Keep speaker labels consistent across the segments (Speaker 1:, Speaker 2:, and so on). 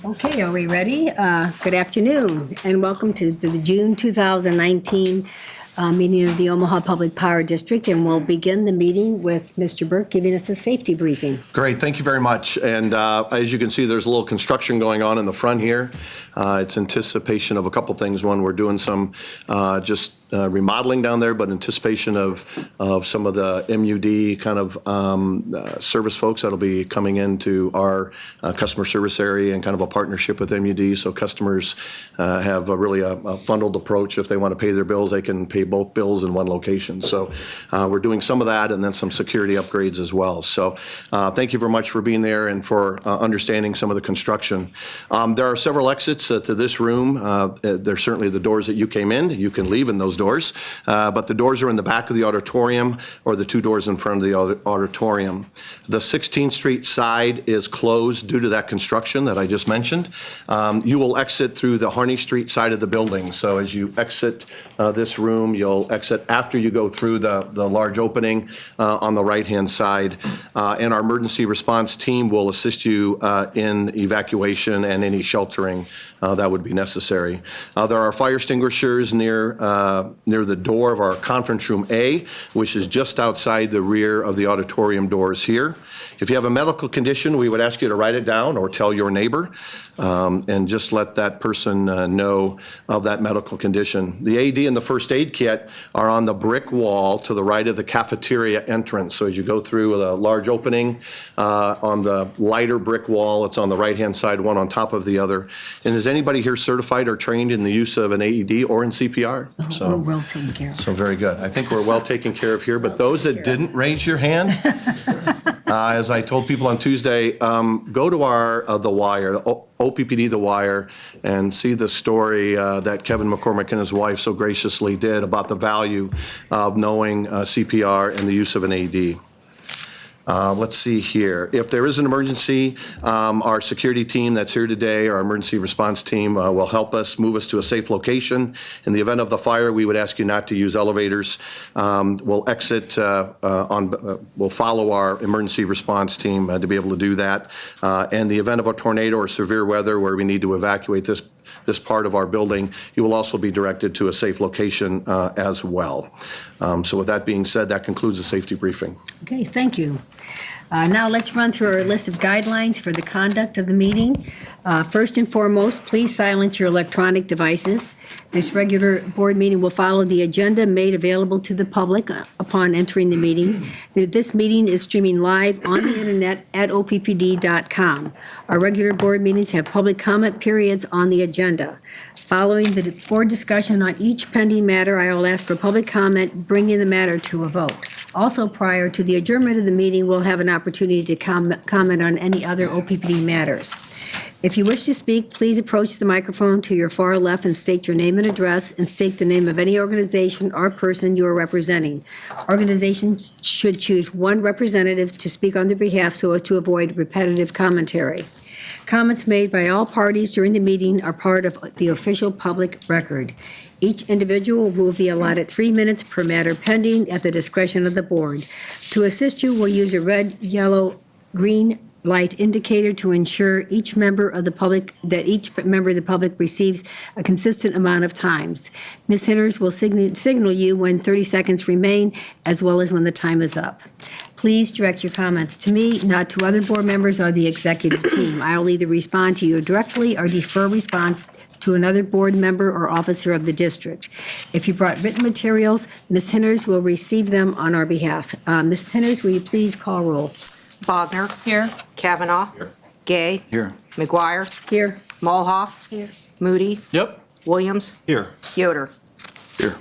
Speaker 1: Okay, are we ready? Good afternoon, and welcome to the June 2019 meeting of the Omaha Public Power District, and we'll begin the meeting with Mr. Burke giving us a safety briefing.
Speaker 2: Great, thank you very much. And as you can see, there's a little construction going on in the front here. It's anticipation of a couple things. One, we're doing some remodeling down there, but anticipation of some of the MUD kind of service folks that'll be coming into our customer service area and kind of a partnership with MUD. So customers have a bundled approach. If they want to pay their bills, they can pay both bills in one location. So we're doing some of that and then some security upgrades as well. So thank you very much for being there and for understanding some of the construction. There are several exits to this room. There's certainly the doors that you came in. You can leave in those doors, but the doors are in the back of the auditorium or the two doors in front of the auditorium. The 16th Street side is closed due to that construction that I just mentioned. You will exit through the Harney Street side of the building. So as you exit this room, you'll exit after you go through the large opening on the right-hand side. And our emergency response team will assist you in evacuation and any sheltering that would be necessary. There are fire extinguishers near the door of our conference room A, which is just outside the rear of the auditorium doors here. If you have a medical condition, we would ask you to write it down or tell your neighbor and just let that person know of that medical condition. The AED and the first aid kit are on the brick wall to the right of the cafeteria entrance. So as you go through a large opening on the lighter brick wall, it's on the right-hand side, one on top of the other. And is anybody here certified or trained in the use of an AED or in CPR?
Speaker 1: We're well taken care of.
Speaker 2: So very good. I think we're well taken care of here, but those that didn't raise your hand, as I told people on Tuesday, go to our The Wire, OPPD The Wire, and see the story that Kevin McCormick and his wife so graciously did about the value of knowing CPR and the use of an AED. Let's see here. If there is an emergency, our security team that's here today, our emergency response team, will help us move us to a safe location. In the event of the fire, we would ask you not to use elevators. We'll exit we'll follow our emergency response team to be able to do that. In the event of a tornado or severe weather where we need to evacuate this part of our building, you will also be directed to a safe location as well. So with that being said, that concludes the safety briefing.
Speaker 1: Okay, thank you. Now let's run through our list of guidelines for the conduct of the meeting. First and foremost, please silence your electronic devices. This regular board meeting will follow the agenda made available to the public upon entering the meeting. This meeting is streaming live on the internet at oppd.com. Our regular board meetings have public comment periods on the agenda. Following the board discussion on each pending matter, I will ask for public comment, bringing the matter to a vote. Also, prior to the adjournment of the meeting, we'll have an opportunity to comment on any other OPPD matters. If you wish to speak, please approach the microphone to your far left and state your name and address, and state the name of any organization or person you are representing. Organizations should choose one representative to speak on their behalf so as to avoid repetitive commentary. Comments made by all parties during the meeting are part of the official public record. Each individual will be allotted 3 minutes per matter pending at the discretion of the board. To assist you, we'll use a red, yellow, green light indicator to ensure each member of the public receives a consistent amount of times. Ms. Henners will signal you when 30 seconds remain, as well as when the time is up. Please direct your comments to me, not to other board members or the executive team. I will either respond to you directly or defer response to another board member or officer of the district. If you brought written materials, Ms. Henners will receive them on our behalf. Ms. Henners, will you please call roll?
Speaker 3: Bogner. Here. Kavanaugh. Here. Gay.
Speaker 4: Here.
Speaker 3: McGuire.
Speaker 1: Here.
Speaker 3: Mulhoff.
Speaker 1: Here.
Speaker 3: Moody.
Speaker 4: Yep.
Speaker 3: Williams.
Speaker 4: Here.
Speaker 3: Yoder.
Speaker 4: Here.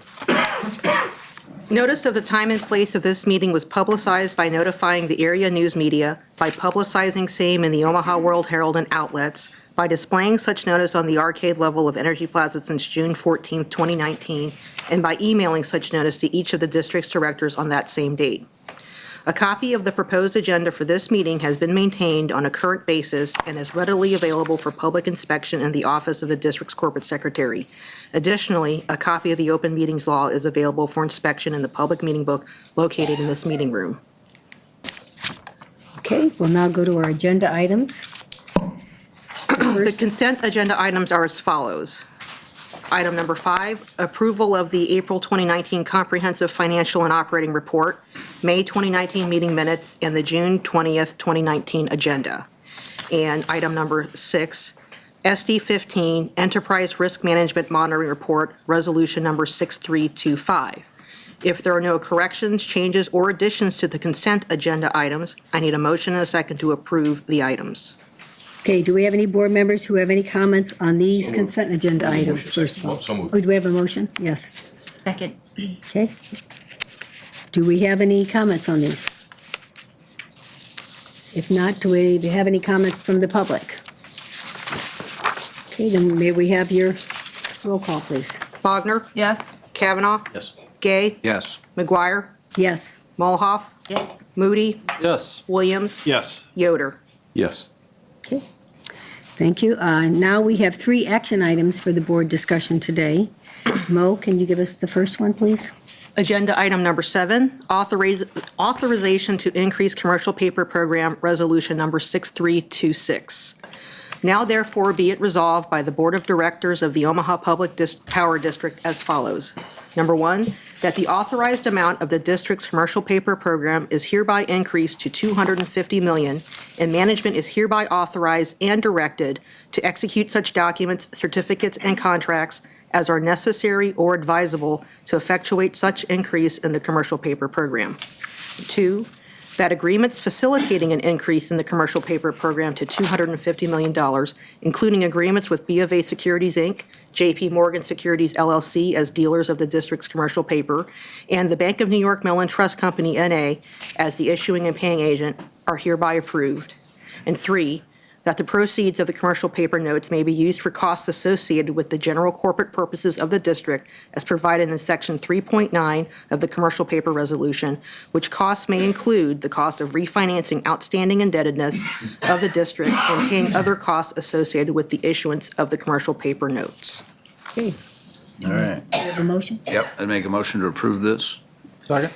Speaker 3: Notice of the time and place of this meeting was publicized by notifying the area news media, by publicizing same in the Omaha World Herald and outlets, by displaying such notice on the arcade level of Energy Plaza since June 14, 2019, and by emailing such notice to each of the district's directors on that same date. A copy of the proposed agenda for this meeting has been maintained on a current basis and is readily available for public inspection in the office of the district's corporate secretary. Additionally, a copy of the open meetings law is available for inspection in the public meeting book located in this meeting room.
Speaker 1: Okay, we'll now go to our agenda items.
Speaker 3: The
Speaker 1: first.
Speaker 3: consent agenda items are as follows. Item number 5, approval of the April 2019 Comprehensive Financial and Operating Report, May 2019 meeting minutes, and the June 20th, 2019 agenda. And item number 6, SD 15 Enterprise Risk Management Monitoring Report, Resolution number 6325. If there are no corrections, changes, or additions to the consent agenda items, I need a motion and a second to approve the items.
Speaker 1: Okay, do we have any board members who have any comments on these consent agenda items, first of all?
Speaker 4: So moved.
Speaker 1: Oh, do we have a motion? Yes.
Speaker 5: Second.
Speaker 1: Okay. Do we have any comments on these? If not, do we have any comments from the public? Okay, then may we have your roll call, please?
Speaker 3: Bogner,
Speaker 5: Yes.
Speaker 3: Kavanaugh,
Speaker 4: Yes.
Speaker 3: Gay,
Speaker 4: Yes.
Speaker 3: McGuire,
Speaker 1: Yes.
Speaker 3: Mulhoff,
Speaker 5: Yes.
Speaker 3: Moody,
Speaker 4: Yes.
Speaker 3: Williams,
Speaker 4: Yes.
Speaker 3: Yoder.
Speaker 4: Yes.
Speaker 1: Okay. Thank you. Now we have 3 action items for the board discussion today. Mo, can you give us the first one, please?
Speaker 3: Agenda item number 7, authorization to increase commercial paper program, resolution number 6326. Now therefore be it resolved by the Board of Directors of the Omaha Public Power District as follows. Number 1, that the authorized amount of the district's commercial paper program is hereby increased to $250 million, and management is hereby authorized and directed to execute such documents, certificates, and contracts as are necessary or advisable to effectuate such increase in the commercial paper program. 2, that agreements facilitating an increase in the commercial paper program to $250 million, including agreements with B of A Securities, Inc., J.P. Morgan Securities, LLC, as dealers of the district's commercial paper, and the Bank of New York Mellon Trust Company, N.A., as the issuing and paying agent, are hereby approved. And 3, that the proceeds of the commercial paper notes may be used for costs associated with the general corporate purposes of the district as provided in Section 3.9 of the Commercial Paper Resolution, which costs may include the cost of refinancing outstanding indebtedness of the district and paying other costs associated with the issuance of the commercial paper notes.
Speaker 1: Okay.
Speaker 6: All right.
Speaker 1: Do we have a motion?
Speaker 6: Yep, I'd make a motion to approve this.
Speaker 4: Second.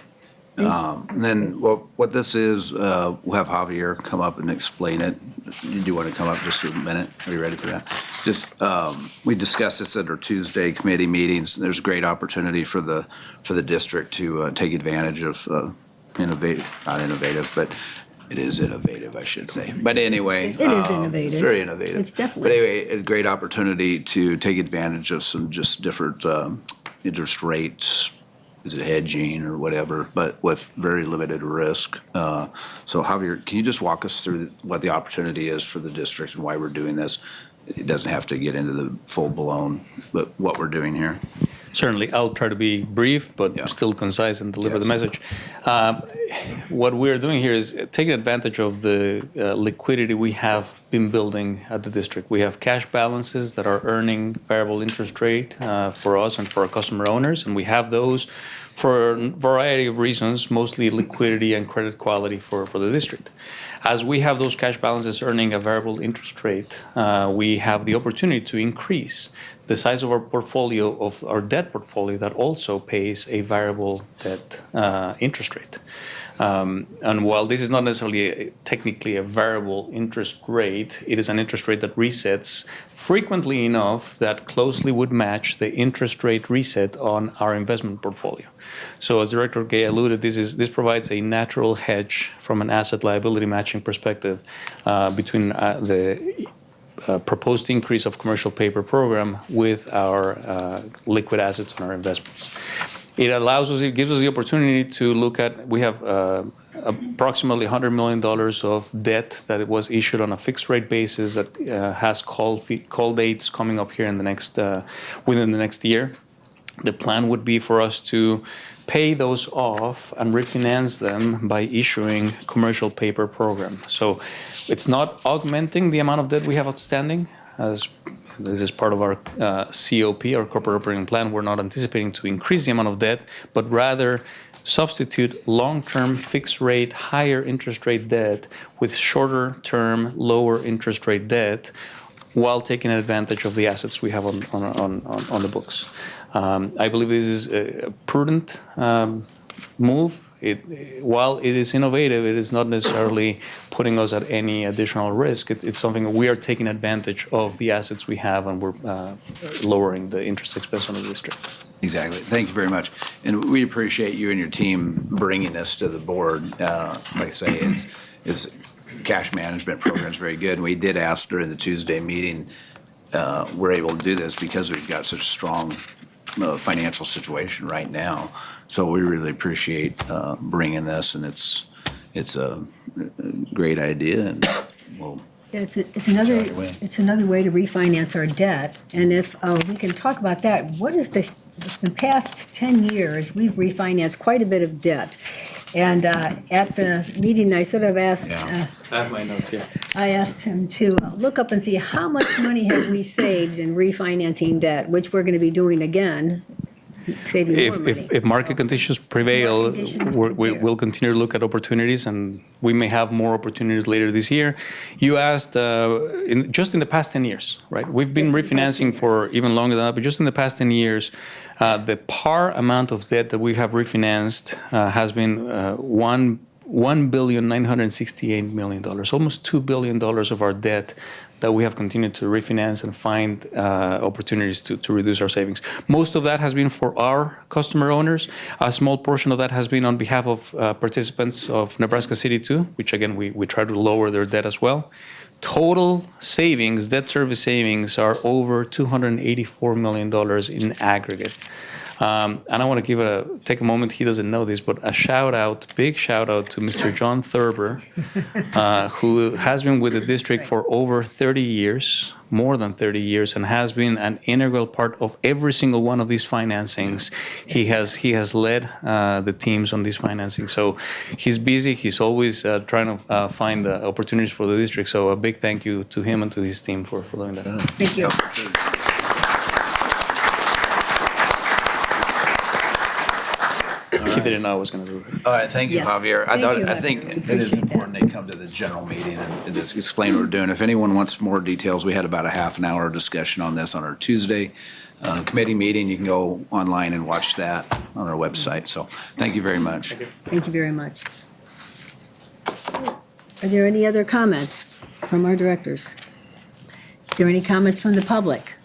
Speaker 6: And then what this is, we'll have Javier come up and explain it. You do want to come up just a minute? Are you ready for that? Just, we discussed this at our Tuesday committee meetings. There's a great opportunity for the district to take advantage of not innovative, but it is innovative, I should say. But anyway.
Speaker 1: It is innovative.
Speaker 6: It's very innovative.
Speaker 1: It's definitely.
Speaker 6: But anyway, it's a great opportunity to take advantage of some just different interest rates. Is it hedging or whatever, but with very limited risk. So Javier, can you just walk us through what the opportunity is for the district and why we're doing this? It doesn't have to get into the full-blown, but what we're doing here.
Speaker 7: Certainly, I'll try to be brief, but
Speaker 6: Yeah.
Speaker 7: still concise and deliver
Speaker 6: Yes.
Speaker 7: the message. What we're doing here is taking advantage of the liquidity we have been building at the district. We have cash balances that are earning variable interest rate for us and for our customer owners, and we have those for a variety of reasons, mostly liquidity and credit quality for the district. As we have those cash balances earning a variable interest rate, we have the opportunity to increase the size of our portfolio, of our debt portfolio, that also pays a variable debt interest rate. And while this is not necessarily technically a variable interest rate, it is an interest rate that resets frequently enough that closely would match the interest rate reset on our investment portfolio. So as Director Gay alluded, this provides a natural hedge from an asset liability matching perspective between the proposed increase of commercial paper program with our liquid assets on our investments. It gives us the opportunity to look at, we have approximately $100 million of debt that was issued on a fixed rate basis that has call dates coming up here in the next, within the next year. The plan would be for us to pay those off and refinance them by issuing commercial paper program. So it's not augmenting the amount of debt we have outstanding, as this is part of our COP, our corporate operating plan. We're not anticipating to increase the amount of debt, but rather substitute long-term fixed rate, higher interest rate debt with shorter-term, lower interest rate debt, while taking advantage of the assets we have on the books. I believe this is a prudent move. while it is innovative, it is not necessarily putting us at any additional risk. It's something that we are taking advantage of the assets we have, and we're lowering the interest expense on the district.
Speaker 6: Exactly. Thank you very much. And we appreciate you and your team bringing this to the board. Like I say, it's cash management program is very good. And we did ask during the Tuesday meeting, we're able to do this because we've got such a strong financial situation right now. So we really appreciate bringing this, and it's a great idea, and we'll.
Speaker 1: Yeah, it's another way to refinance our debt. And if we can talk about that, what is the past 10 years, we've refinanced quite a bit of debt. And at the meeting, I sort of asked,
Speaker 7: I have my notes here.
Speaker 1: I asked him to look up and see how much money have we saved in refinancing debt, which we're going to be doing again, saving more money.
Speaker 7: If market conditions prevail,
Speaker 1: Market conditions
Speaker 7: we'll continue to look at opportunities, and we may have more opportunities later this year. You asked, just in the past 10 years, right? We've been
Speaker 1: Just in the past 10
Speaker 7: refinancing for even longer than that, but just in the past 10 years, the par amount of debt that we have refinanced has been $1,968 million, almost $2 billion of our debt that we have continued to refinance and find opportunities to reduce our savings. Most of that has been for our customer owners. A small portion of that has been on behalf of participants of Nebraska City 2, which again, we try to lower their debt as well. Total savings, debt service savings, are over $284 million in aggregate. And I want to take a moment, he doesn't know this, but a big shout out to Mr. John Thurber, who has been with the district for over 30 years, more than 30 years, and has been an integral part of every single one of these financings. He has led the teams on these financings. So he's busy. He's always trying to find the opportunities for the district. So a big thank you to him and to his team for doing that.
Speaker 1: Thank you.
Speaker 7: He didn't know I was going to do it.
Speaker 6: All right, thank you,
Speaker 1: Yes.
Speaker 6: Javier.
Speaker 1: Thank you,
Speaker 6: I
Speaker 1: Javier.
Speaker 6: think
Speaker 1: We
Speaker 6: it is
Speaker 1: appreciate
Speaker 6: important they come to the general meeting and just explain what we're doing. If anyone wants more details, we had about a half an hour discussion on this on our Tuesday committee meeting. You can go online and watch that on our website. So thank you very much.
Speaker 1: Thank you very much. Are there any other comments from our directors? Is there any comments from the public?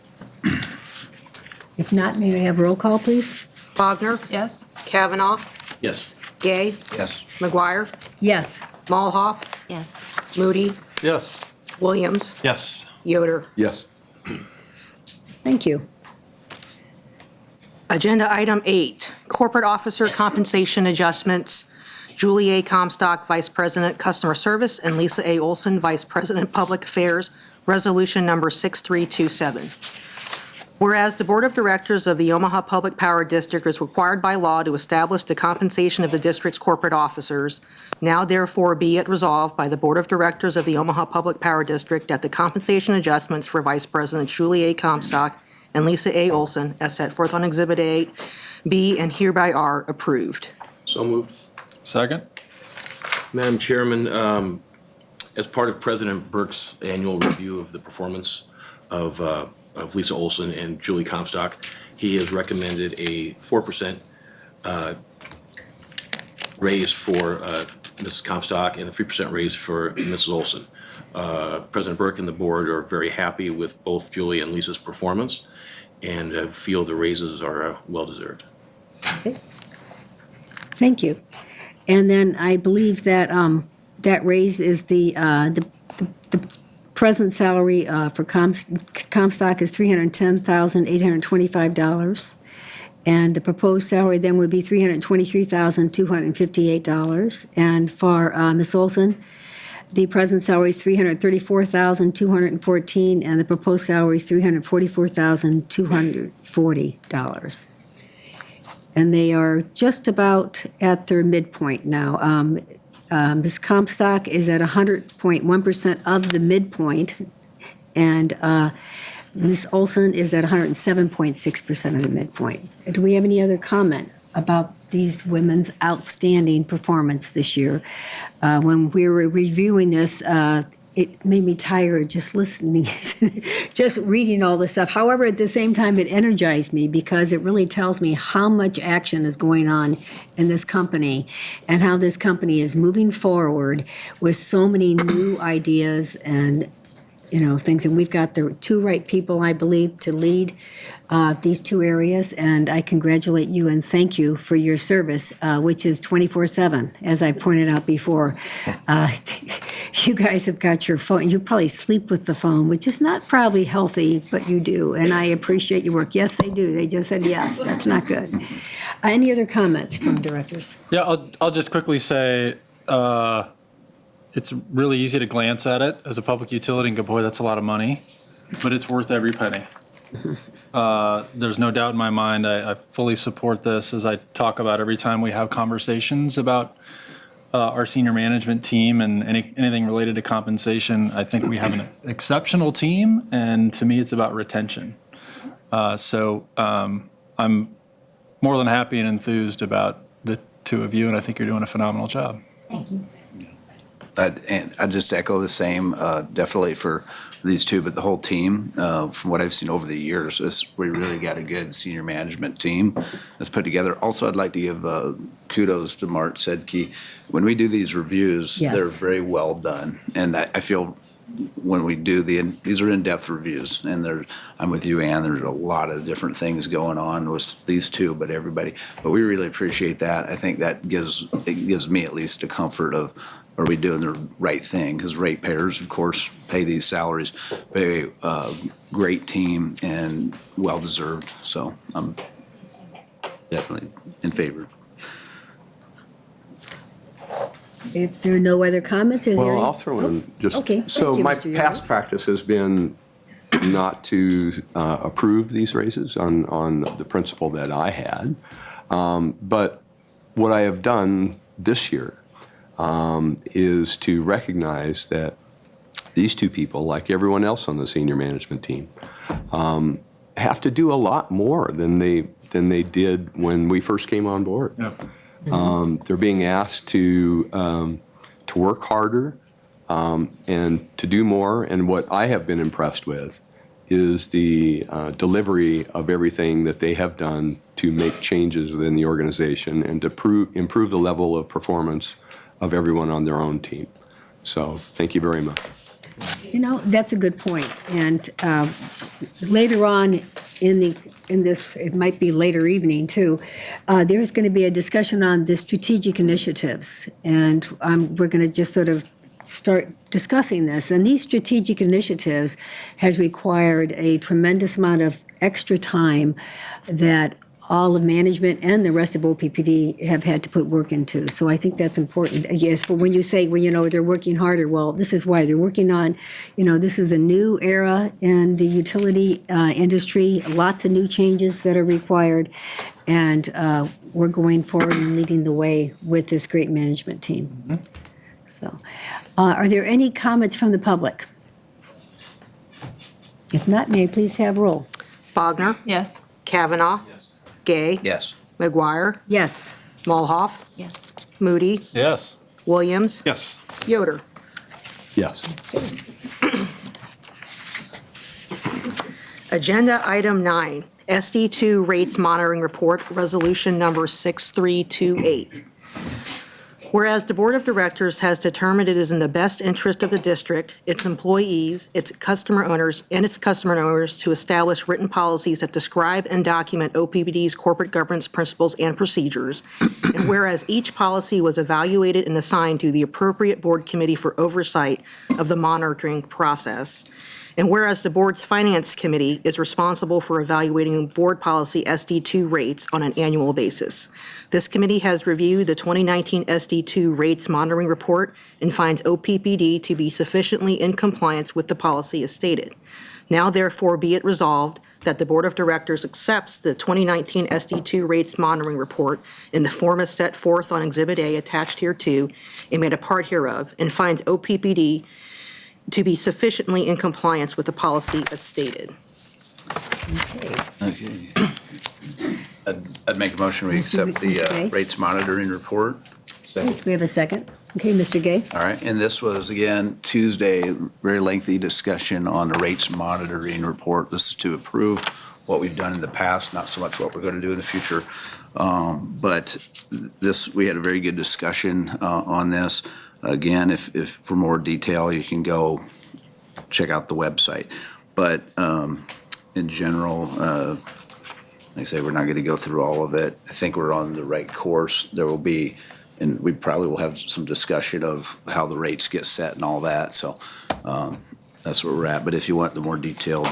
Speaker 1: If not, may I have roll call, please?
Speaker 3: Wagner,
Speaker 4: Yes.
Speaker 3: Kavanaugh,
Speaker 5: Yes.
Speaker 3: Gay,
Speaker 6: Yes.
Speaker 3: McGuire,
Speaker 1: Yes.
Speaker 3: Malhoff,
Speaker 4: Yes.
Speaker 3: Moody,
Speaker 5: Yes.
Speaker 3: Williams,
Speaker 5: Yes.
Speaker 3: Yoder.
Speaker 5: Yes.
Speaker 1: Thank you.
Speaker 3: Agenda item 8, corporate officer compensation adjustments. Julie A. Comstock, Vice President, Customer Service, and Lisa A. Olson, Vice President, Public Affairs, Resolution Number 6327. Whereas the Board of Directors of the Omaha Public Power District is required by law to establish the compensation of the district's corporate officers, now therefore be it resolved by the Board of Directors of the Omaha Public Power District that the compensation adjustments for Vice President Julie A. Comstock and Lisa A. Olson, as set forth on Exhibit 8, be and hereby are approved.
Speaker 5: So moved.
Speaker 8: Second?
Speaker 5: Madam Chairman, as part of President Burke's annual review of the performance of Lisa Olson and Julie Comstock, he has recommended a 4% raise for Mrs. Comstock and a 3% raise for Mrs. Olson. President Burke and the board are very happy with both Julie and Lisa's performance and feel the raises are well-deserved.
Speaker 1: Okay. Thank you. And then I believe that that raise is the present salary for Comstock is $310,825. And the proposed salary then would be $323,258. And for Ms. Olson, the present salary is $334,214, and the proposed salary is $344,240. And they are just about at their midpoint now. Ms. Comstock is at 100.1% of the midpoint, and Ms. Olson is at 107.6% of the midpoint. Do we have any other comment about these women's outstanding performance this year? When we were reviewing this, it made me tired just listening, just reading all this stuff. However, at the same time, it energized me because it really tells me how much action is going on in this company and how this company is moving forward with so many new ideas and, things. And we've got the two right people, I believe, to lead these two areas. And I congratulate you and thank you for your service, which is 24/7, as I pointed out before. You guys have got your phone. You probably sleep with the phone, which is not probably healthy, but you do. And I appreciate your work. Yes, they do. They just said yes. That's not good. Any other comments from directors?
Speaker 4: Yeah, I'll just quickly say, it's really easy to glance at it as a public utility and go, boy, that's a lot of money, but it's worth every penny. There's no doubt in my mind, I fully support this as I talk about every time we have conversations about our senior management team and anything related to compensation. I think we have an exceptional team, and to me, it's about retention. So I'm more than happy and enthused about the two of you, and I think you're doing a phenomenal job.
Speaker 1: Thank you.
Speaker 6: And I just echo the same, definitely for these two, but the whole team, from what I've seen over the years, we really got a good senior management team that's put together. Also, I'd like to give kudos to Mart Sedke. When we do these reviews,
Speaker 1: Yes.
Speaker 6: they're very well done. And I feel when we do these are in-depth reviews, and I'm with you, Ann, there's a lot of different things going on with these two, but everybody. But we really appreciate that. I think that gives me at least a comfort of, are we doing the right thing? Because ratepayers, of course, pay these salaries. Very great team and well-deserved. So I'm definitely in favor.
Speaker 1: If there are no other comments, is there
Speaker 8: Well,
Speaker 1: any?
Speaker 8: I'll throw in just,
Speaker 1: Okay, thank
Speaker 8: so
Speaker 1: you,
Speaker 8: my
Speaker 1: Mr.
Speaker 8: past
Speaker 1: Yarwood.
Speaker 8: practice has been not to approve these raises on the principle that I had. But what I have done this year is to recognize that these two people, like everyone else on the senior management team, have to do a lot more than they did when we first came on board.
Speaker 4: Yeah.
Speaker 8: They're being asked to work harder and to do more. And what I have been impressed with is the delivery of everything that they have done to make changes within the organization and to improve the level of performance of everyone on their own team. So thank you very much.
Speaker 1: That's a good point. And later on in this, it might be later evening too, there's going to be a discussion on the strategic initiatives. And we're going to just sort of start discussing this. And these strategic initiatives has required a tremendous amount of extra time that all of management and the rest of OPPD have had to put work into. So I think that's important. Yes, but when you say, they're working harder, well, this is why they're working on, this is a new era in the utility industry, lots of new changes that are required. And we're going forward and leading the way with this great management team. Mm-hmm. So, are there any comments from the public? If not, may I please have roll?
Speaker 3: Bogner.
Speaker 9: Yes.
Speaker 3: Kavanaugh.
Speaker 5: Yes.
Speaker 3: Gay.
Speaker 6: Yes.
Speaker 3: McGuire.
Speaker 1: Yes.
Speaker 3: Mulhoff.
Speaker 9: Yes.
Speaker 3: Moody.
Speaker 4: Yes.
Speaker 3: Williams.
Speaker 4: Yes.
Speaker 3: Yoder.
Speaker 8: Yes.
Speaker 3: Agenda item 9, SD2 Rates Monitoring Report, Resolution number 6328. Whereas the Board of Directors has determined it is in the best interest of the district, its employees, its customer owners to establish written policies that describe and document OPPD's corporate governance principles and procedures, and whereas each policy was evaluated and assigned to the appropriate board committee for oversight of the monitoring process, and whereas the board's finance committee is responsible for evaluating board policy SD2 rates on an annual basis. This committee has reviewed the 2019 SD2 rates monitoring report and finds OPPD to be sufficiently in compliance with the policy as stated. Now therefore be it resolved that the Board of Directors accepts the 2019 SD2 rates monitoring report in the form as set forth on Exhibit A attached hereto and made a part hereof, and finds OPPD to be sufficiently in compliance with the policy as stated.
Speaker 6: Okay. I'd make a motion, we accept
Speaker 1: Mr. Gay?
Speaker 6: the rates monitoring report.
Speaker 1: Do we have a second? Okay, Mr. Gay?
Speaker 6: All right, and this was, again, Tuesday, very lengthy discussion on the rates monitoring report. This is to approve what we've done in the past, not so much what we're going to do in the future. But we had a very good discussion on this. Again, if for more detail, you can go check out the website. But in general, like I say, we're not going to go through all of it. I think we're on the right course. There will be, and we probably will have some discussion of how the rates get set and all that. So that's where we're at. But if you want the more detailed,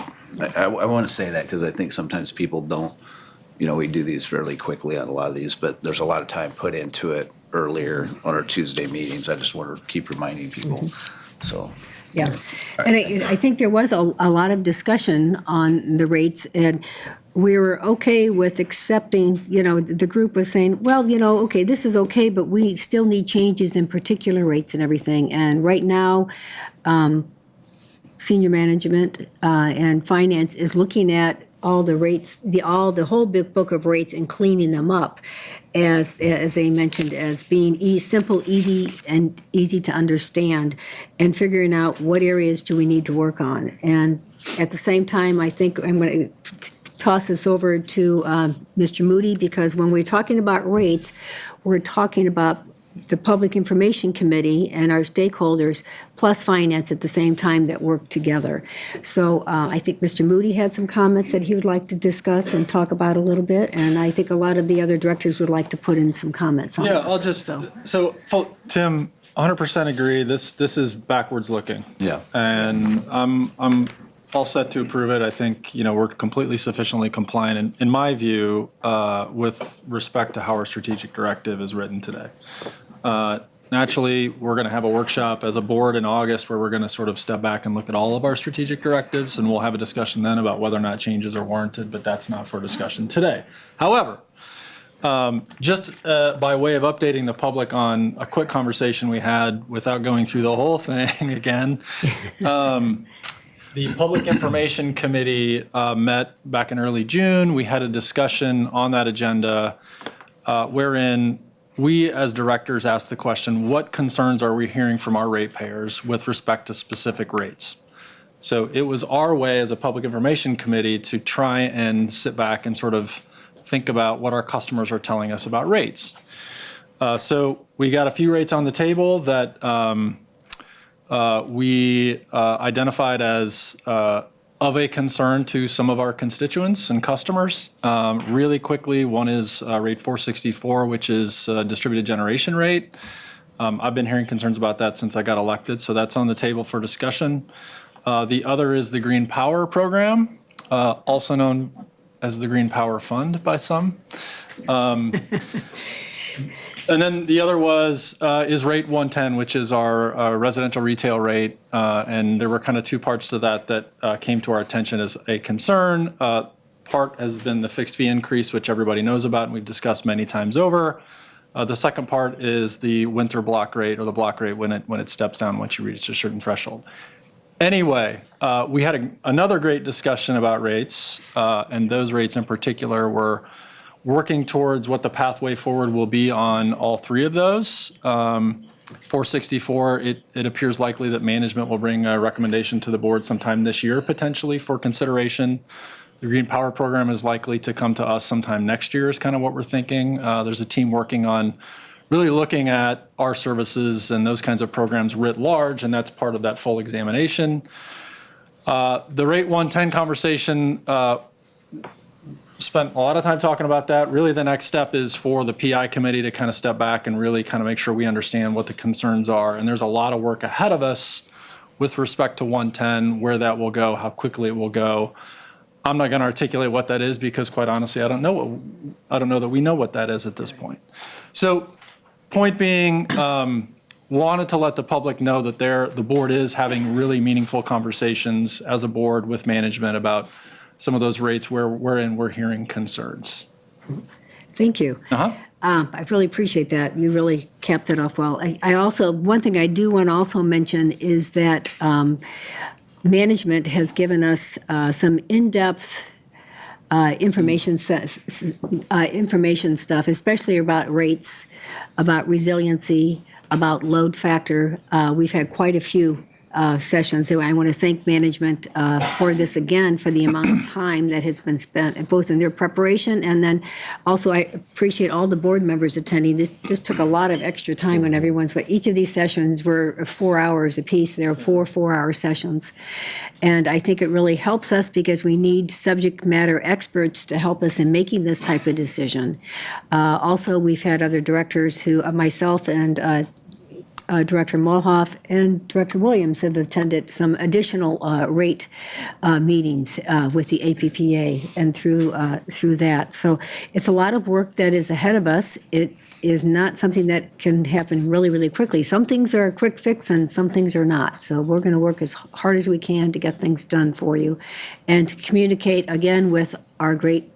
Speaker 6: I want to say that because I think sometimes people don't, we do these fairly quickly on a lot of these, but there's a lot of time put into it earlier on our Tuesday meetings. I just want to keep reminding people. So.
Speaker 1: Yeah, and I think there was a lot of discussion on the rates, and we were okay with accepting, the group was saying, well, okay, this is okay, but we still need changes in particular rates and everything. And right now, senior management and finance is looking at all the rates, the whole big book of rates and cleaning them up, as they mentioned, as being simple, easy, and easy to understand, and figuring out what areas do we need to work on. And at the same time, I think I'm going to toss this over to Mr. Moody, because when we're talking about rates, we're talking about the Public Information Committee and our stakeholders, plus finance at the same time that work together. So I think Mr. Moody had some comments that he would like to discuss and talk about a little bit, and I think a lot of the other directors would like to put in some comments on this.
Speaker 4: Yeah, I'll just, so Tim, 100% agree, this is backwards looking.
Speaker 6: Yeah.
Speaker 4: And I'm all set to approve it. I think, we're completely sufficiently compliant, in my view, with respect to how our strategic directive is written today. Naturally, we're going to have a workshop as a board in August where we're going to sort of step back and look at all of our strategic directives, and we'll have a discussion then about whether or not changes are warranted, but that's not for discussion today. However, just by way of updating the public on a quick conversation we had without going through the whole thing again, the Public Information Committee met back in early June. We had a discussion on that agenda wherein we as directors asked the question, what concerns are we hearing from our ratepayers with respect to specific rates? So it was our way as a Public Information Committee to try and sit back and sort of think about what our customers are telling us about rates. So we got a few rates on the table that we identified as of a concern to some of our constituents and customers. Really quickly, one is rate 464, which is distributed generation rate. I've been hearing concerns about that since I got elected, so that's on the table for discussion. The other is the Green Power Program, also known as the Green Power Fund by some. And then the other is rate 110, which is our residential retail rate. And there were kind of two parts to that came to our attention as a concern. Part has been the fixed fee increase, which everybody knows about and we've discussed many times over. The second part is the winter block rate, or the block rate when it steps down once you reach a certain threshold. Anyway, we had another great discussion about rates, and those rates in particular were working towards what the pathway forward will be on all three of those. 464, it appears likely that management will bring a recommendation to the board sometime this year, potentially for consideration. The Green Power Program is likely to come to us sometime next year is kind of what we're thinking. There's a team working on really looking at our services and those kinds of programs writ large, and that's part of that full examination. The rate 110 conversation, spent a lot of time talking about that. Really, the next step is for the PI committee to kind of step back and really kind of make sure we understand what the concerns are. And there's a lot of work ahead of us with respect to 110, where that will go, how quickly it will go. I'm not going to articulate what that is because, quite honestly, I don't know that we know what that is at this point. So, point being, wanted to let the public know that the board is having really meaningful conversations as a board with management about some of those rates wherein we're hearing concerns.
Speaker 1: Thank you. I really appreciate that. You really capped it off well. I also, one thing I do want to also mention is that management has given us some in-depth information stuff, especially about rates, about resiliency, about load factor. We've had quite a few sessions. So I want to thank management for this again, for the amount of time that has been spent, both in their preparation, and then also I appreciate all the board members attending. This took a lot of extra time on everyone's, but each of these sessions were 4 hours apiece. There are 4-hour sessions. And I think it really helps us because we need subject matter experts to help us in making this type of decision. Also, we've had other directors who, myself and Director Molhoff and Director Williams have attended some additional rate meetings with the APPA and through that. So it's a lot of work that is ahead of us. It is not something that can happen really, really quickly. Some things are a quick fix and some things are not. So we're going to work as hard as we can to get things done for you and to communicate again with our great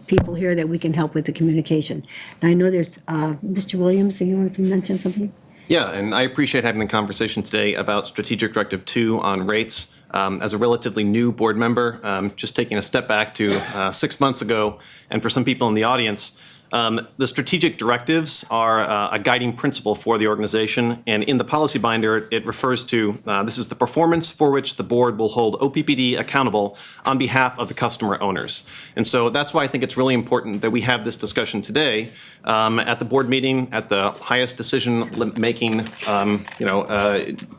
Speaker 1: people here that we can help with the communication. And I know there's Mr. Williams, so you wanted to mention something?
Speaker 9: Yeah, and I appreciate having the conversation today about Strategic Directive 2 on rates. As a relatively new board member, just taking a step back to 6 months ago, and for some people in the audience, the strategic directives are a guiding principle for the organization, and in the policy binder, it refers to this is the performance for which the board will hold OPPD accountable on behalf of the customer owners. And so that's why I think it's really important that we have this discussion today at the board meeting, at the highest decision-making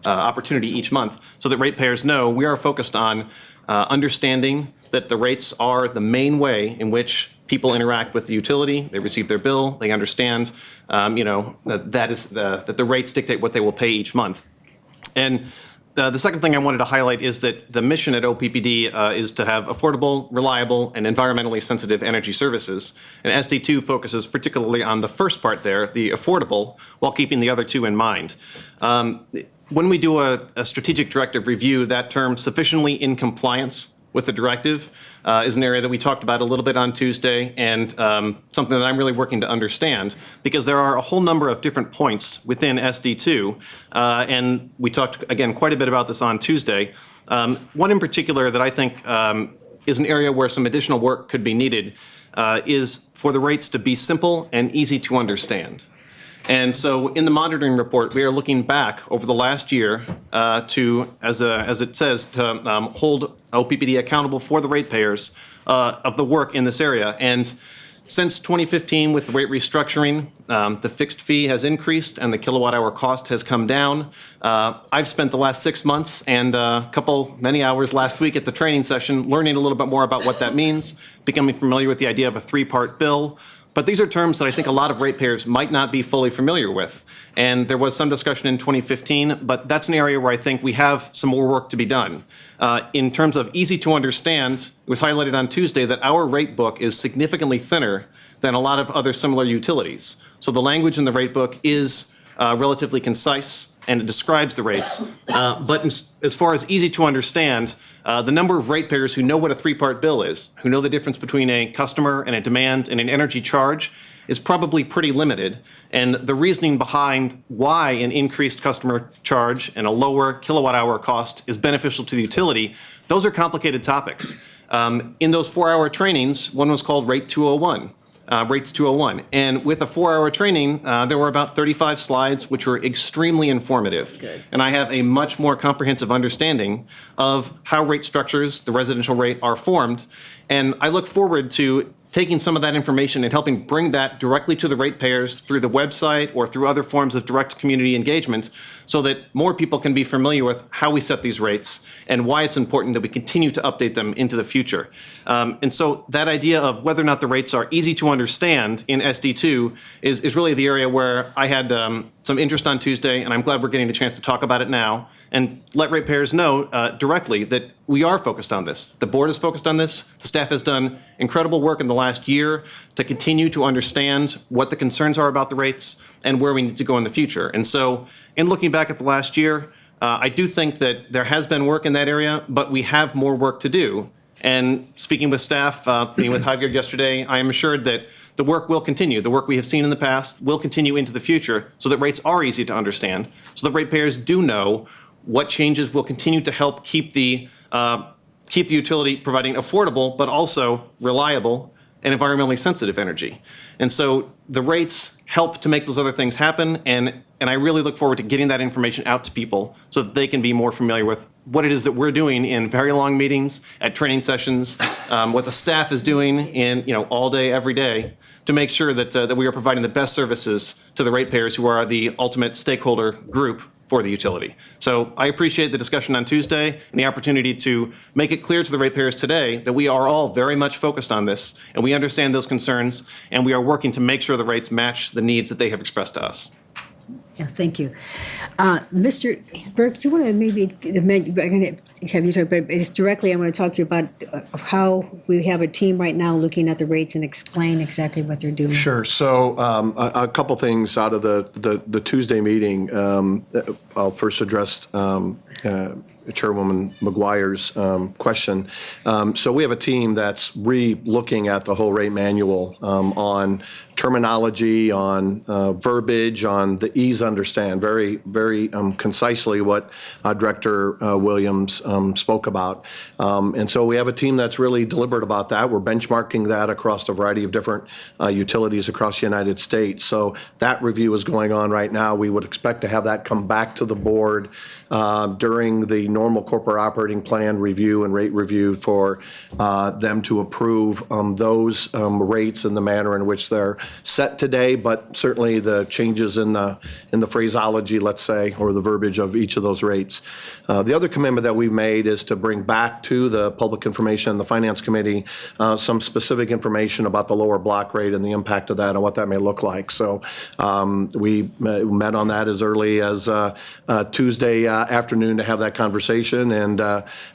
Speaker 9: opportunity each month, so that ratepayers know we are focused on understanding that the rates are the main way in which people interact with the utility. They receive their bill. They understand, that the rates dictate what they will pay each month. And the second thing I wanted to highlight is that the mission at OPPD is to have affordable, reliable, and environmentally sensitive energy services. And SD2 focuses particularly on the first part there, the affordable, while keeping the other two in mind. When we do a strategic directive review, that term sufficiently in compliance with the directive is an area that we talked about a little bit on Tuesday, and something that I'm really working to understand, because there are a whole number of different points within SD2, and we talked, again, quite a bit about this on Tuesday. One in particular that I think is an area where some additional work could be needed is for the rates to be simple and easy to understand. And so in the monitoring report, we are looking back over the last year to, as it says, to hold OPPD accountable for the ratepayers of the work in this area. And since 2015, with the rate restructuring, the fixed fee has increased and the kilowatt hour cost has come down. I've spent the last 6 months and many hours last week at the training session learning a little bit more about what that means, becoming familiar with the idea of a 3-part bill. But these are terms that I think a lot of ratepayers might not be fully familiar with. And there was some discussion in 2015, but that's an area where I think we have some more work to be done. In terms of easy to understand, it was highlighted on Tuesday that our rate book is significantly thinner than a lot of other similar utilities. So the language in the rate book is relatively concise, and it describes the rates. But as far as easy to understand, the number of ratepayers who know what a 3-part bill is, who know the difference between a customer and a demand and an energy charge, is probably pretty limited. And the reasoning behind why an increased customer charge and a lower kilowatt hour cost is beneficial to the utility, those are complicated topics. In those 4-hour trainings, one was called Rate 201. Rates 201. And with a 4-hour training, there were about 35 slides, which were extremely informative. Good. And I have a much more comprehensive understanding of how rate structures, the residential rate, are formed. And I look forward to taking some of that information and helping bring that directly to the ratepayers through the website or through other forms of direct community engagement, so that more people can be familiar with how we set these rates and why it's important that we continue to update them into the future. And so that idea of whether or not the rates are easy to understand in SD2 is really the area where I had some interest on Tuesday, and I'm glad we're getting a chance to talk about it now and let ratepayers know directly that we are focused on this. The board is focused on this. The staff has done incredible work in the last year to continue to understand what the concerns are about the rates and where we need to go in the future. And so in looking back at the last year, I do think that there has been work in that area, but we have more work to do. And speaking with staff, meeting with Javier yesterday, I am assured that the work will continue. The work we have seen in the past will continue into the future so that rates are easy to understand, so that ratepayers do know what changes will continue to help keep the keep the utility providing affordable, but also reliable and environmentally sensitive energy. And so the rates help to make those other things happen, and I really look forward to getting that information out to people so that they can be more familiar with what it is that we're doing in very long meetings, at training sessions, what the staff is doing in, all day, every day, to make sure that we are providing the best services to the ratepayers who are the ultimate stakeholder group for the utility. So I appreciate the discussion on Tuesday and the opportunity to make it clear to the ratepayers today that we are all very much focused on this, and we understand those concerns, and we are working to make sure the rates match the needs that they have expressed to us.
Speaker 1: Yeah, thank you. Mr. Burke, do you want to maybe, I'm going to have you talk, but it's directly, I want to talk to you about how we have a team right now looking at the rates and explain exactly what they're doing.
Speaker 2: Sure. So a couple things out of the Tuesday meeting. I'll first address Chairwoman McGuire's question. So we have a team that's re-looking at the whole rate manual on terminology, on verbiage, on the ease understand, very, very concisely what Director Williams spoke about. And so we have a team that's really deliberate about that. We're benchmarking that across a variety of different utilities across the United States. So that review is going on right now. We would expect to have that come back to the board during the normal corporate operating plan review and rate review for them to approve those rates in the manner in which they're set today, but certainly the changes in the phraseology, let's say, or the verbiage of each of those rates. The other commitment that we've made is to bring back to the Public Information and the Finance Committee some specific information about the lower block rate and the impact of that and what that may look like. So we met on that as early as Tuesday afternoon to have that conversation, and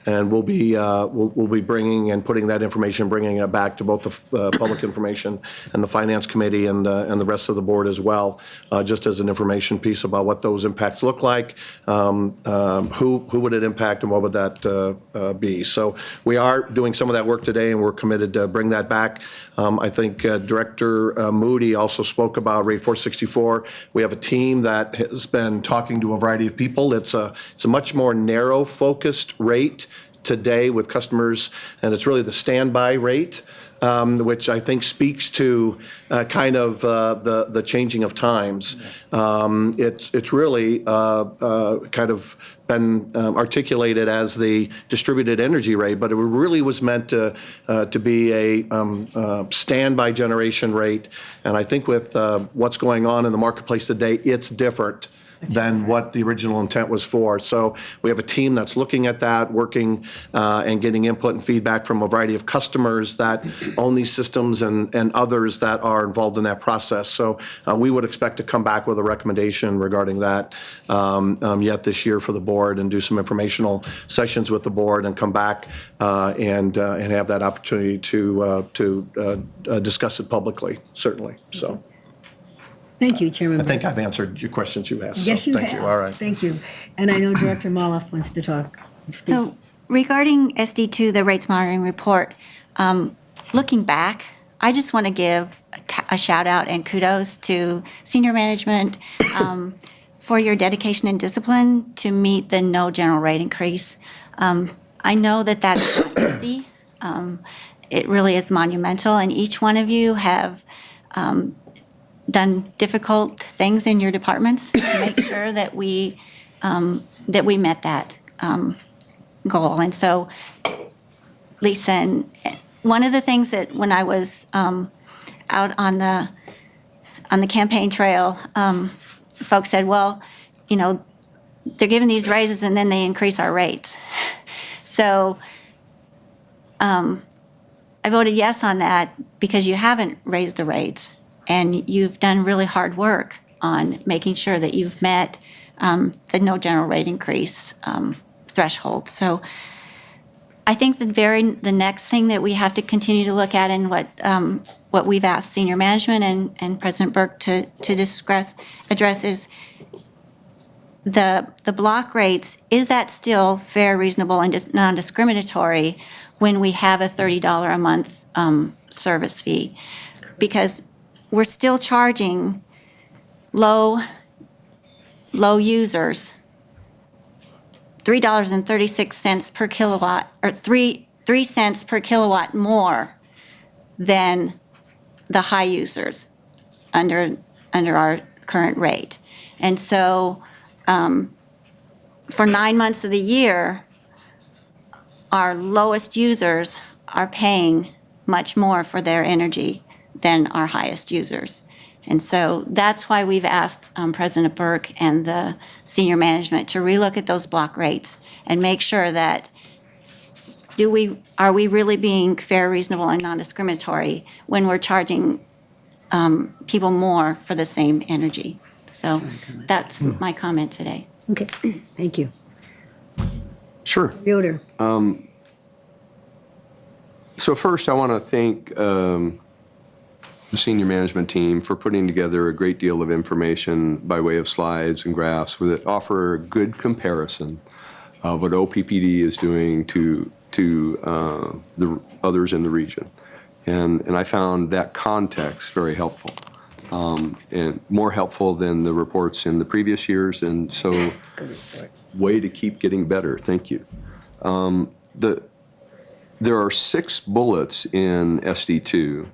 Speaker 2: we'll be bringing and putting that information, bringing it back to both the Public Information and the Finance Committee and the rest of the board as well, just as an information piece about what those impacts look like, who would it impact, and what would that be. So we are doing some of that work today, and we're committed to bring that back. I think Director Moody also spoke about Rate 464. We have a team that has been talking to a variety of people. It's a much more narrow-focused rate today with customers, and it's really the standby rate, which I think speaks to kind of the changing of times. It's really kind of been articulated as the distributed energy rate, but it really was meant to be a standby generation rate. And I think with what's going on in the marketplace today, it's different than what the original intent was for. So we have a team that's looking at that, working and getting input and feedback from a variety of customers that own these systems and others that are involved in that process. So we would expect to come back with a recommendation regarding that yet this year for the board, and do some informational sessions with the board, and come back and have that opportunity to discuss it publicly, certainly. So.
Speaker 1: Thank you, Chairman.
Speaker 2: I think I've answered your questions you've asked.
Speaker 1: Yes,
Speaker 2: so
Speaker 1: you
Speaker 2: thank
Speaker 1: have.
Speaker 2: you. All right.
Speaker 1: Thank you. And I know Director Moloff wants to talk.
Speaker 10: So regarding SD2, the rates monitoring report, looking back, I just want to give a shout out and kudos to senior management for your dedication and discipline to meet the no general rate increase. I know that is not easy. It really is monumental, and each one of you have done difficult things in your departments to make sure that we met that goal. And so, Lisa, and one of the things that when I was out on the campaign trail, folks said, well, they're giving these raises and then they increase our rates. So I voted yes on that because you haven't raised the rates. And you've done really hard work on making sure that you've met the no general rate increase threshold. So I think the next thing that we have to continue to look at, and what we've asked senior management and President Burke to address is the block rates. Is that still fair, reasonable, and non-discriminatory when we have a $30 a month service fee? Because we're still charging low users $3.36 per kilowatt, or 3 cents per kilowatt more than the high users under our current rate. And so for 9 months of the year, our lowest users are paying much more for their energy than our highest users. And so that's why we've asked President Burke and the senior management to relook at those block rates and make sure that are we really being fair, reasonable, and non-discriminatory when we're charging people more for the same energy? So that's my comment today.
Speaker 1: Okay, thank you.
Speaker 8: Sure.
Speaker 1: Yoder.
Speaker 8: So first, I want to thank the senior management team for putting together a great deal of information by way of slides and graphs that offer a good comparison of what OPPD is doing to the others in the region. And I found that context very helpful, and more helpful than the reports in the previous years. And so, way to keep getting better. Thank you. There are 6 bullets in SD2.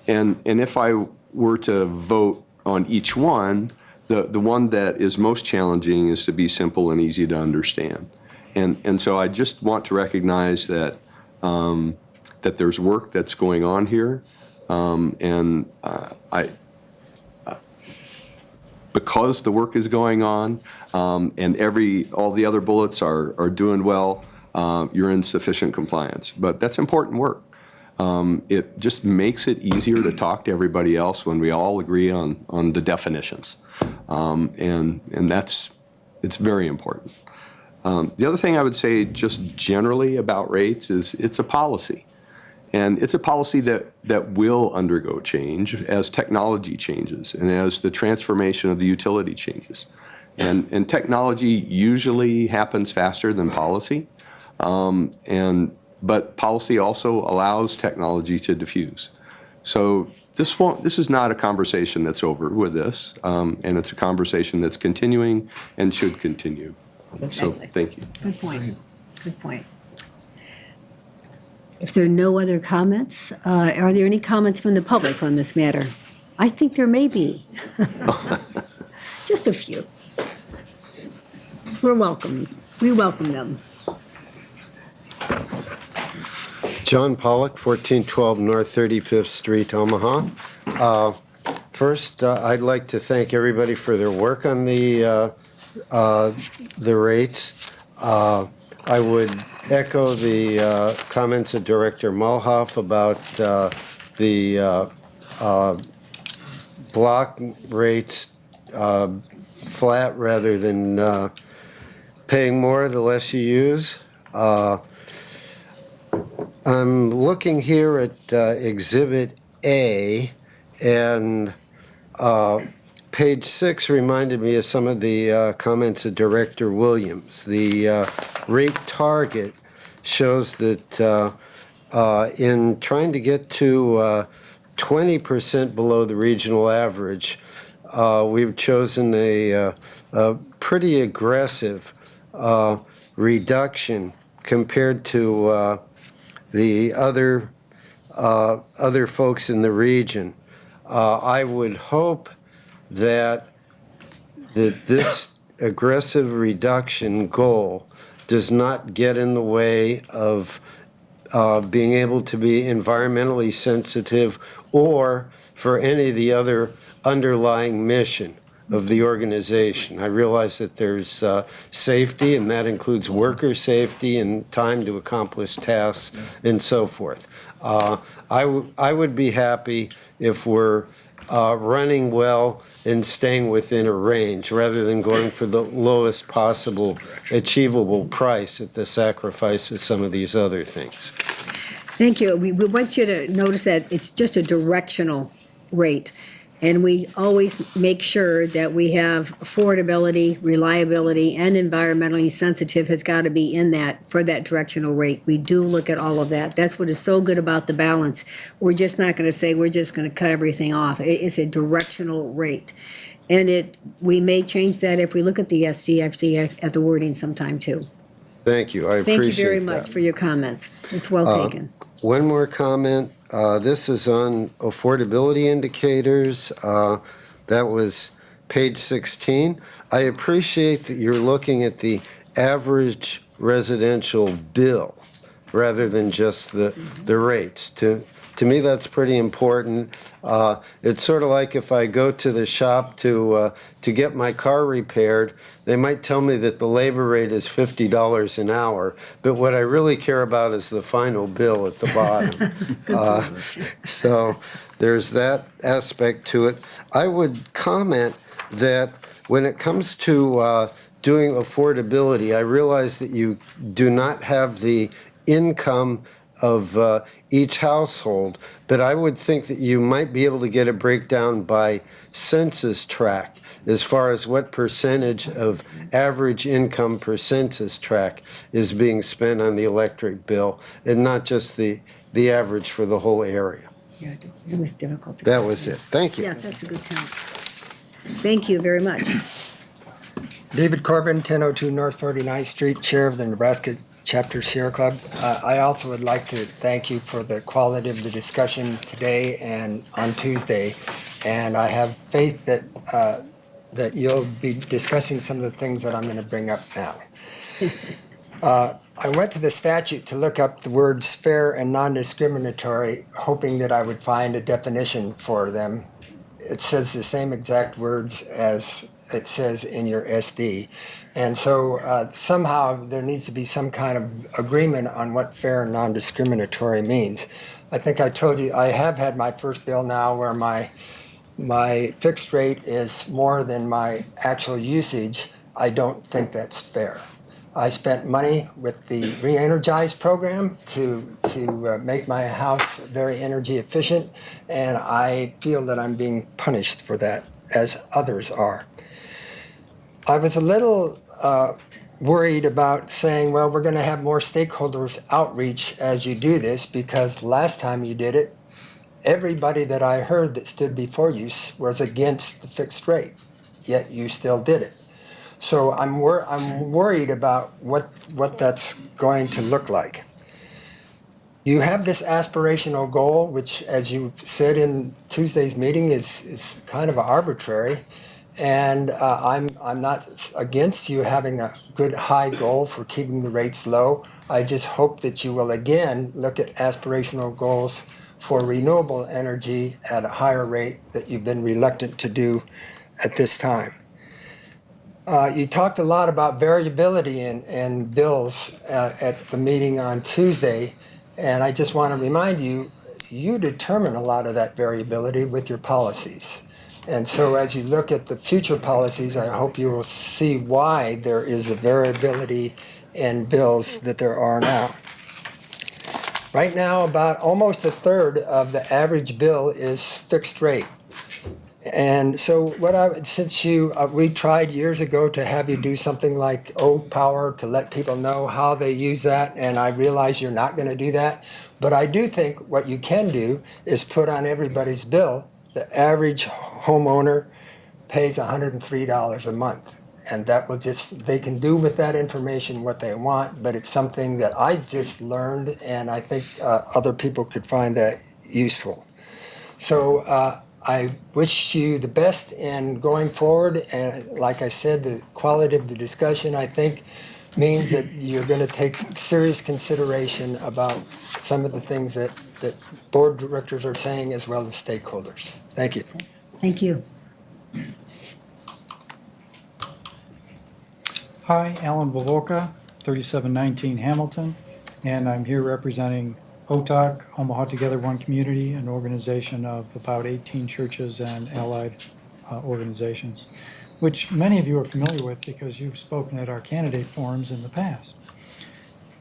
Speaker 8: And if I were to vote on each one, the one that is most challenging is to be simple and easy to understand. And so I just want to recognize that that there's work that's going on here, because the work is going on, and all the other bullets are doing well, you're in sufficient compliance. But that's important work. It just makes it easier to talk to everybody else when we all agree on the definitions, and it's very important. The other thing I would say just generally about rates is it's a policy. And it's a policy that will undergo change as technology changes and as the transformation of the utility changes. And technology usually happens faster than policy. But policy also allows technology to diffuse. So this is not a conversation that's over with this, and it's a conversation that's continuing and should continue. So thank you.
Speaker 1: Good point. Good point. If there are no other comments, are there any comments from the public on this matter? I think there may be. Just a few. We welcome them.
Speaker 11: John Pollock, 1412 North 35th Street, Omaha. First, I'd like to thank everybody for their work on the rates. I would echo the comments of Director Mulhoff about the block rates flat rather than paying more the less you use. I'm looking here at Exhibit A, and page 6 reminded me of some of the comments of Director Williams. The rate target shows that in trying to get to 20% below the regional average, we've chosen a pretty aggressive reduction compared to the other folks in the region. I would hope that this aggressive reduction goal does not get in the way of being able to be environmentally sensitive or for any of the other underlying mission of the organization. I realize that there's safety, and that includes worker safety and time to accomplish tasks and so forth. I would be happy if we're running well and staying within a range rather than going for the lowest possible achievable price at the sacrifice of some of these other things.
Speaker 1: Thank you. We want you to notice that it's just a directional rate. And we always make sure that we have affordability, reliability, and environmentally sensitive has got to be in that for that directional rate. We do look at all of that. That's what is so good about the balance. We're just not going to say we're just going to cut everything off. It's a directional rate. And we may change that if we look at the SD actually at the wording sometime too.
Speaker 11: Thank you, I
Speaker 1: Thank you
Speaker 11: appreciate
Speaker 1: very
Speaker 11: that.
Speaker 1: much for your comments. It's well taken.
Speaker 11: One more comment. This is on affordability indicators. That was page 16. I appreciate that you're looking at the average residential bill rather than just the rates. To me, that's pretty important. It's sort of like if I go to the shop to get my car repaired, they might tell me that the labor rate is $50 an hour, but what I really care about is the final bill at the bottom. So there's that aspect to it. I would comment that when it comes to doing affordability, I realize that you do not have the income of each household, but I would think that you might be able to get a breakdown by census tract as far as what percentage of average income per census tract is being spent on the electric bill, and not just the average for the whole area.
Speaker 1: Yeah, it was difficult. to
Speaker 11: That
Speaker 1: count.
Speaker 11: was it. Thank you.
Speaker 1: Yeah, that's a good count. Thank you very much.
Speaker 12: David Corbin, 1002 North 49th Street, Chair of the Nebraska Chapter Sierra Club. I also would like to thank you for the quality of the discussion today and on Tuesday. And I have faith that that you'll be discussing some of the things that I'm going to bring up now. I went to the statute to look up the words fair and non-discriminatory, hoping that I would find a definition for them. It says the same exact words as it says in your SD. And so somehow there needs to be some kind of agreement on what fair and non-discriminatory means. I think I told you I have had my first bill now where my fixed rate is more than my actual usage. I don't think that's fair. I spent money with the Re-Energize program to make my house very energy efficient, and I feel that I'm being punished for that, as others are. I was a little worried about saying, well, we're going to have more stakeholders outreach as you do this, because last time you did it, everybody that I heard that stood before you was against the fixed rate, yet you still did it. So I'm worried about what that's going to look like. You have this aspirational goal, which, as you said in Tuesday's meeting, is kind of arbitrary. And I'm not against you having a good high goal for keeping the rates low. I just hope that you will again look at aspirational goals for renewable energy at a higher rate that you've been reluctant to do at this time. You talked a lot about variability in bills at the meeting on Tuesday, and I just want to remind you, you determine a lot of that variability with your policies. And so as you look at the future policies, I hope you will see why there is the variability in bills that there are now. Right now, about almost a third of the average bill is fixed rate. And so we tried years ago to have you do something like O-Power to let people know how they use that, and I realize you're not going to do that. But I do think what you can do is put on everybody's bill, the average homeowner pays $103 a month. And that will they can do with that information what they want, but it's something that I just learned, and I think other people could find that useful. So I wish you the best in going forward, and like I said, the quality of the discussion, I think, means that you're going to take serious consideration about some of the things that board directors are saying, as well as stakeholders. Thank you.
Speaker 1: Thank you.
Speaker 13: Hi, Alan Vavoka, 3719 Hamilton, and I'm here representing OTOC, Omaha Together One Community, an organization of about 18 churches and allied organizations, which many of you are familiar with because you've spoken at our candidate forums in the past.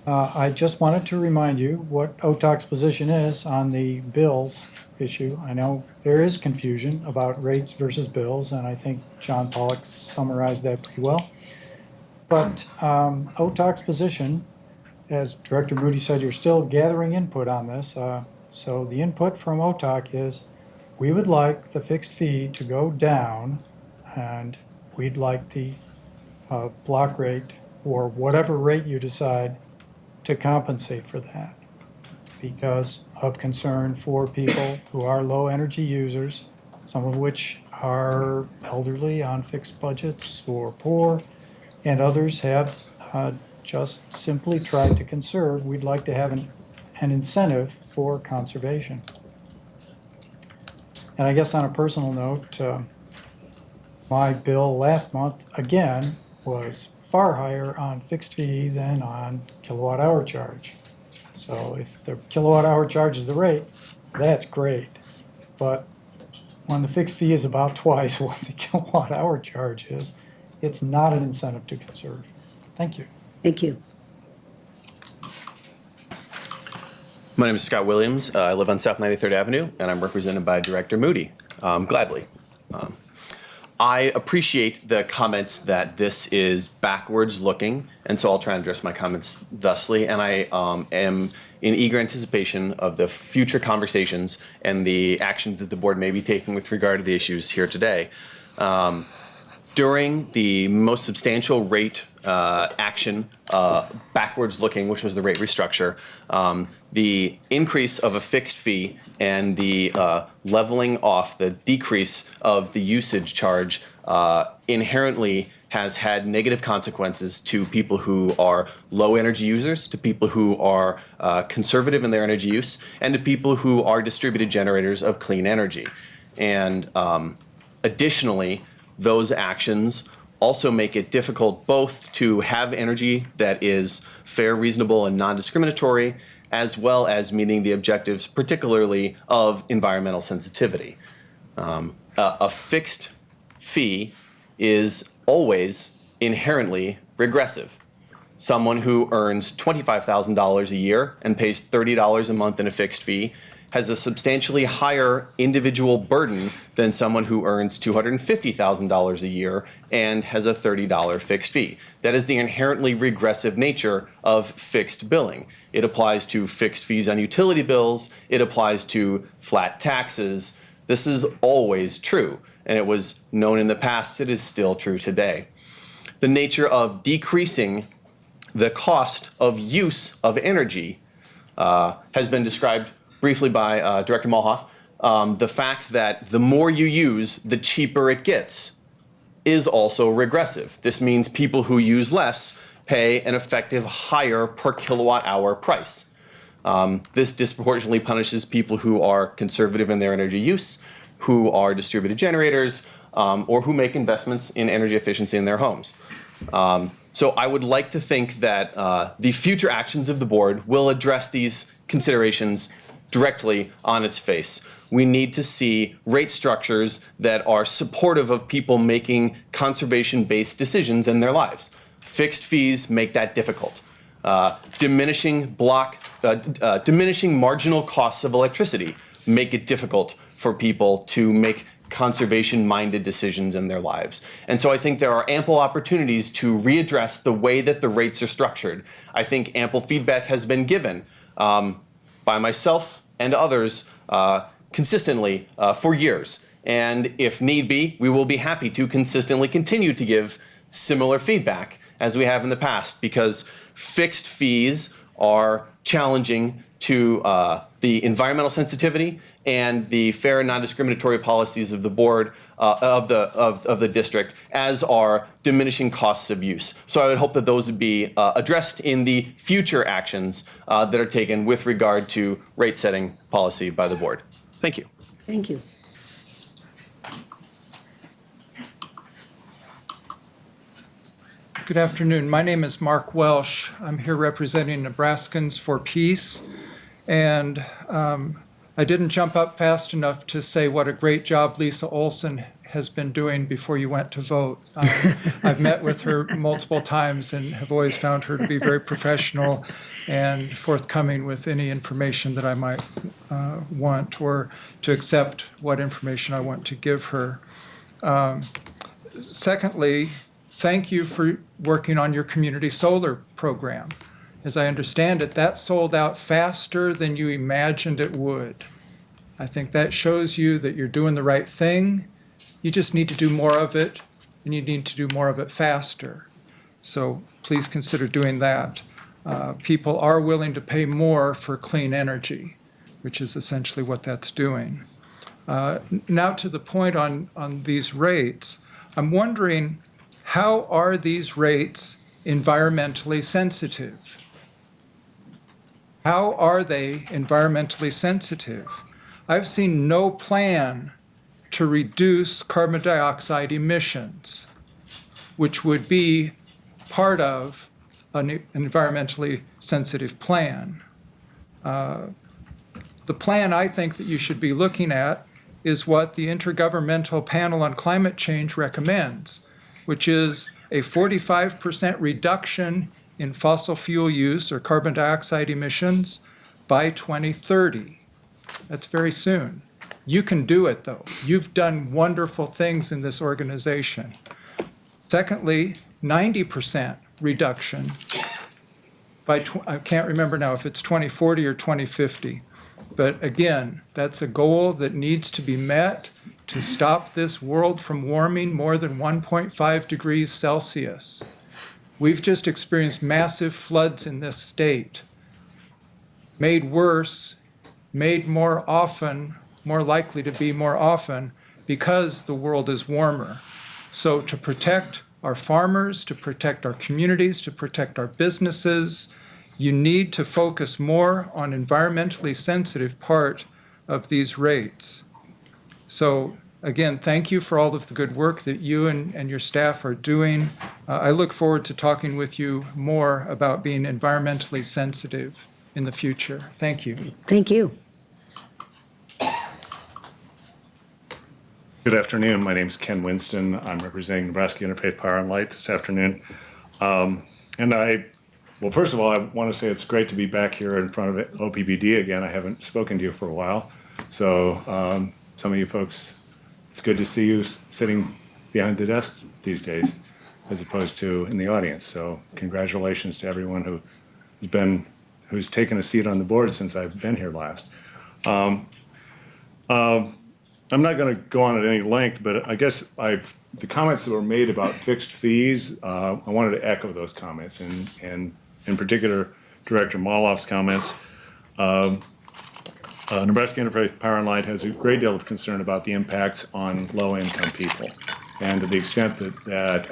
Speaker 13: I just wanted to remind you what OTOC's position is on the bills issue. I know there is confusion about rates versus bills, and I think John Pollock summarized that pretty well. But OTOC's position, as Director Moody said, you're still gathering input on this. So the input from OTOC is we would like the fixed fee to go down, and we'd like the block rate or whatever rate you decide to compensate for that because of concern for people who are low energy users, some of which are elderly on fixed budgets or poor, and others have just simply tried to conserve. We'd like to have an incentive for conservation. And I guess on a personal note, my bill last month, again, was far higher on fixed fee than on kilowatt hour charge. So if the kilowatt hour charge is the rate, that's great. But when the fixed fee is about twice what the kilowatt hour charge is, it's not an incentive to conserve. Thank you.
Speaker 1: Thank you.
Speaker 9: My name is Scott Williams. I live on South 93rd Avenue, and I'm represented by Director Moody, gladly. I appreciate the comments that this is backwards looking, and so I'll try and address my comments thusly, and I am in eager anticipation of the future conversations and the actions that the board may be taking with regard to the issues here today. During the most substantial rate action, backwards looking, which was the rate restructure, the increase of a fixed fee and the leveling off, the decrease of the usage charge inherently has had negative consequences to people who are low energy users, to people who are conservative in their energy use, and to people who are distributed generators of clean energy. And additionally, those actions also make it difficult both to have energy that is fair, reasonable, and non-discriminatory, as well as meeting the objectives, particularly of environmental sensitivity. A fixed fee is always inherently regressive. Someone who earns $25,000 a year and pays $30 a month in a fixed fee has a substantially higher individual burden than someone who earns $250,000 a year and has a $30 fixed fee. That is the inherently regressive nature of fixed billing. It applies to fixed fees on utility bills. It applies to flat taxes. This is always true, and it was known in the past. It is still true today. The nature of decreasing the cost of use of energy has been described briefly by Director Mulhoff. The fact that the more you use, the cheaper it gets is also regressive. This means people who use less pay an effective higher per kilowatt hour price. This disproportionately punishes people who are conservative in their energy use, who are distributed generators, or who make investments in energy efficiency in their homes. So I would like to think that the future actions of the board will address these considerations directly on its face. We need to see rate structures that are supportive of people making conservation-based decisions in their lives. Fixed fees make that difficult. Diminishing marginal costs of electricity make it difficult for people to make conservation-minded decisions in their lives. And so I think there are ample opportunities to readdress the way that the rates are structured. I think ample feedback has been given by myself and others consistently for years. And if need be, we will be happy to consistently continue to give similar feedback as we have in the past, because fixed fees are challenging to the environmental sensitivity and the fair and non-discriminatory policies of the board of the district, as are diminishing costs of use. So I would hope that those would be addressed in the future actions that are taken with regard to rate setting policy by the board. Thank you.
Speaker 1: Thank you.
Speaker 14: Good afternoon. My name is Mark Welsh. I'm here representing Nebraskans for Peace. And I didn't jump up fast enough to say what a great job Lisa Olson has been doing before you went to vote. I've met with her multiple times and have always found her to be very professional and forthcoming with any information that I might want, or to accept what information I want to give her. Secondly, thank you for working on your community solar program. As I understand it, that sold out faster than you imagined it would. I think that shows you that you're doing the right thing. You just need to do more of it, and you need to do more of it faster. So please consider doing that. People are willing to pay more for clean energy, which is essentially what that's doing. Now to the point on these rates, I'm wondering, how are these rates environmentally sensitive? How are they environmentally sensitive? I've seen no plan to reduce carbon dioxide emissions, which would be part of an environmentally sensitive plan. The plan I think that you should be looking at is what the Intergovernmental Panel on Climate Change recommends, which is a 45% reduction in fossil fuel use or carbon dioxide emissions by 2030. That's very soon. You can do it, though. You've done wonderful things in this organization. Secondly, 90% reduction by, I can't remember now if it's 2040 or 2050. But again, that's a goal that needs to be met to stop this world from warming more than 1.5 degrees Celsius. We've just experienced massive floods in this state, made worse, made more often, more likely to be more often, because the world is warmer. So to protect our farmers, to protect our communities, to protect our businesses, you need to focus more on environmentally sensitive part of these rates. So again, thank you for all of the good work that you and your staff are doing. I look forward to talking with you more about being environmentally sensitive in the future. Thank you.
Speaker 1: Thank you.
Speaker 15: Good afternoon. My name is Ken Winston. I'm representing Nebraska Interfaith Power and Light this afternoon. Well, first of all, I want to say it's great to be back here in front of OPPD again. I haven't spoken to you for a while. So some of you folks, it's good to see you sitting behind the desk these days as opposed to in the audience. So congratulations to everyone who's taken a seat on the board since I've been here last. I'm not going to go on at any length, but I guess the comments that were made about fixed fees, I wanted to echo those comments, and in particular, Director Moloff's comments. Nebraska Interfaith Power and Light has a great deal of concern about the impacts on low-income people, and to the extent that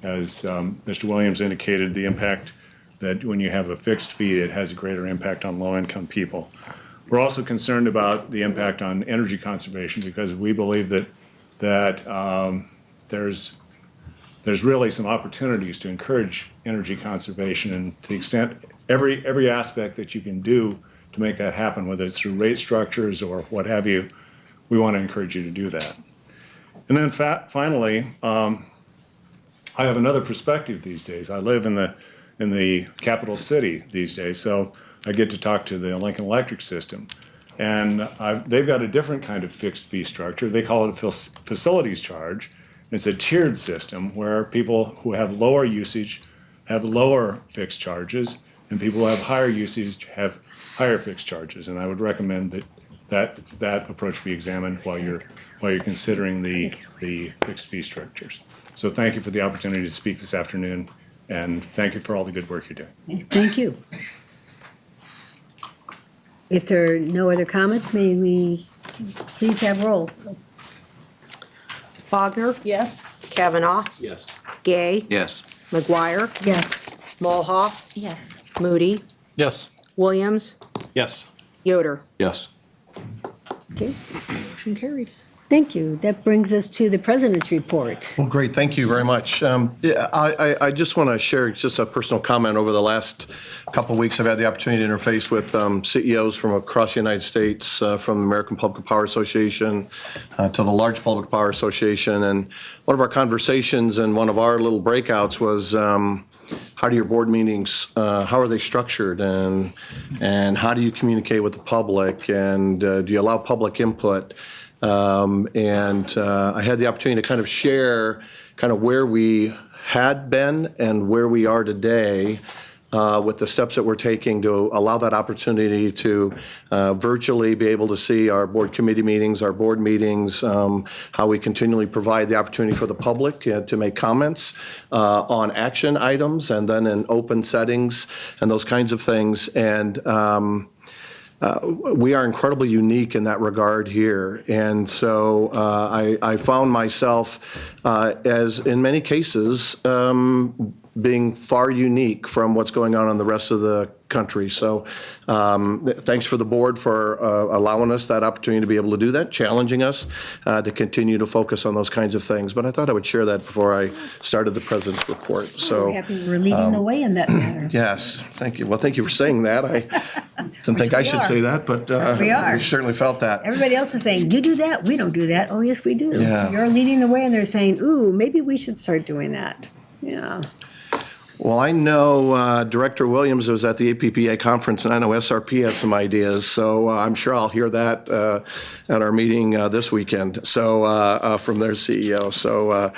Speaker 15: as Mr. Williams indicated, the impact that when you have a fixed fee, it has a greater impact on low-income people. We're also concerned about the impact on energy conservation because we believe that there's really some opportunities to encourage energy conservation, and to the extent every aspect that you can do to make that happen, whether it's through rate structures or what have you, we want to encourage you to do that. And then finally, I have another perspective these days. I live in the capital city these days, so I get to talk to the Lincoln Electric system. And they've got a different kind of fixed fee structure. They call it a facilities charge. It's a tiered system where people who have lower usage have lower fixed charges, and people who have higher usage have higher fixed charges. And I would recommend that approach be examined while you're considering the fixed fee structures. So thank you for the opportunity to speak this afternoon, and thank you for all the good work you're doing.
Speaker 1: Thank you. If there are no other comments, may we please have roll?
Speaker 3: Wagner,
Speaker 16: Yes.
Speaker 3: Kavanaugh,
Speaker 5: Yes.
Speaker 3: Gay,
Speaker 6: Yes.
Speaker 3: McGuire,
Speaker 1: Yes.
Speaker 3: Mulhoff,
Speaker 10: Yes.
Speaker 3: Moody,
Speaker 4: Yes.
Speaker 3: Williams,
Speaker 9: Yes.
Speaker 3: Yoder.
Speaker 8: Yes.
Speaker 1: Okay,
Speaker 3: Motion carried.
Speaker 1: thank you. That brings us to the president's report.
Speaker 2: Well, great, thank you very much. I just want to share just a personal comment. Over the last couple of weeks, I've had the opportunity to interface with CEOs from across the United States, from the American Public Power Association to the Large Public Power Association. And one of our conversations and one of our little breakouts was, how do your board meetings, how are they structured, and how do you communicate with the public, and do you allow public input? I had the opportunity to kind of share kind of where we had been and where we are today with the steps that we're taking to allow that opportunity to virtually be able to see our board committee meetings, our board meetings, how we continually provide the opportunity for the public to make comments on action items, and then in open settings and those kinds of things. And we are incredibly unique in that regard here. And so I found myself, as in many cases, being far unique from what's going on in the rest of the country. So thanks for the board for allowing us that opportunity to be able to do that, challenging us to continue to focus on those kinds of things. But I thought I would share that before I started the president's report. So
Speaker 1: We're happy we're leading the way in that matter.
Speaker 2: yes, thank you. Well, thank you for saying that. I didn't think I should say that, but
Speaker 1: We are.
Speaker 2: we certainly felt that.
Speaker 1: Everybody else is saying, you do that, we don't do that. Oh, yes, we do.
Speaker 2: Yeah.
Speaker 1: You're leading the way, and they're saying, ooh, maybe we should start doing that. Yeah.
Speaker 2: Well, I know Director Williams was at the APPA conference, and I know SRP has some ideas, so I'm sure I'll hear that at our meeting this weekend. So from their CEO, so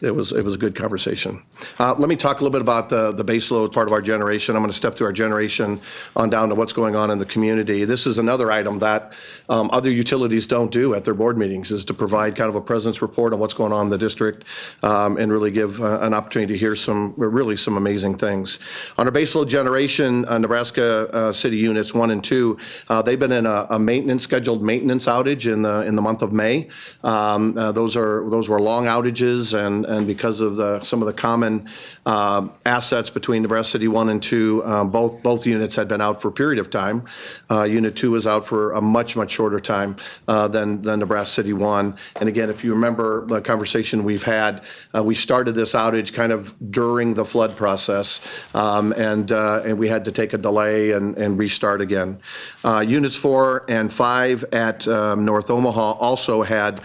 Speaker 2: it was a good conversation. Let me talk a little bit about the baseload part of our generation. I'm going to step through our generation on down to what's going on in the community. This is another item that other utilities don't do at their board meetings, is to provide kind of a presence report on what's going on in the district, and really give an opportunity to hear some amazing things. On our baseload generation, Nebraska City Units 1 and 2, they've been in a scheduled maintenance outage in the month of May. Those were long outages, and because of some of the common assets between Nebraska City 1 and 2, both units had been out for a period of time. Unit 2 was out for a much shorter time than Nebraska City 1. And again, if you remember the conversation we've had, we started this outage kind of during the flood process, and we had to take a delay and restart again. Units 4 and 5 at North Omaha also had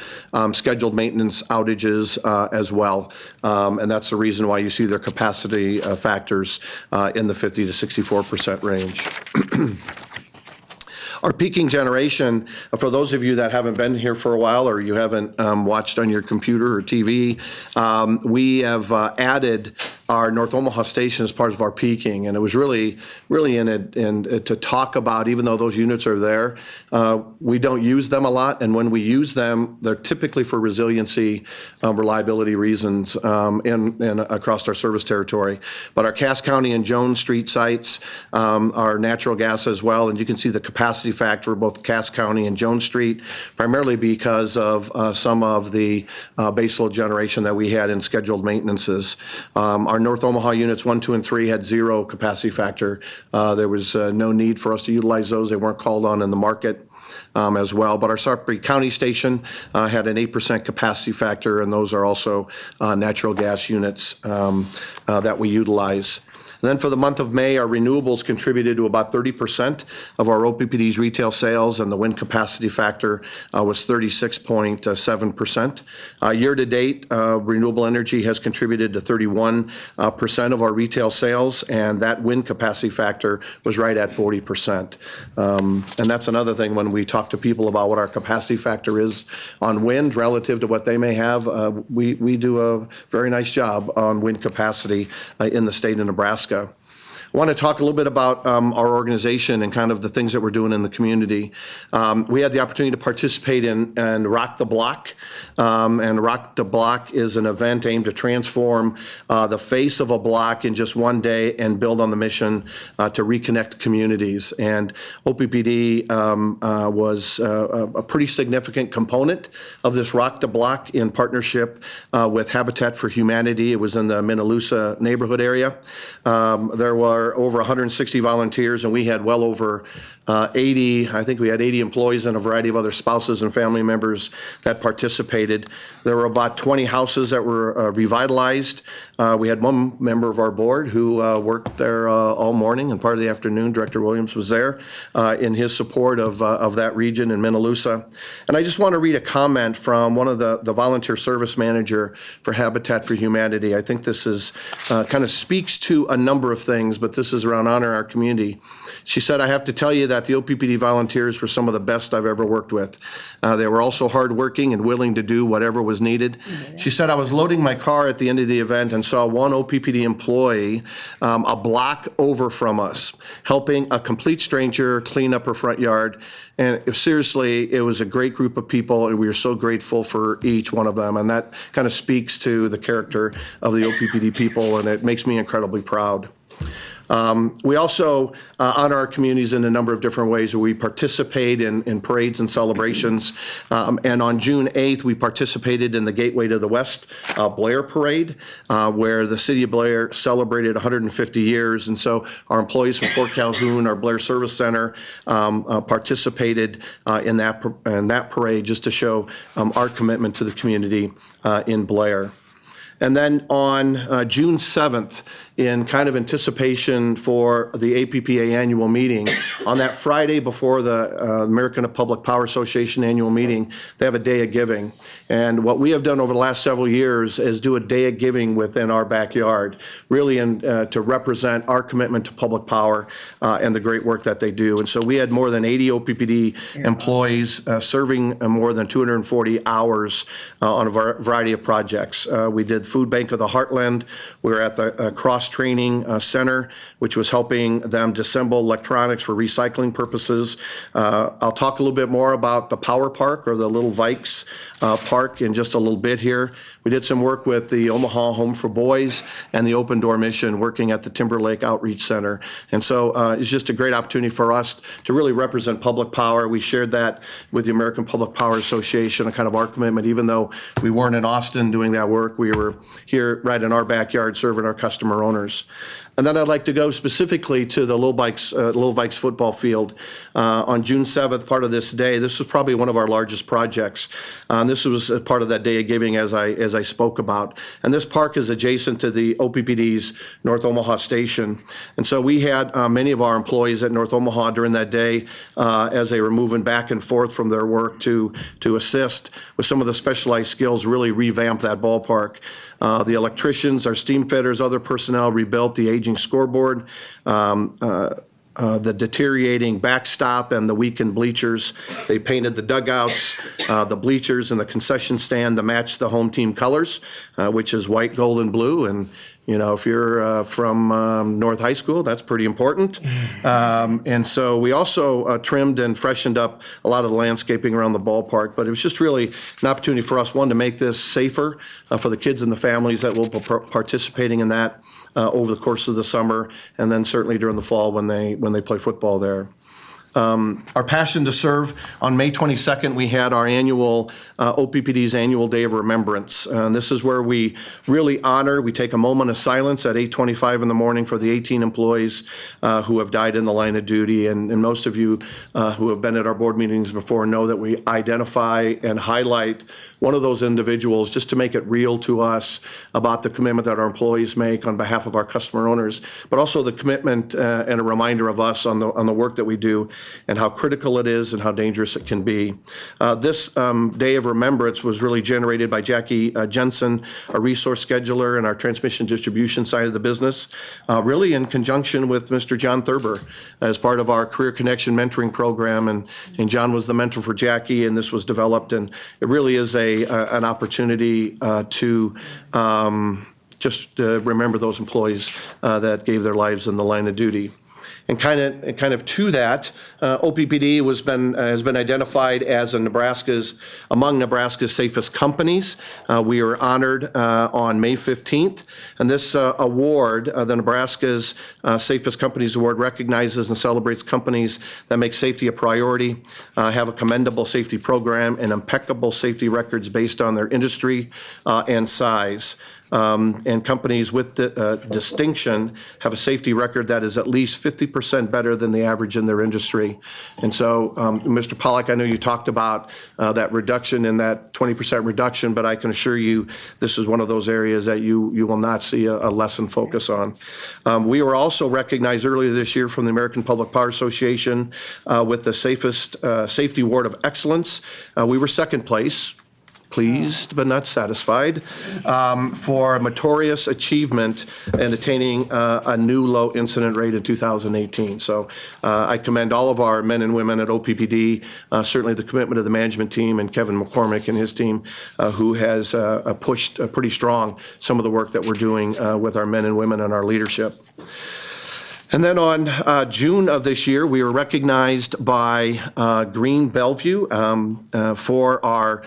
Speaker 2: scheduled maintenance outages as well, and that's the reason why you see their capacity factors in the 50 to 64% range. Our peaking generation, for those of you that haven't been here for a while, or you haven't watched on your computer or TV, we have added our North Omaha station as part of our peaking, and it was really to talk about, even though those units are there, we don't use them a lot, and when we use them, they're typically for resiliency, reliability reasons in across our service territory. But our Cass County and Jones Street sites are natural gas as well, and you can see the capacity factor for both Cass County and Jones Street, primarily because of some of the baseload generation that we had in scheduled maintenances. Our North Omaha units 1, 2, and 3 had zero capacity factor. There was no need for us to utilize those. They weren't called on in the market as well. But our Sudbury County station had an 8% capacity factor, and those are also natural gas units that we utilize. And then for the month of May, our renewables contributed to about 30% of our OPPD's retail sales, and the wind capacity factor was 36.7%. Year-to-date, renewable energy has contributed to 31% of our retail sales, and that wind capacity factor was right at 40%. And that's another thing when we talk to people about what our capacity factor is on wind relative to what they may have. We do a very nice job on wind capacity in the state of Nebraska. I want to talk a little bit about our organization and kind of the things that we're doing in the community. We had the opportunity to participate in Rock the Block, and Rock the Block is an event aimed to transform the face of a block in just one day and build on the mission to reconnect communities. And OPPD was a pretty significant component of this Rock the Block in partnership with Habitat for Humanity. It was in the Minnelusa neighborhood area. There were over 160 volunteers, and we had well over 80, I think we had 80 employees and a variety of other spouses and family members that participated. There were about 20 houses that were revitalized. We had one member of our board who worked there all morning and part of the afternoon. Director Williams was there in his support of that region in Minnelusa. And I just want to read a comment from one of the volunteer service manager for Habitat for Humanity. I think this is kind of speaks to a number of things, but this is around honor our community. She said, "I have to tell you that that the OPPD volunteers were some of the best I've ever worked with. They were also hardworking and willing to do whatever was needed. She said, I was loading my car at the end of the event and saw one OPPD employee a block over from us, helping a complete stranger clean up her front yard. And seriously, it was a great group of people, and we are so grateful for each one of them. And that kind of speaks to the character of the OPPD people, and it makes me incredibly proud. We also honor our communities in a number of different ways. We participate in parades and celebrations. And on June 8th, we participated in the Gateway to the West Blair Parade, where the city of Blair celebrated 150 years. And so our employees from Fort Calhoun, our Blair Service Center, participated in that parade just to show our commitment to the community in Blair. And then on June 7th, in kind of anticipation for the APPA annual meeting, on that Friday before the American Public Power Association annual meeting, they have a day of giving. And what we have done over the last several years is do a day of giving within our backyard, really to represent our commitment to public power and the great work that they do. And so we had more than 80 OPPD employees serving more than 240 hours on a variety of projects. We did Food Bank of the Heartland. We were at the Cross Training Center, which was helping them disassemble electronics for recycling purposes. I'll talk a little bit more about the Power Park, or the Little Vikes Park, in just a little bit here. We did some work with the Omaha Home for Boys and the Open Door Mission, working at the Timber Lake Outreach Center. And so it's just a great opportunity for us to really represent public power. We shared that with the American Public Power Association, a kind of our commitment. Even though we weren't in Austin doing that work, we were here right in our backyard serving our customer owners. And then I'd like to go specifically to the Little Vikes football field. On June 7th, part of this day, this was probably one of our largest projects. This was a part of that day of giving, as I spoke about. And this park is adjacent to the OPPD's North Omaha station. And so we had many of our employees at North Omaha during that day as they were moving back and forth from their work to assist with some of the specialized skills, really revamp that ballpark. The electricians, our steam fitters, other personnel rebuilt the aging scoreboard, the deteriorating backstop and the weakened bleachers. They painted the dugouts, the bleachers, and the concession stand to match the home team colors, which is white, gold, and blue. And you know, if you're from North High School, that's pretty important. And so we also trimmed and freshened up a lot of the landscaping around the ballpark. But it was just really an opportunity for us, one, to make this safer for the kids and the families that will be participating in that over the course of the summer, and then certainly during the fall when they play football there. Our passion to serve. On May 22nd, we had our annual OPPD's annual Day of Remembrance. And this is where we really honor, we take a moment of silence at 8:25 in the morning for the 18 employees who have died in the line of duty. And most of you who have been at our board meetings before know that we identify and highlight one of those individuals just to make it real to us about the commitment that our employees make on behalf of our customer owners, but also the commitment and a reminder of us on the work that we do and how critical it is and how dangerous it can be. This Day of Remembrance was really generated by Jackie Jensen, a resource scheduler in our transmission distribution side of the business, really in conjunction with Mr. John Thurber as part of our Career Connection mentoring program. And John was the mentor for Jackie, and this was developed, and it really is an opportunity to just remember those employees that gave their lives in the line of duty. And kind of to that, OPPD has been identified as among Nebraska's safest companies. We were honored on May 15th, and this award, the Nebraska's Safest Companies Award, recognizes and celebrates companies that make safety a priority, have a commendable safety program, and impeccable safety records based on their industry and size. And companies with distinction have a safety record that is at least 50% better than the average in their industry. And so, Mr. Pollack, I know you talked about that reduction in that 20% reduction, but I can assure you this is one of those areas that you will not see a lessened focus on. We were also recognized earlier this year from the American Public Power Association with the Safety Award of Excellence. We were second place pleased but not satisfied, for meritorious achievement in attaining a new low incident rate in 2018. So I commend all of our men and women at OPPD, certainly the commitment of the management team and Kevin McCormick and his team, who has pushed pretty strong some of the work that we're doing with our men and women and our leadership. And then on June of this year, we were recognized by Green Bellevue for our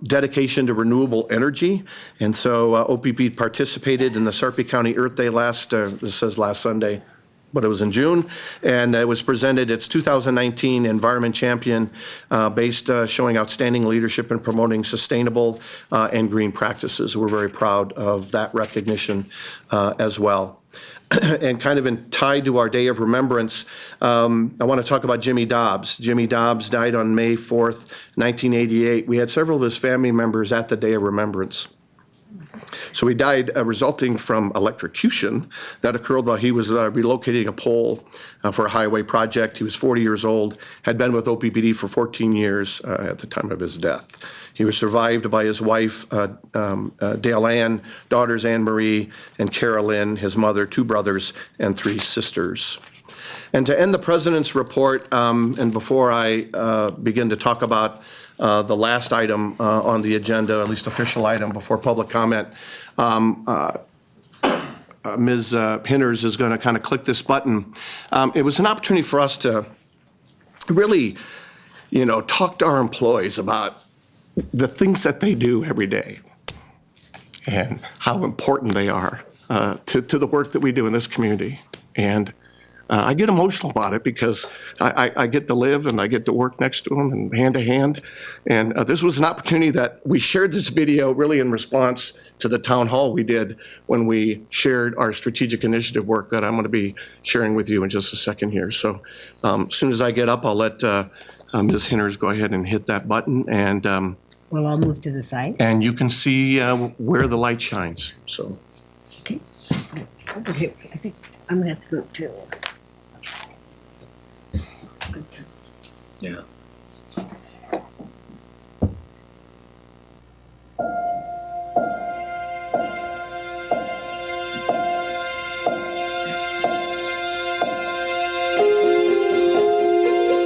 Speaker 2: dedication to renewable energy. And so OPP participated in the Sarpy County Earth Day this says last Sunday, but it was in June, and it was presented its 2019 Environment Champion based showing outstanding leadership in promoting sustainable and green practices. We're very proud of that recognition as well. And kind of tied to our day of remembrance, I want to talk about Jimmy Dobbs. Jimmy Dobbs died on May 4th, 1988. We had several of his family members at the day of remembrance. So he died resulting from electrocution that occurred while he was relocating a pole for a highway project. He was 40 years old, had been with OPPD for 14 years at the time of his death. He was survived by his wife, Dale Ann, daughters Anne Marie and Carolyn, his mother, 2 brothers, and 3 sisters. And to end the president's report, and before I begin to talk about the last item on the agenda, at least official item before public comment, Ms. Hinners is going to kind of click this button. It was an opportunity for us to really, talk to our employees about the things that they do every day and how important they are to the work that we do in this community. And I get emotional about it because I get to live and I get to work next to them and hand to hand. And this was an opportunity that we shared this video really in response to the town hall we did when we shared our strategic initiative work that I'm going to be sharing with you in just a second here. So as soon as I get up, I'll let Ms. Hinners go ahead and hit that button, and
Speaker 1: Well, I'll move to the side.
Speaker 2: and you can see where the light shines. So.
Speaker 1: Okay. Okay, I think I'm gonna have to move too. It's good times.
Speaker 2: Yeah.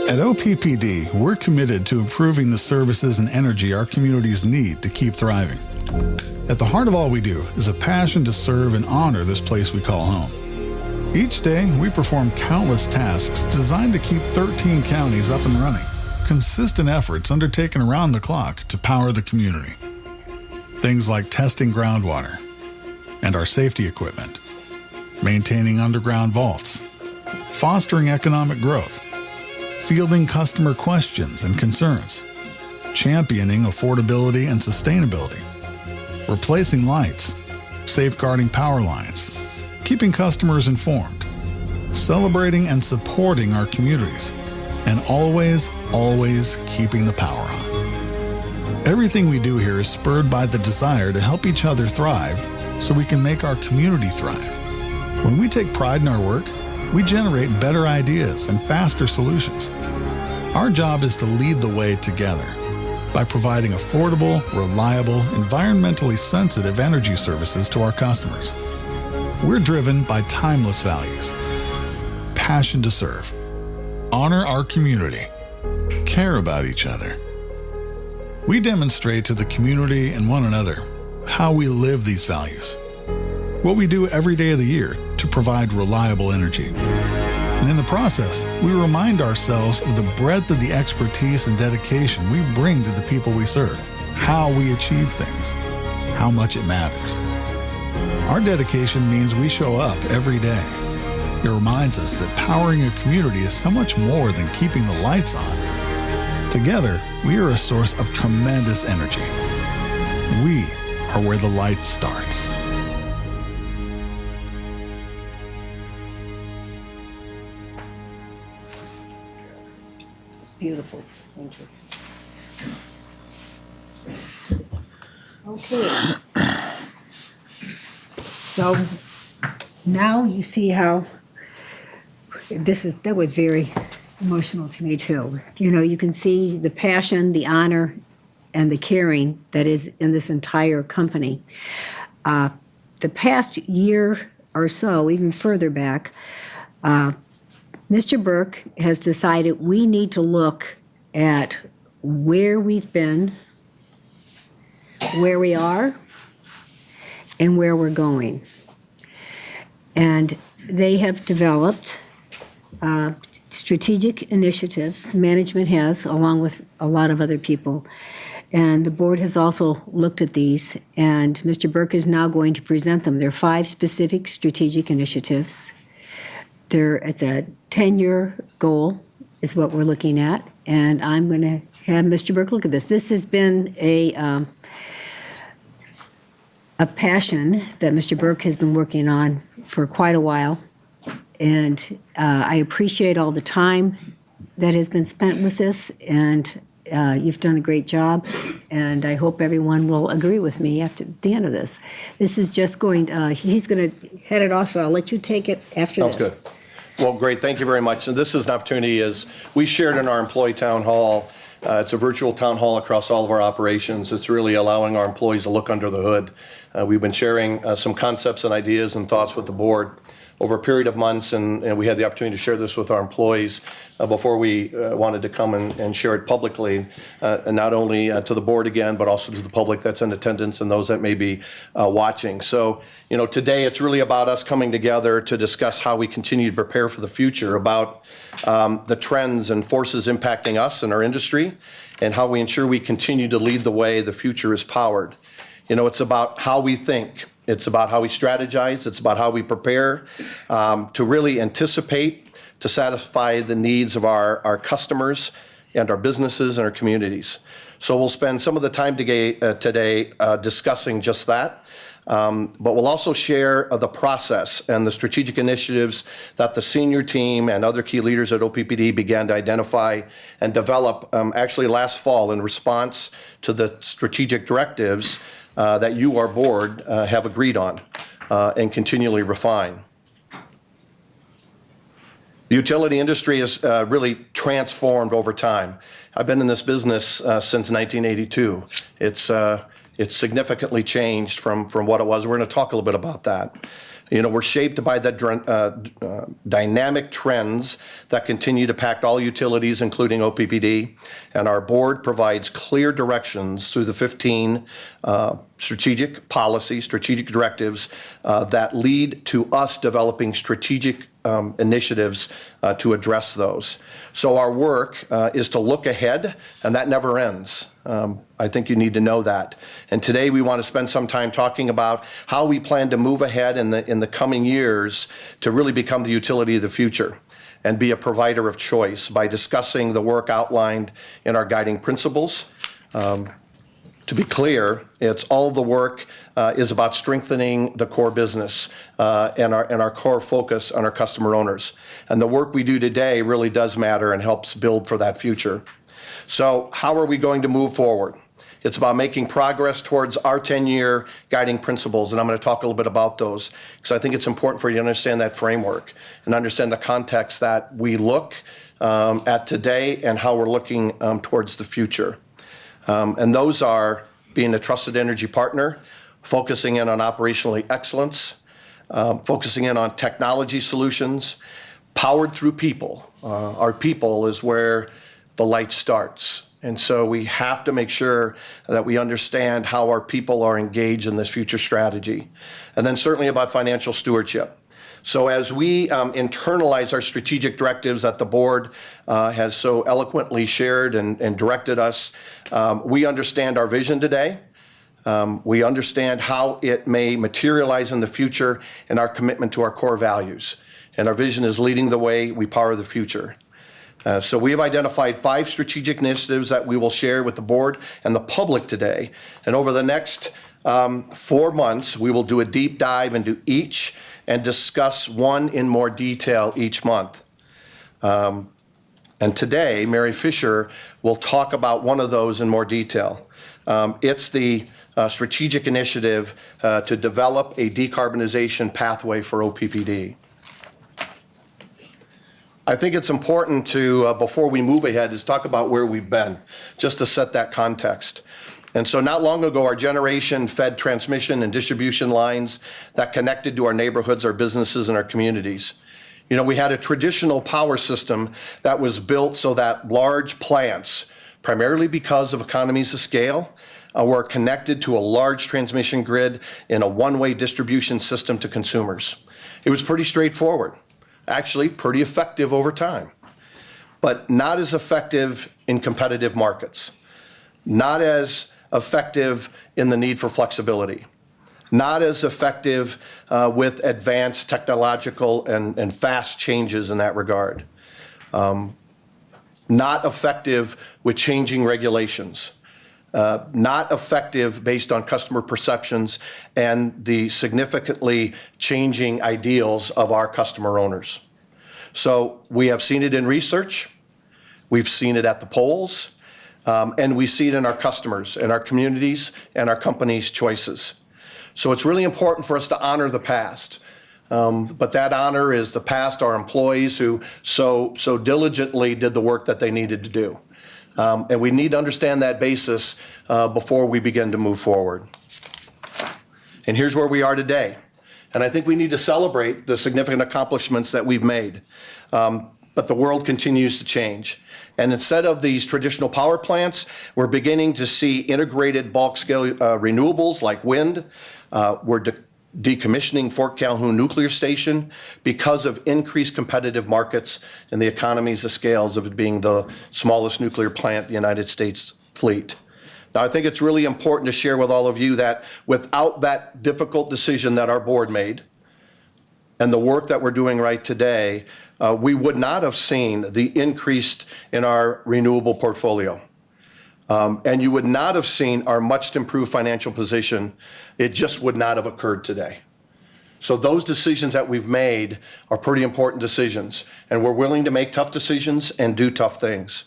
Speaker 16: At OPPD, we're committed to improving the services and energy our communities need to keep thriving. At the heart of all we do is a passion to serve and honor this place we call home. Each day, we perform countless tasks designed to keep 13 counties up and running, consistent efforts undertaken around the clock to power the community. Things like testing groundwater and our safety equipment, maintaining underground vaults, fostering economic growth, fielding customer questions and concerns, championing affordability and sustainability, replacing lights, safeguarding power lines, keeping customers informed, celebrating and supporting our communities, and always, always keeping the power on. Everything we do here is spurred by the desire to help each other thrive so we can make our community thrive. When we take pride in our work, we generate better ideas and faster solutions. Our job is to lead the way together by providing affordable, reliable, environmentally sensitive energy services to our customers. We're driven by timeless values: passion to serve, honor our community, care about each other. We demonstrate to the community and one another how we live these values, what we do every day of the year to provide reliable energy. And in the process, we remind ourselves of the breadth of the expertise and dedication we bring to the people we serve, how we achieve things, how much it matters. Our dedication means we show up every day. It reminds us that powering a community is so much more than keeping the lights on. Together, we are a source of tremendous energy. We are where the light starts.
Speaker 1: It's beautiful. Thank you. Okay. So now you see how that was very emotional to me too. You know, you can see the passion, the honor, and the caring that is in this entire company. The past year or so, even further back, Mr. Burke has decided we need to look at where we've been, where we are, and where we're going. And they have developed strategic initiatives, the management has, along with a lot of other people. And the board has also looked at these, and Mr. Burke is now going to present them. There are 5 specific strategic initiatives. It's a 10-year goal is what we're looking at, and I'm going to have Mr. Burke look at this. This has been a passion that Mr. Burke has been working on for quite a while, and I appreciate all the time that has been spent with this, and you've done a great job, and I hope everyone will agree with me after the end of this. This is just going, he's going to head it off, so I'll let you take it after this.
Speaker 2: Sounds good. Well, great, thank you very much. And this is an opportunity, as we shared in our employee town hall. It's a virtual town hall across all of our operations. It's really allowing our employees to look under the hood. We've been sharing some concepts and ideas and thoughts with the board over a period of months, and we had the opportunity to share this with our employees before we wanted to come and share it publicly, and not only to the board again, but also to the public that's in attendance and those that may be watching. So, today it's really about us coming together to discuss how we continue to prepare for the future, about the trends and forces impacting us and our industry, and how we ensure we continue to lead the way the future is powered. It's about how we think. It's about how we strategize. It's about how we prepare to really anticipate, to satisfy the needs of our customers and our businesses and our communities. So we'll spend some of the time today discussing just that. But we'll also share the process and the strategic initiatives that the senior team and other key leaders at OPPD began to identify and develop actually last fall in response to the strategic directives that you, our board, have agreed on and continually refine. The utility industry has really transformed over time. I've been in this business since 1982. It's significantly changed from what it was. We're going to talk a little bit about that. We're shaped by the dynamic trends that continue to impact all utilities, including OPPD, and our board provides clear directions through the 15 strategic policies, strategic directives that lead to us developing strategic initiatives to address those. So our work is to look ahead, and that never ends. I think you need to know that. And today we want to spend some time talking about how we plan to move ahead in the coming years to really become the utility of the future and be a provider of choice by discussing the work outlined in our guiding principles. To be clear, it's all the work is about strengthening the core business and our core focus on our customer owners. And the work we do today really does matter and helps build for that future. So how are we going to move forward? It's about making progress towards our 10-year guiding principles, and I'm going to talk a little bit about those because I think it's important for you to understand that framework and understand the context that we look at today and how we're looking towards the future. And those are being a trusted energy partner, focusing in on operational excellence, focusing in on technology solutions, powered through people. Our people is where the light starts. And so we have to make sure that we understand how our people are engaged in this future strategy. And then certainly about financial stewardship. So as we internalize our strategic directives that the board has so eloquently shared and directed us, we understand our vision today. We understand how it may materialize in the future and our commitment to our core values. And our vision is leading the way, we power the future. So we have identified 5 strategic initiatives that we will share with the board and the public today. And over the next 4 months, we will do a deep dive into each and discuss one in more detail each month. And today, Mary Fisher will talk about one of those in more detail. It's the strategic initiative to develop a decarbonization pathway for OPPD. I think it's important to, before we move ahead, is talk about where we've been, just to set that context. And so not long ago, our generation fed transmission and distribution lines that connected to our neighborhoods, our businesses, and our communities. You know, we had a traditional power system that was built so that large plants, primarily because of economies of scale, were connected to a large transmission grid in a one-way distribution system to consumers. It was pretty straightforward, actually pretty effective over time, but not as effective in competitive markets, not as effective in the need for flexibility, not as effective with advanced technological and fast changes in that regard, not effective with changing regulations, not effective based on customer perceptions and the significantly changing ideals of our customer owners. So we have seen it in research, we've seen it at the polls, and we see it in our customers, and our communities, and our companies' choices. So it's really important for us to honor the past. But that honor is the past, our employees who so diligently did the work that they needed to do. And we need to understand that basis before we begin to move forward. And here's where we are today. And I think we need to celebrate the significant accomplishments that we've made. But the world continues to change. And instead of these traditional power plants, we're beginning to see integrated bulk scale renewables like wind. We're decommissioning Fort Calhoun Nuclear Station because of increased competitive markets and the economies of scales of it being the smallest nuclear plant in the United States fleet. Now, I think it's really important to share with all of you that without that difficult decision that our board made and the work that we're doing right today, we would not have seen the increase in our renewable portfolio. And you would not have seen our much improved financial position. It just would not have occurred today. So those decisions that we've made are pretty important decisions, and we're willing to make tough decisions and do tough things.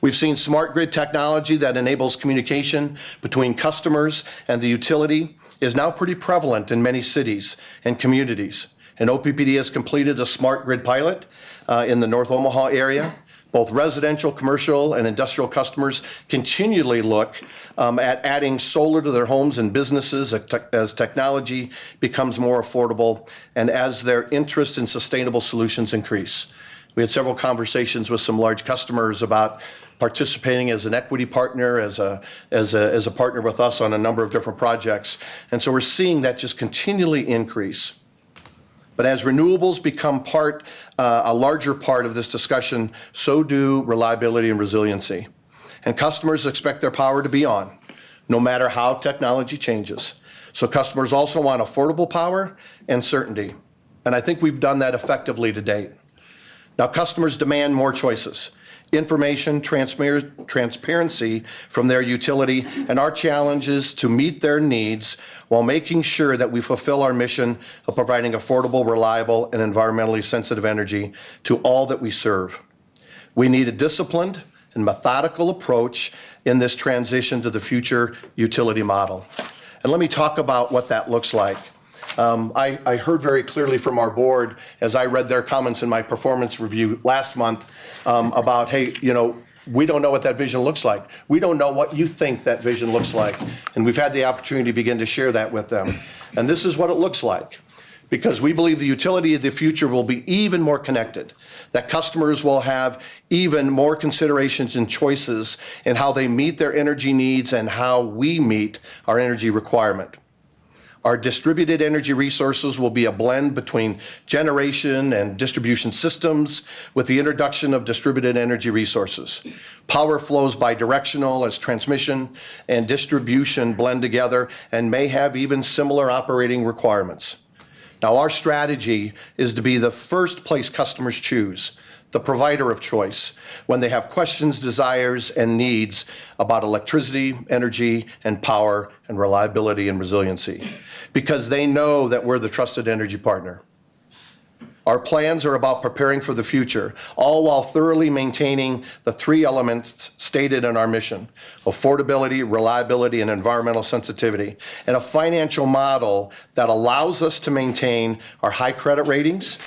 Speaker 2: We've seen smart grid technology that enables communication between customers and the utility is now pretty prevalent in many cities and communities. And OPPD has completed a smart grid pilot in the North Omaha area. Both residential, commercial, and industrial customers continually look at adding solar to their homes and businesses as technology becomes more affordable and as their interest in sustainable solutions increase. We had several conversations with some large customers about participating as an equity partner, as a partner with us on a number of different projects. And so we're seeing that just continually increase. But as renewables become a larger part of this discussion, so do reliability and resiliency. And customers expect their power to be on, no matter how technology changes. So customers also want affordable power and certainty. And I think we've done that effectively to date. Now, customers demand more choices, information, transparency from their utility, and our challenge is to meet their needs while making sure that we fulfill our mission of providing affordable, reliable, and environmentally sensitive energy to all that we serve. We need a disciplined and methodical approach in this transition to the future utility model. And let me talk about what that looks like. I heard very clearly from our board as I read their comments in my performance review last month about, hey, you know, we don't know what that vision looks like. We don't know what you think that vision looks like. And we've had the opportunity to begin to share that with them. And this is what it looks like. Because we believe the utility of the future will be even more connected, that customers will have even more considerations and choices in how they meet their energy needs and how we meet our energy requirement. Our distributed energy resources will be a blend between generation and distribution systems with the introduction of distributed energy resources. Power flows bidirectional as transmission and distribution blend together and may have even similar operating requirements. Now, our strategy is to be the first place customers choose, the provider of choice, when they have questions, desires, and needs about electricity, energy, and power, and reliability and resiliency, because they know that we're the trusted energy partner. Our plans are about preparing for the future, all while thoroughly maintaining the three elements stated in our mission: affordability, reliability, and environmental sensitivity, and a financial model that allows us to maintain our high credit ratings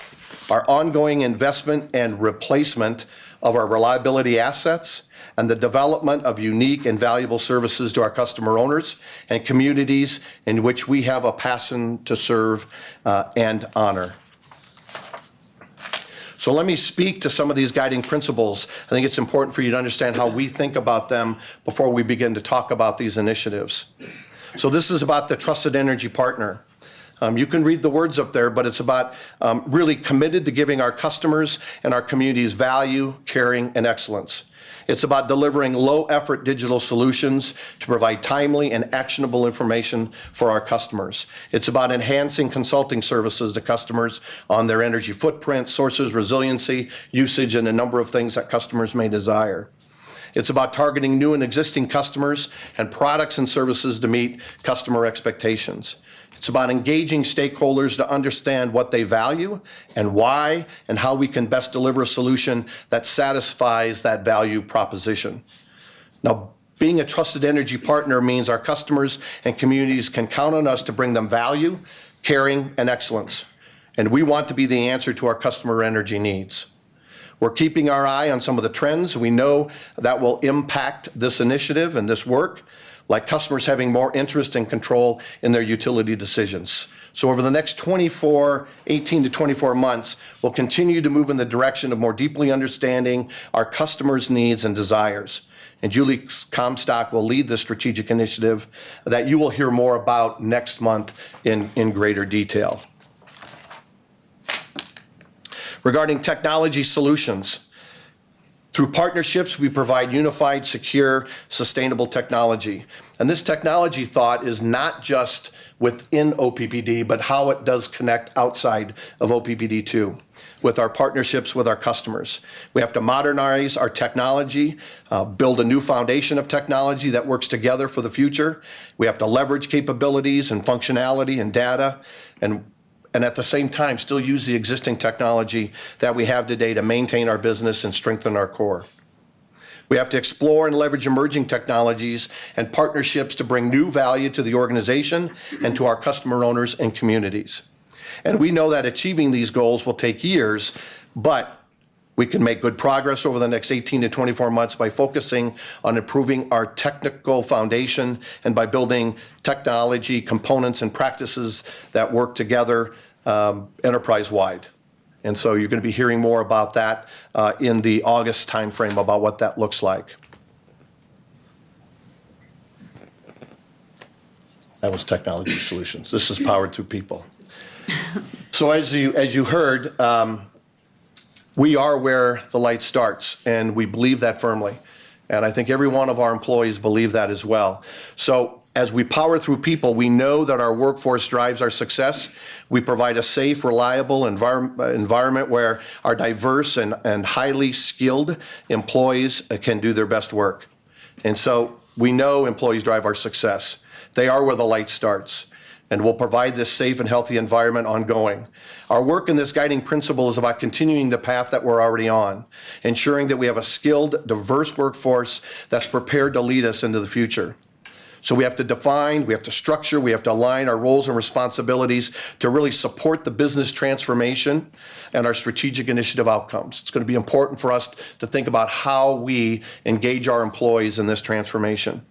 Speaker 2: our ongoing investment and replacement of our reliability assets, and the development of unique and valuable services to our customer owners and communities in which we have a passion to serve and honor. So let me speak to some of these guiding principles. I think it's important for you to understand how we think about them before we begin to talk about these initiatives. So this is about the trusted energy partner. You can read the words up there, but it's about really committed to giving our customers and our communities value, caring, and excellence. It's about delivering low-effort digital solutions to provide timely and actionable information for our customers. It's about enhancing consulting services to customers on their energy footprint, sources, resiliency, usage, and a number of things that customers may desire. It's about targeting new and existing customers and products and services to meet customer expectations. It's about engaging stakeholders to understand what they value and why, and how we can best deliver a solution that satisfies that value proposition. Now, being a trusted energy partner means our customers and communities can count on us to bring them value, caring, and excellence. And we want to be the answer to our customer energy needs. We're keeping our eye on some of the trends we know that will impact this initiative and this work, like customers having more interest and control in their utility decisions. So over the next 18 to 24 months, we'll continue to move in the direction of more deeply understanding our customers' needs and desires. And Julie Comstock will lead this strategic initiative that you will hear more about next month in greater detail. Regarding technology solutions, through partnerships, we provide unified, secure, sustainable technology. And this technology thought is not just within OPPD, but how it does connect outside of OPPD too, with our partnerships with our customers. We have to modernize our technology, build a new foundation of technology that works together for the future. We have to leverage capabilities and functionality and data, and at the same time still use the existing technology that we have today to maintain our business and strengthen our core. We have to explore and leverage emerging technologies and partnerships to bring new value to the organization and to our customer owners and communities. And we know that achieving these goals will take years, but we can make good progress over the next 18 to 24 months by focusing on improving our technical foundation and by building technology, components, and practices that work together enterprise-wide. And so you're going to be hearing more about that in the August timeframe about what that looks like. That was technology solutions. This is powered through people. So as you heard, we are where the light starts, and we believe that firmly. And I think every one of our employees believe that as well. So as we power through people, we know that our workforce drives our success. We provide a safe, reliable environment where our diverse and highly skilled employees can do their best work. And so we know employees drive our success. They are where the light starts. And we'll provide this safe and healthy environment ongoing. Our work in this guiding principle is about continuing the path that we're already on, ensuring that we have a skilled, diverse workforce that's prepared to lead us into the future. So we have to define, we have to structure, we have to align our roles and responsibilities to really support the business transformation and our strategic initiative outcomes. It's going to be important for us to think about how we engage our employees in this transformation.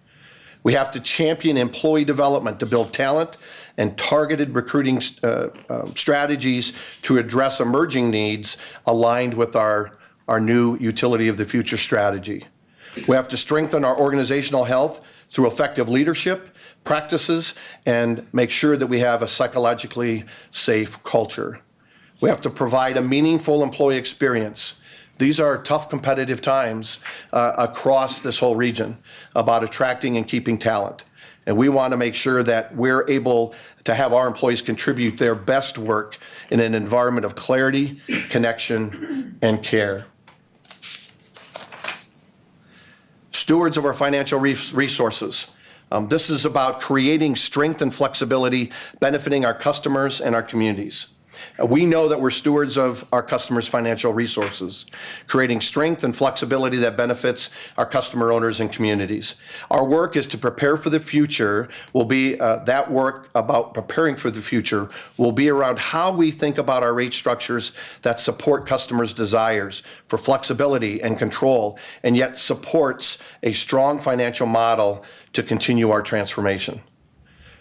Speaker 2: We have to champion employee development to build talent and targeted recruiting strategies to address emerging needs aligned with our new Utility of the Future strategy. We have to strengthen our organizational health through effective leadership practices and make sure that we have a psychologically safe culture. We have to provide a meaningful employee experience. These are tough competitive times across this whole region about attracting and keeping talent. And we want to make sure that we're able to have our employees contribute their best work in an environment of clarity, connection, and care. Stewards of our financial resources. This is about creating strength and flexibility, benefiting our customers and our communities. We know that we're stewards of our customers' financial resources, creating strength and flexibility that benefits our customer owners and communities. Our work is to prepare for the future. That work about preparing for the future will be around how we think about our rate structures that support customers' desires for flexibility and control, and yet supports a strong financial model to continue our transformation.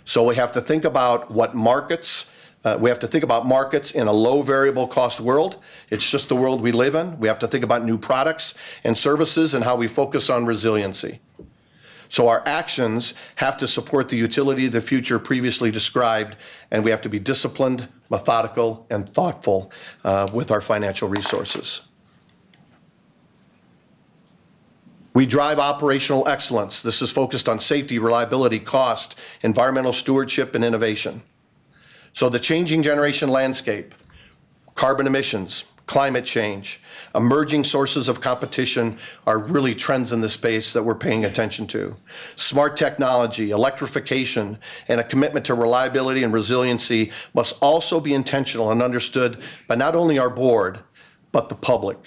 Speaker 2: So we have to think about markets in a low variable cost world. It's just the world we live in. We have to think about new products and services and how we focus on resiliency. So our actions have to support the utility of the future previously described, and we have to be disciplined, methodical, and thoughtful with our financial resources. We drive operational excellence. This is focused on safety, reliability, cost, environmental stewardship, and innovation. So the changing generation landscape, carbon emissions, climate change, emerging sources of competition are really trends in this space that we're paying attention to. Smart technology, electrification, and a commitment to reliability and resiliency must also be intentional and understood by not only our board, but the public.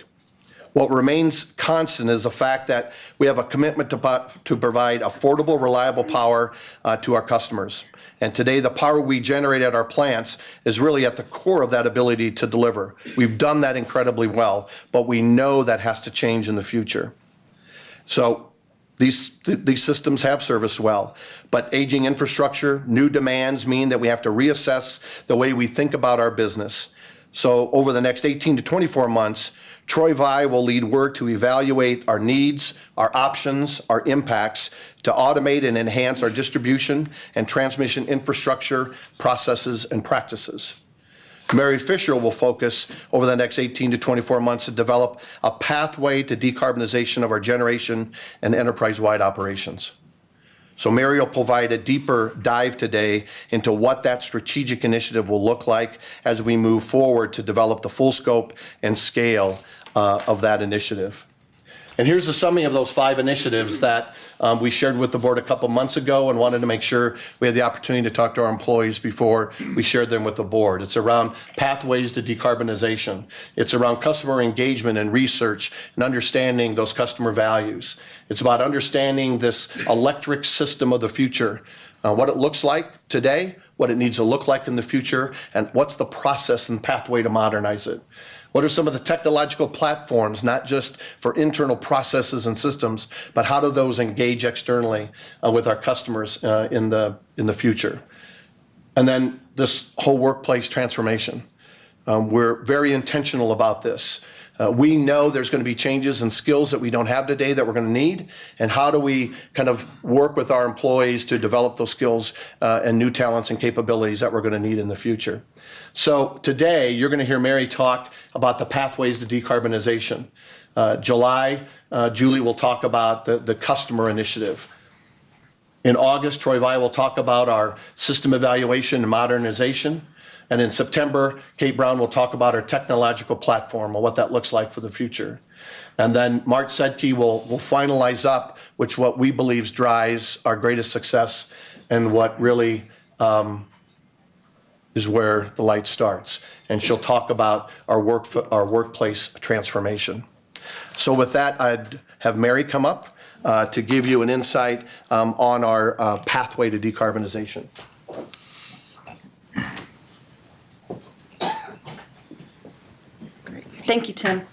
Speaker 2: What remains constant is the fact that we have a commitment to provide affordable, reliable power to our customers. And today, the power we generate at our plants is really at the core of that ability to deliver. We've done that incredibly well, but we know that has to change in the future. So these systems have served us well, but aging infrastructure, new demands mean that we have to reassess the way we think about our business. So over the next 18 to 24 months, Troy Vai will lead work to evaluate our needs, our options, our impacts, to automate and enhance our distribution and transmission infrastructure, processes, and practices. Mary Fisher will focus over the next 18 to 24 months to develop a pathway to decarbonization of our generation and enterprise-wide operations. So Mary will provide a deeper dive today into what that strategic initiative will look like as we move forward to develop the full scope and scale of that initiative. And here's a summary of those 5 initiatives that we shared with the board a couple months ago and wanted to make sure we had the opportunity to talk to our employees before we shared them with the board. It's around pathways to decarbonization. It's around customer engagement and research and understanding those customer values. It's about understanding this electric system of the future, what it looks like today, what it needs to look like in the future, and what's the process and pathway to modernize it. What are some of the technological platforms, not just for internal processes and systems, but how do those engage externally with our customers in the future? And then this whole workplace transformation. We're very intentional about this. We know there's going to be changes in skills that we don't have today that we're going to need, and how do we kind of work with our employees to develop those skills and new talents and capabilities that we're going to need in the future. So today, you're going to hear Mary talk about the pathways to decarbonization. July, Julie will talk about the customer initiative. In August, Troy Vai will talk about our system evaluation and modernization. And in September, Kate Brown will talk about our technological platform and what that looks like for the future. And then Mark Sedke will finalize up what we believe drives our greatest success and what really is where the light starts. And she'll talk about our workplace transformation. So with that, I'd have Mary come up to give you an insight on our pathway to decarbonization.
Speaker 17: Thank you, Tim.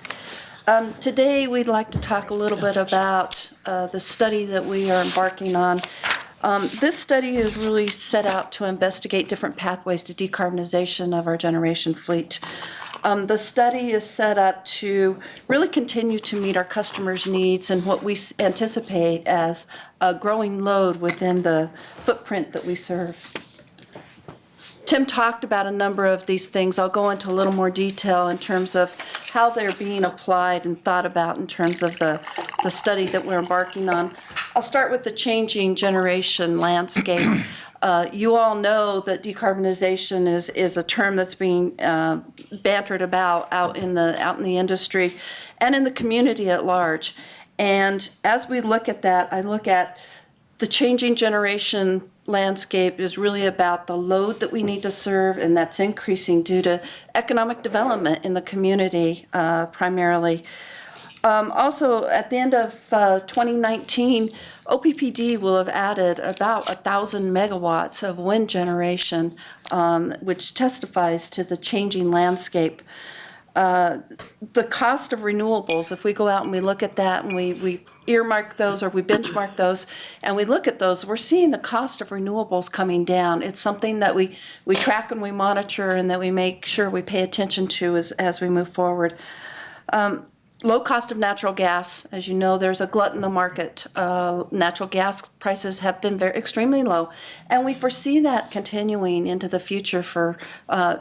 Speaker 17: Today, we'd like to talk a little bit about the study that we are embarking on. This study is really set out to investigate different pathways to decarbonization of our generation fleet. The study is set up to really continue to meet our customers' needs and what we anticipate as a growing load within the footprint that we serve. Tim talked about a number of these things. I'll go into a little more detail in terms of how they're being applied and thought about in terms of the study that we're embarking on. I'll start with the changing generation landscape. You all know that decarbonization is a term that's being bantered about out in the industry and in the community at large. And as we look at that, I look at The changing generation landscape is really about the load that we need to serve, and that's increasing due to economic development in the community primarily. Also, at the end of 2019, OPPD will have added about 1,000 megawatts of wind generation, which testifies to the changing landscape. The cost of renewables, if we go out and we look at that and we earmark those or we benchmark those and we look at those, we're seeing the cost of renewables coming down. It's something that we track and we monitor and that we make sure we pay attention to as we move forward. Low cost of natural gas. As you know, there's a glut in the market. Natural gas prices have been extremely low, and we foresee that continuing into the future for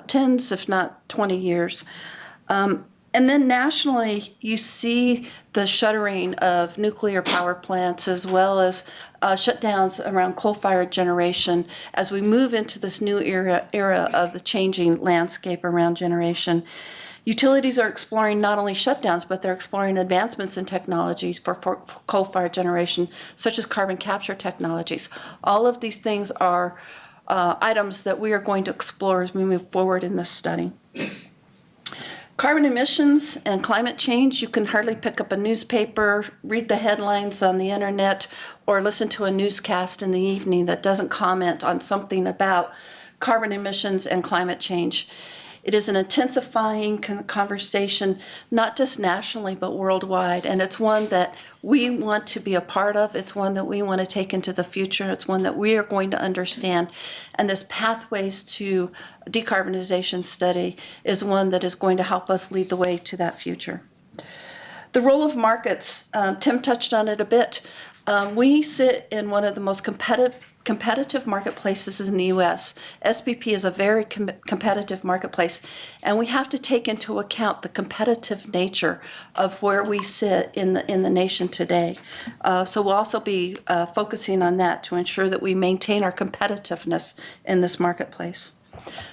Speaker 17: tens, if not 20 years. And then nationally, you see the shuttering of nuclear power plants as well as shutdowns around coal-fired generation as we move into this new era of the changing landscape around generation. Utilities are exploring not only shutdowns, but they're exploring advancements in technologies for coal-fired generation, such as carbon capture technologies. All of these things are items that we are going to explore as we move forward in this study. Carbon emissions and climate change, you can hardly pick up a newspaper, read the headlines on the internet, or listen to a newscast in the evening that doesn't comment on something about carbon emissions and climate change. It is an intensifying conversation, not just nationally, but worldwide. And it's one that we want to be a part of. It's one that we want to take into the future. It's one that we are going to understand. And this Pathways to Decarbonization study is one that is going to help us lead the way to that future. The role of markets, Tim touched on it a bit. We sit in one of the most competitive marketplaces in the U.S. SPP is a very competitive marketplace, and we have to take into account the competitive nature of where we sit in the nation today. So we'll also be focusing on that to ensure that we maintain our competitiveness in this marketplace.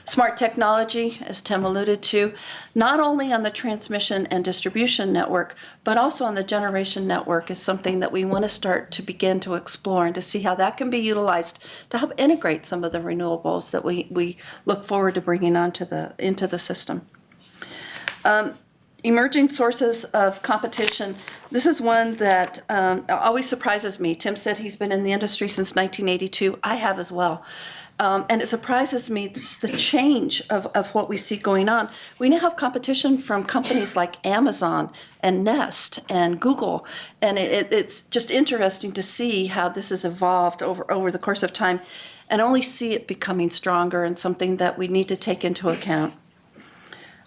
Speaker 17: Smart technology, as Tim alluded to, not only on the transmission and distribution network, but also on the generation network is something that we want to start to begin to explore and to see how that can be utilized to help integrate some of the renewables that we look forward to bringing into the system. Emerging sources of competition. This is one that always surprises me. Tim said he's been in the industry since 1982. I have as well. And it surprises me just the change of what we see going on. We now have competition from companies like Amazon and Nest and Google. And it's just interesting to see how this has evolved over the course of time and only see it becoming stronger and something that we need to take into account.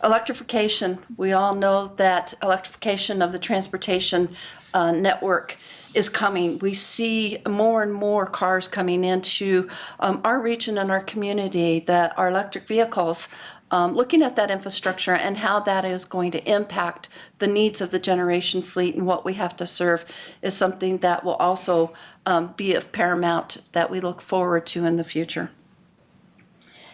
Speaker 17: Electrification. We all know that electrification of the transportation network is coming. We see more and more cars coming into our region and our community that are electric vehicles. Looking at that infrastructure and how that is going to impact the needs of the generation fleet and what we have to serve is something that will also be of paramount that we look forward to in the future.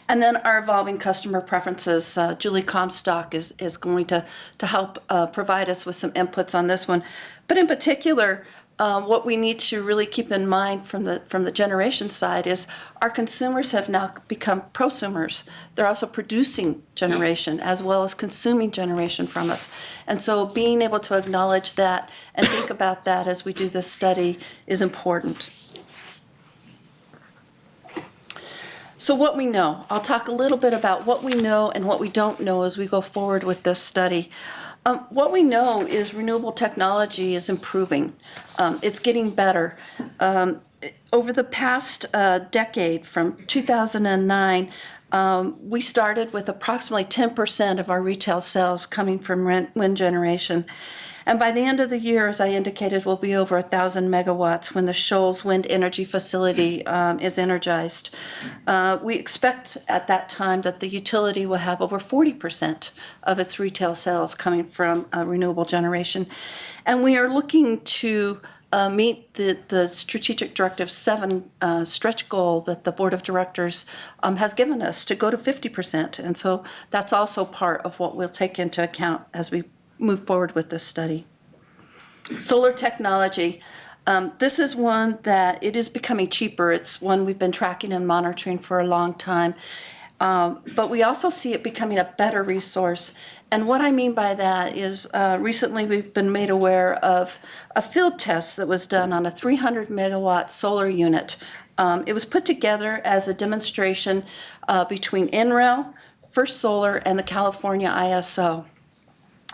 Speaker 17: And then our evolving customer preferences. Julie Comstock is going to help provide us with some inputs on this one. But in particular, what we need to really keep in mind from the generation side is our consumers have now become prosumers. They're also producing generation as well as consuming generation from us. And so being able to acknowledge that and think about that as we do this study is important. So what we know, I'll talk a little bit about what we know and what we don't know as we go forward with this study. What we know is renewable technology is improving. It's getting better. Over the past decade, from 2009, we started with approximately 10% of our retail sales coming from wind generation. And by the end of the year, as I indicated, we'll be over 1,000 megawatts when the Shoals Wind Energy Facility is energized. We expect at that time that the utility will have over 40% of its retail sales coming from renewable generation. And we are looking to meet the Strategic Directive 7 stretch goal that the Board of Directors has given us to go to 50%. And so that's also part of what we'll take into account as we move forward with this study. Solar technology. This is one that it is becoming cheaper. It's one we've been tracking and monitoring for a long time. But we also see it becoming a better resource. And what I mean by that is recently we've been made aware of a field test that was done on a 300 megawatt solar unit. It was put together as a demonstration between NREL, First Solar, and the California ISO.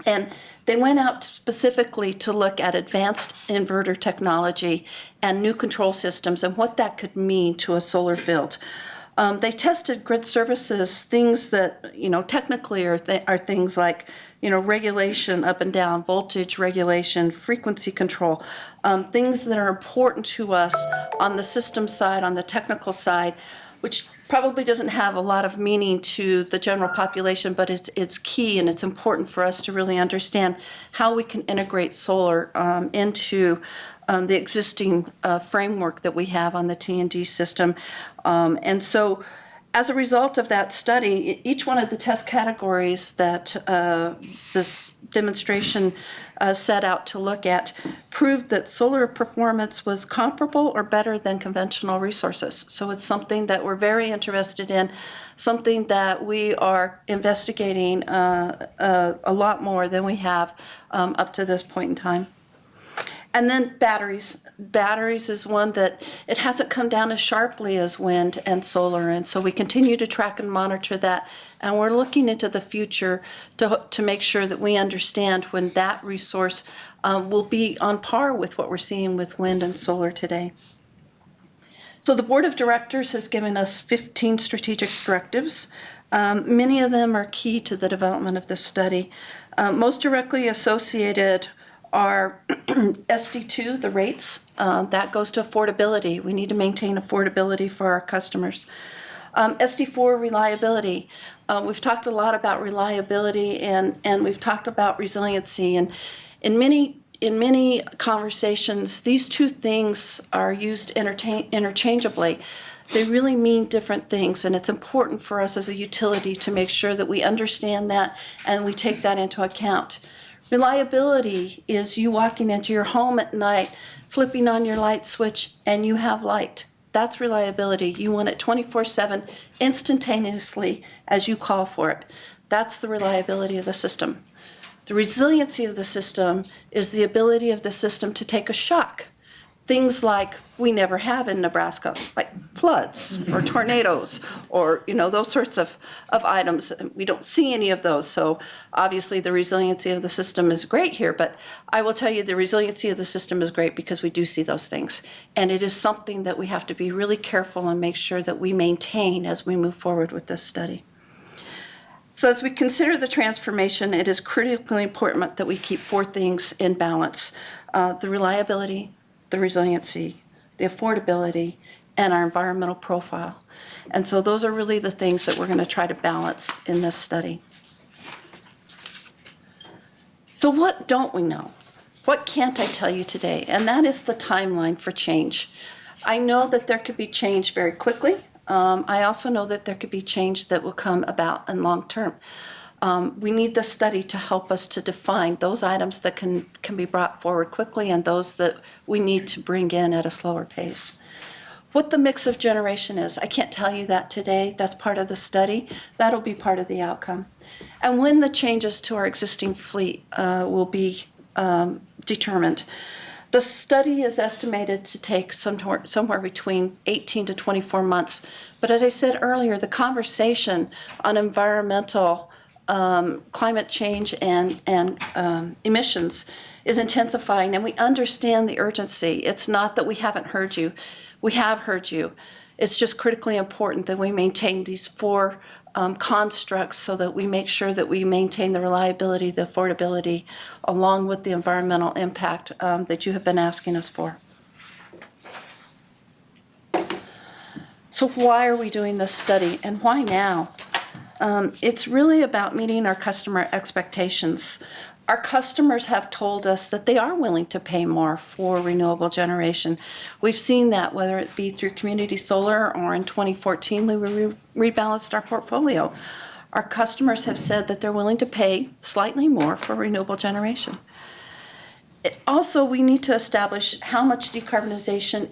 Speaker 17: And they went out specifically to look at advanced inverter technology and new control systems and what that could mean to a solar field. They tested grid services, things that, technically are things like, regulation up and down, voltage regulation, frequency control, things that are important to us on the system side, on the technical side, which probably doesn't have a lot of meaning to the general population, but it's key and it's important for us to really understand how we can integrate solar into the existing framework that we have on the T&D system. And so as a result of that study, each one of the test categories that this demonstration set out to look at proved that solar performance was comparable or better than conventional resources. So it's something that we're very interested in, something that we are investigating a lot more than we have up to this point in time. And then batteries. Batteries is one that it hasn't come down as sharply as wind and solar, and so we continue to track and monitor that. And we're looking into the future to make sure that we understand when that resource will be on par with what we're seeing with wind and solar today. So the Board of Directors has given us 15 strategic directives. Many of them are key to the development of this study. Most directly associated are SD2, the rates, that goes to affordability. We need to maintain affordability for our customers. SD4, reliability. We've talked a lot about reliability and we've talked about resiliency. And in many conversations, these two things are used interchangeably. They really mean different things, and it's important for us as a utility to make sure that we understand that and we take that into account. Reliability is you walking into your home at night, flipping on your light switch, and you have light. That's reliability. You want it 24/7, instantaneously as you call for it. That's the reliability of the system. The resiliency of the system is the ability of the system to take a shock. Things like we never have in Nebraska, like floods or tornadoes or, those sorts of items. We don't see any of those. So obviously the resiliency of the system is great here, but I will tell you the resiliency of the system is great because we do see those things. And it is something that we have to be really careful and make sure that we maintain as we move forward with this study. So as we consider the transformation, it is critically important that we keep four things in balance: the reliability, the resiliency, the affordability, and our environmental profile. And so those are really the things that we're going to try to balance in this study. So what don't we know? What can't I tell you today? And that is the timeline for change. I know that there could be change very quickly. I also know that there could be change that will come about in long term. We need this study to help us to define those items that can be brought forward quickly and those that we need to bring in at a slower pace. What the mix of generation is, I can't tell you that today. That's part of the study. That'll be part of the outcome. And when the changes to our existing fleet will be determined. The study is estimated to take somewhere between 18 to 24 months. But as I said earlier, the conversation on environmental climate change and emissions is intensifying, and we understand the urgency. It's not that we haven't heard you. We have heard you. It's just critically important that we maintain these four constructs so that we make sure that we maintain the reliability, the affordability, along with the environmental impact that you have been asking us for. So why are we doing this study, and why now? It's really about meeting our customer expectations. Our customers have told us that they are willing to pay more for renewable generation. We've seen that, whether it be through community solar or in 2014 we rebalanced our portfolio. Our customers have said that they're willing to pay slightly more for renewable generation. Also, we need to establish how much decarbonization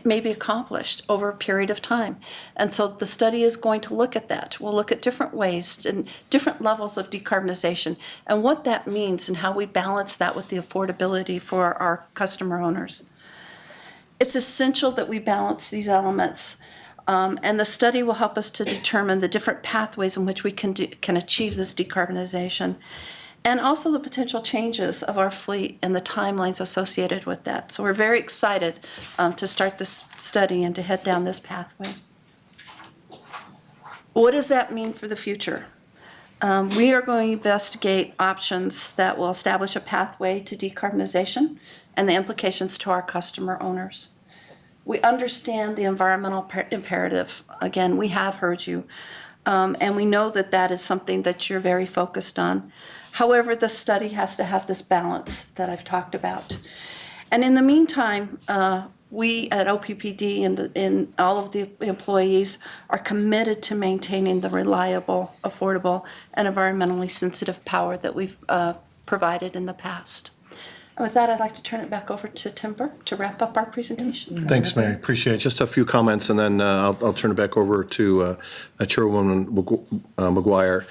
Speaker 17: may be accomplished over a period of time. And so the study is going to look at that. We'll look at different ways and different levels of decarbonization and what that means and how we balance that with the affordability for our customer owners. It's essential that we balance these elements, and the study will help us to determine the different pathways in which we can achieve this decarbonization, and also the potential changes of our fleet and the timelines associated with that. So we're very excited to start this study and to head down this pathway. What does that mean for the future? We are going to investigate options that will establish a pathway to decarbonization and the implications to our customer owners. We understand the environmental imperative. Again, we have heard you, and we know that that is something that you're very focused on. However, the study has to have this balance that I've talked about. And in the meantime, we at OPPD and all of the employees are committed to maintaining the reliable, affordable, and environmentally sensitive power that we've provided in the past. And with that, I'd like to turn it back over to Timber to wrap up our presentation.
Speaker 2: Thanks, Mary. Appreciate it. Just a few comments, and then I'll turn it back over to Chairwoman McGuire.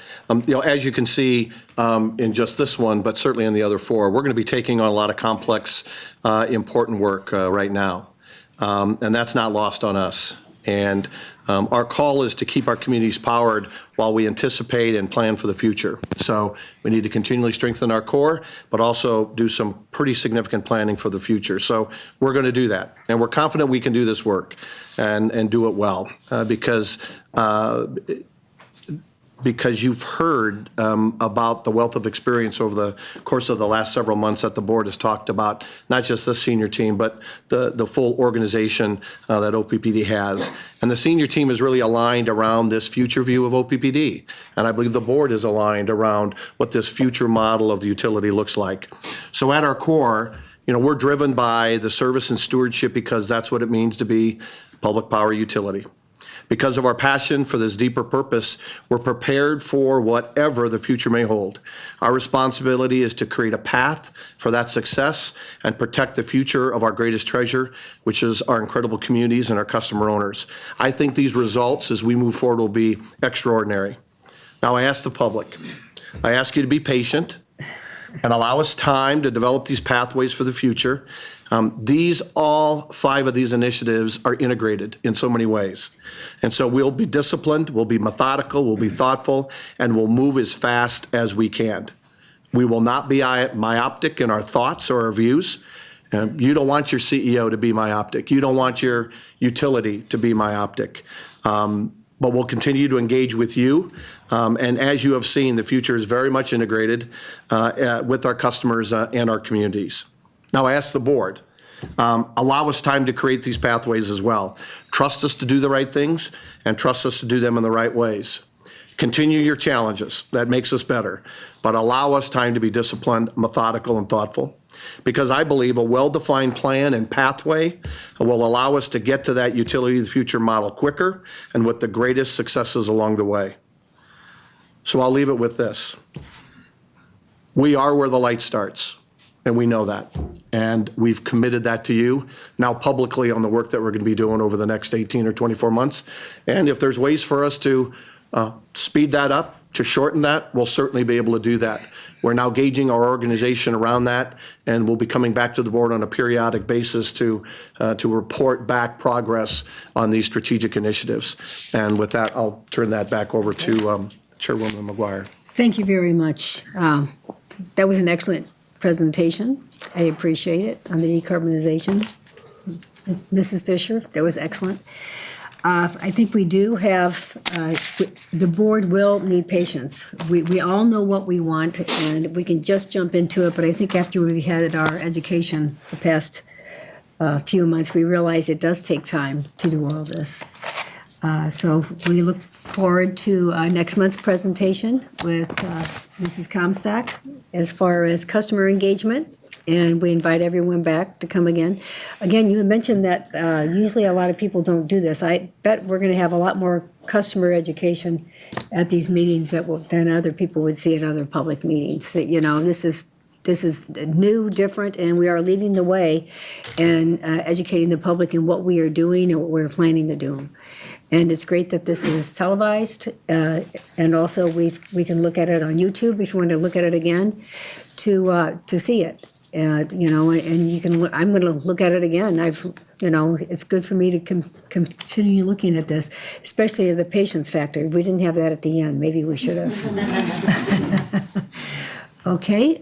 Speaker 2: As you can see in just this one, but certainly in the other four, we're going to be taking on a lot of complex, important work right now, and that's not lost on us. And our call is to keep our communities powered while we anticipate and plan for the future. So we need to continually strengthen our core, but also do some pretty significant planning for the future. So we're going to do that. And we're confident we can do this work and do it well because you've heard about the wealth of experience over the course of the last several months that the board has talked about, not just the senior team, but the full organization that OPPD has. And the senior team is really aligned around this future view of OPPD. And I believe the board is aligned around what this future model of the utility looks like. So at our core, we're driven by the service and stewardship because that's what it means to be a public power utility. Because of our passion for this deeper purpose, we're prepared for whatever the future may hold. Our responsibility is to create a path for that success and protect the future of our greatest treasure, which is our incredible communities and our customer owners. I think these results as we move forward will be extraordinary. Now I ask the public, I ask you to be patient and allow us time to develop these pathways for the future. All 5 of these initiatives are integrated in so many ways. And so we'll be disciplined, we'll be methodical, we'll be thoughtful, and we'll move as fast as we can. We will not be myopic in our thoughts or our views. You don't want your CEO to be myopic. You don't want your utility to be myopic. But we'll continue to engage with you. And as you have seen, the future is very much integrated with our customers and our communities. Now, I ask the board, allow us time to create these pathways as well. Trust us to do the right things and trust us to do them in the right ways. Continue your challenges. That makes us better. But allow us time to be disciplined, methodical, and thoughtful. Because I believe a well-defined plan and pathway will allow us to get to that utility of the future model quicker and with the greatest successes along the way. So I'll leave it with this. We are where the light starts. And we know that. And we've committed that to you now publicly on the work that we're going to be doing over the next 18 or 24 months. And if there's ways for us to speed that up, to shorten that, we'll certainly be able to do that. We're now gauging our organization around that, and we'll be coming back to the board on a periodic basis to report back progress on these strategic initiatives. And with that, I'll turn that back over to Chairwoman McGuire.
Speaker 1: Thank you very much. That was an excellent presentation. I appreciate it on the decarbonization. Mrs. Fisher, that was excellent. I think we do have, the board will need patience. We all know what we want and we can just jump into it, but I think after we had our education the past few months, we realize it does take time to do all this. So we look forward to next month's presentation with Mrs. Comstock as far as customer engagement, and we invite everyone back to come again. Again, you mentioned that usually a lot of people don't do this. I bet we're going to have a lot more customer education at these meetings than other people would see at other public meetings. That, this is this is new, different, and we are leading the way and educating the public in what we are doing and what we're planning to do. And it's great that this is televised, and also we can look at it on YouTube if you want to look at it again, to see it. And you can. I'm going to look at it again. It's good for me to continue looking at this, especially the patience factor. We didn't have that at the end. Maybe we should have. Okay.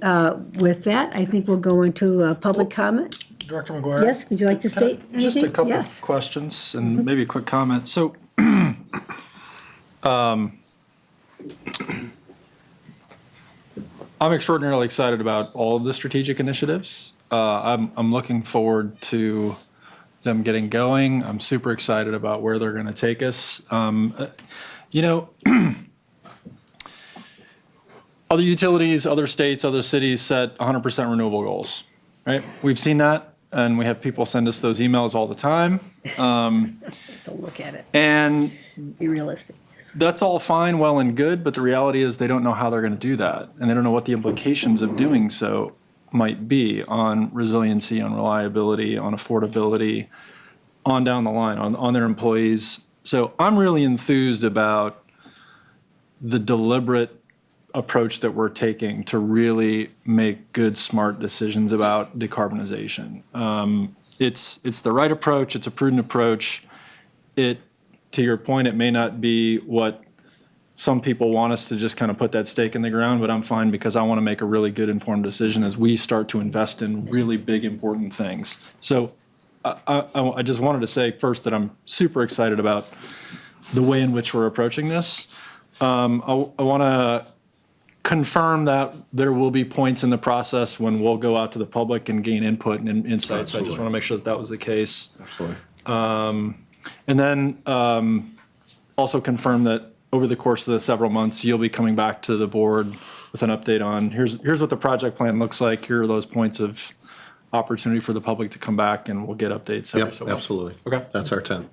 Speaker 1: With that, I think we'll go into public comment.
Speaker 4: Director McGuire?
Speaker 1: Yes. Would you like to state anything?
Speaker 4: Just a couple
Speaker 1: Yes.
Speaker 4: of questions and maybe a quick comment. So, I'm extraordinarily excited about all of the strategic initiatives. I'm looking forward to them getting going. I'm super excited about where they're going to take us. Other utilities, other states, other cities set 100% renewable goals, right? We've seen that, and we have people send us those emails all the time.
Speaker 1: Don't look at it.
Speaker 4: And
Speaker 1: be realistic.
Speaker 4: That's all fine, well and good, but the reality is they don't know how they're going to do that, and they don't know what the implications of doing so might be on resiliency, on reliability, on affordability, on down the line, on their employees. So I'm really enthused about the deliberate approach that we're taking to really make good, smart decisions about decarbonization. It's the right approach. It's a prudent approach. To your point, it may not be what some people want us to just kind of put that stake in the ground, but I'm fine because I want to make a really good informed decision as we start to invest in really big, important things. So I just wanted to say first that I'm super excited about the way in which we're approaching this. I want to confirm that there will be points in the process when we'll go out to the public and gain input and insights. So I just want to make sure that was the case.
Speaker 2: Absolutely.
Speaker 4: And then also confirm that over the course of the several months, you'll be coming back to the board with an update on here's what the project plan looks like. Here are those points of opportunity for the public to come back, and we'll get updates.
Speaker 2: Yep, absolutely.
Speaker 4: Okay.
Speaker 2: That's our intent.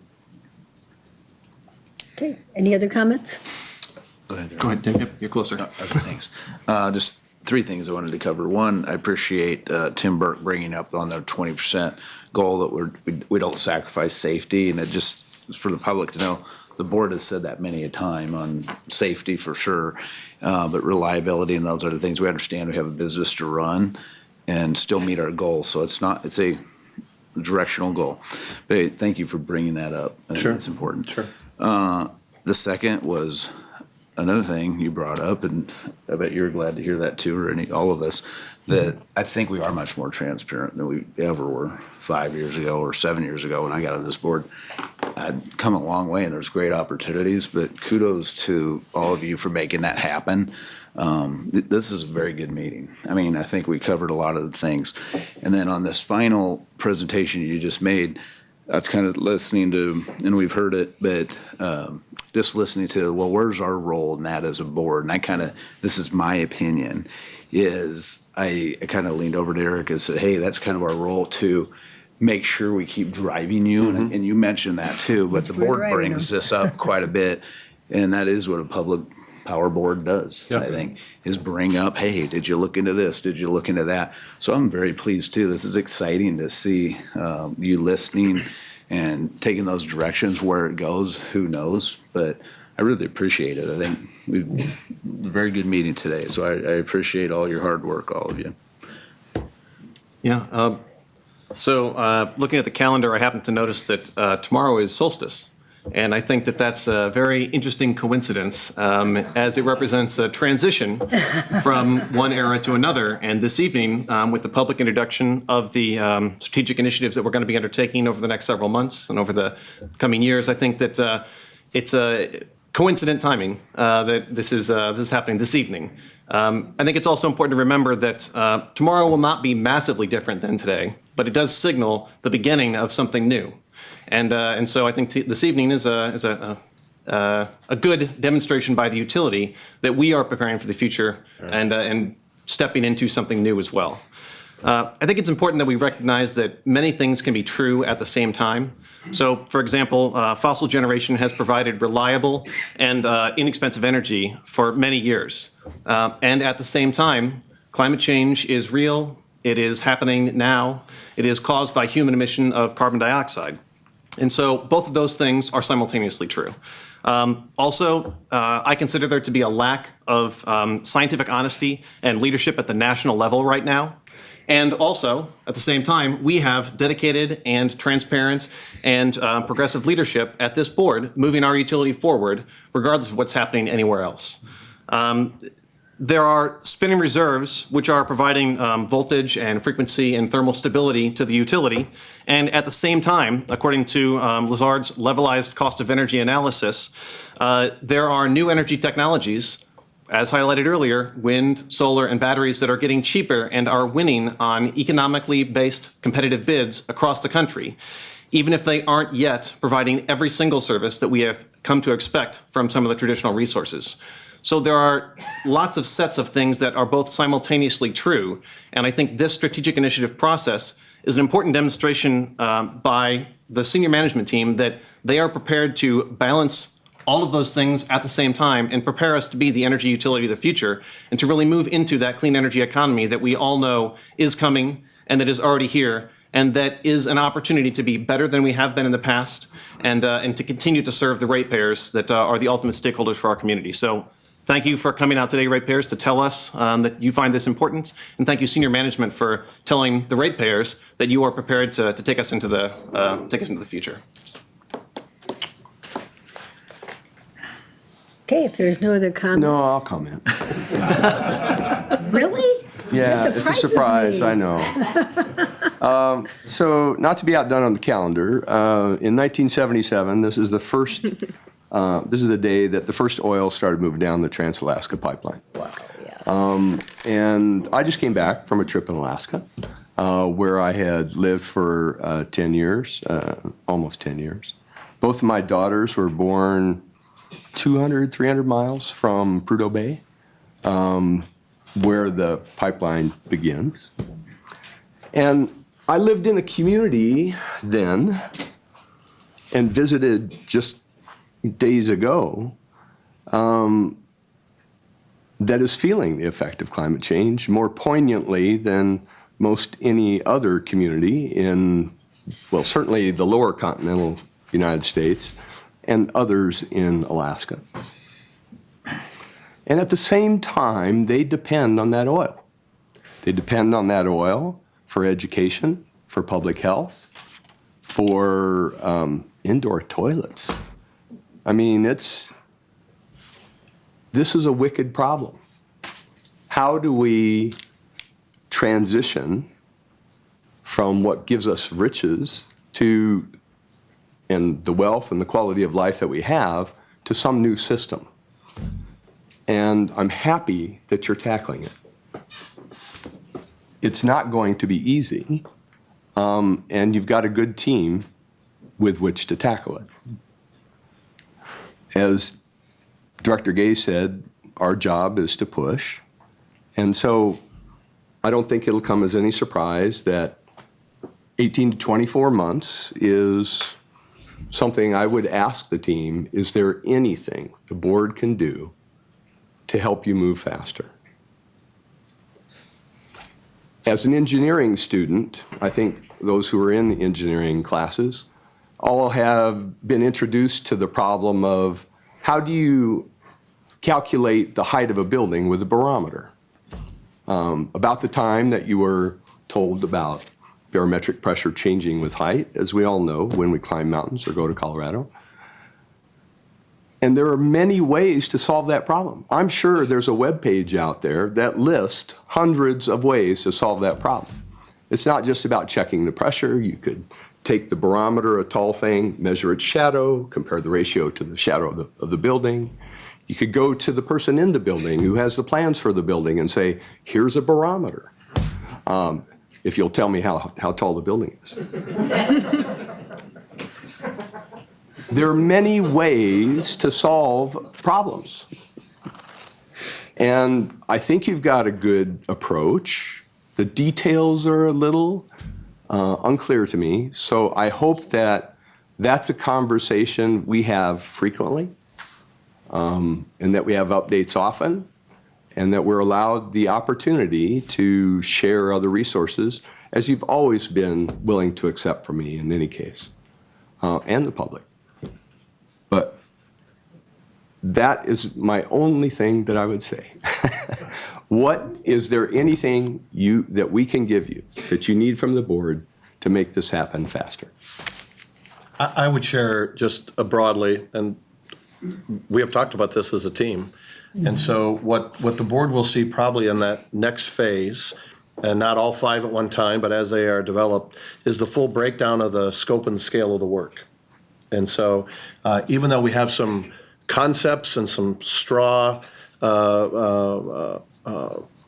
Speaker 1: Okay. Any other comments?
Speaker 6: Go ahead.
Speaker 9: Go ahead, Dave. Yep, you're closer.
Speaker 6: Okay, thanks. Just three things I wanted to cover. One, I appreciate Tim Burke bringing up on the 20% goal that we don't sacrifice safety, and it just is for the public to know. The board has said that many a time on safety for sure, but reliability and those other things. We understand we have a business to run and still meet our goals, so it's a directional goal. But hey, thank you for bringing that up. I think that's important.
Speaker 2: Sure.
Speaker 6: The second was another thing you brought up, and I bet you're glad to hear that too, or all of us, that I think we are much more transparent than we ever were 5 years ago or 7 years ago when I got on this board. I'd come a long way, and there's great opportunities, but kudos to all of you for making that happen. This is a very good meeting. I mean, I think we covered a lot of the things. And then on this final presentation you just made, that's kind of listening to, and we've heard it, but just listening to, well, where's our role in that as a board? And this is my opinion, is I kind of leaned over to Eric and said, hey, that's kind of our role to make sure we keep driving you. Mm-hmm. And you mentioned that too, but the board brings this up quite a bit. And that is what a public power board does, I think, is bring up, hey, did you look into this? Did you look into that? So I'm very pleased too. This is exciting to see you listening and taking those directions. Where it goes, who knows? But I really appreciate it. I think we've a very good meeting today. So I appreciate all your hard work, all of you.
Speaker 9: Yeah. So looking at the calendar, I happen to notice that tomorrow is solstice. And I think that that's a very interesting coincidence, as it represents a transition from one era to another. And this evening, with the public introduction of the strategic initiatives that we're going to be undertaking over the next several months and over the coming years, I think that it's a coincident timing that this is happening this evening. I think it's also important to remember that tomorrow will not be massively different than today, but it does signal the beginning of something new. And so I think this evening is a good demonstration by the utility that we are preparing for the future and stepping into something new as well. I think it's important that we recognize that many things can be true at the same time. So, for example, fossil generation has provided reliable and inexpensive energy for many years. And at the same time, Climate change is real. It is happening now. It is caused by human emission of carbon dioxide. And so both of those things are simultaneously true. I consider there to be a lack of scientific honesty and leadership at the national level right now. And also, at the same time, we have dedicated and transparent and progressive leadership at this board moving our utility forward, regardless of what's happening anywhere else. There are spinning reserves, which are providing voltage and frequency and thermal stability to the utility. And at the same time, according to Lazard's levelized cost of energy analysis, there are new energy technologies, as highlighted earlier, wind, solar, and batteries that are getting cheaper and are winning on economically based competitive bids across the country, even if they aren't yet providing every single service that we have come to expect from some of the traditional resources. So there are lots of sets of things that are both simultaneously true, and I think this strategic initiative process is an important demonstration by the senior management team that they are prepared to balance all of those things at the same time and prepare us to be the energy utility of the future and to really move into that clean energy economy that we all know is coming and that is already here and that is an opportunity to be better than we have been in the past and to continue to serve the ratepayers that are the ultimate stakeholders for our community. So thank you for coming out today, ratepayers, to tell us that you find this important. And thank you, senior management, for telling the ratepayers that you are prepared to take us into the future.
Speaker 1: Okay, if there's no other comment.
Speaker 8: No, I'll comment.
Speaker 1: Really?
Speaker 8: Yeah,
Speaker 1: That
Speaker 8: it's a
Speaker 1: surprises
Speaker 8: surprise,
Speaker 1: me.
Speaker 8: I know. So not to be outdone on the calendar, in 1977, this is the first, this is the day that the first oil started moving down the Trans-Alaska Pipeline.
Speaker 1: Wow, yeah.
Speaker 8: And I just came back from a trip in Alaska, where I had lived for 10 years, almost 10 years. Both of my daughters were born 200, 300 miles from Prudhoe Bay, where the pipeline begins. And I lived in a community then and visited just days ago that is feeling the effect of climate change more poignantly than most any other community in, well, certainly the lower continental United States and others in Alaska. And at the same time, they depend on that oil. They depend on that oil for education, for public health, for indoor toilets. I mean, this is a wicked problem. How do we transition from what gives us riches to, and the wealth and the quality of life that we have, to some new system? And I'm happy that you're tackling it. It's not going to be easy, and you've got a good team with which to tackle it. As Director Gay said, our job is to push. And so I don't think it'll come as any surprise that 18 to 24 months is something I would ask the team, is there anything the board can do to help you move faster? As an engineering student, I think those who are in the engineering classes all have been introduced to the problem of how do you calculate the height of a building with a barometer? About the time that you were told about barometric pressure changing with height, as we all know when we climb mountains or go to Colorado. And there are many ways to solve that problem. I'm sure there's a web page out there that lists hundreds of ways to solve that problem. It's not just about checking the pressure. You could take the barometer, a tall thing, measure its shadow, compare the ratio to the shadow of the building. You could go to the person in the building who has the plans for the building and say, here's a barometer, if you'll tell me how tall the building is. There are many ways to solve problems. And I think you've got a good approach. The details are a little unclear to me. So I hope that that's a conversation we have frequently, and that we have updates often, and that we're allowed the opportunity to share other resources, as you've always been willing to accept from me in any case, and the public. But that is my only thing that I would say. Is there anything that we can give you that you need from the board to make this happen faster?
Speaker 2: I would share just broadly, and we have talked about this as a team. And so what the board will see probably in that next phase, and not all 5 at one time, but as they are developed, is the full breakdown of the scope and scale of the work. And so even though we have some concepts and some straw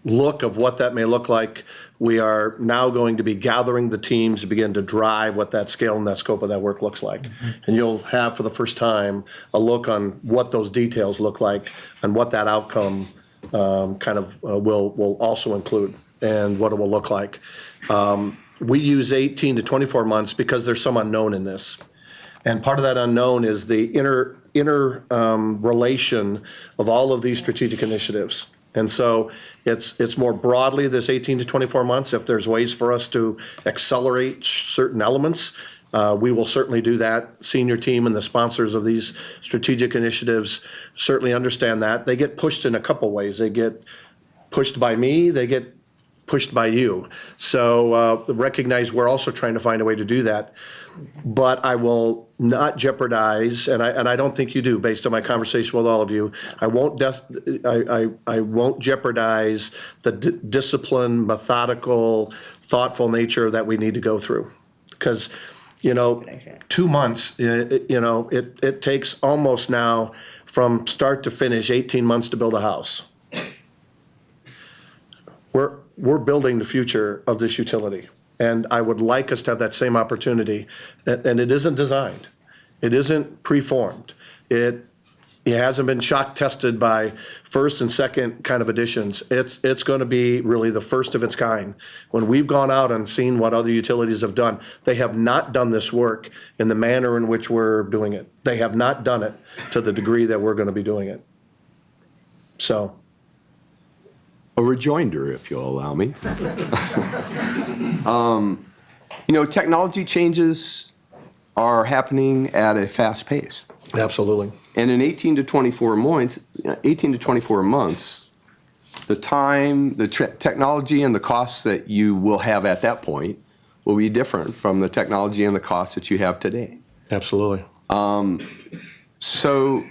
Speaker 2: look of what that may look like, we are now going to be gathering the teams to begin to drive what that scale and that scope of that work looks like. And you'll have for the first time a look on what those details look like and what that outcome will also include and what it will look like. We use 18 to 24 months because there's some unknown in this. And part of that unknown is the inner relation of all of these strategic initiatives. And so it's more broadly this 18 to 24 months. If there's ways for us to accelerate certain elements, we will certainly do that. Senior team and the sponsors of these strategic initiatives certainly understand that. They get pushed in a couple ways. They get pushed by me, they get pushed by you. So recognize we're also trying to find a way to do that. But I will not jeopardize, and I don't think you do, based on my conversation with all of you. I won't jeopardize the disciplined, methodical, thoughtful nature that we need to go through, because 2 months. It takes almost now from start to finish 18 months to build a house. We're building the future of this utility. And I would like us to have that same opportunity. And it isn't designed. It isn't preformed. It hasn't been shock tested by first and second kind of editions. It's going to be really the first of its kind. When we've gone out and seen what other utilities have done, they have not done this work in the manner in which we're doing it. They have not done it to the degree that we're going to be doing it. So.
Speaker 8: A rejoinder, if you'll allow me. Technology changes are happening at a fast pace.
Speaker 2: Absolutely.
Speaker 8: And in 18 to 24 months, the time, the technology and the costs that you will have at that point will be different from the technology and the costs that you have today.
Speaker 2: Absolutely.
Speaker 8: So,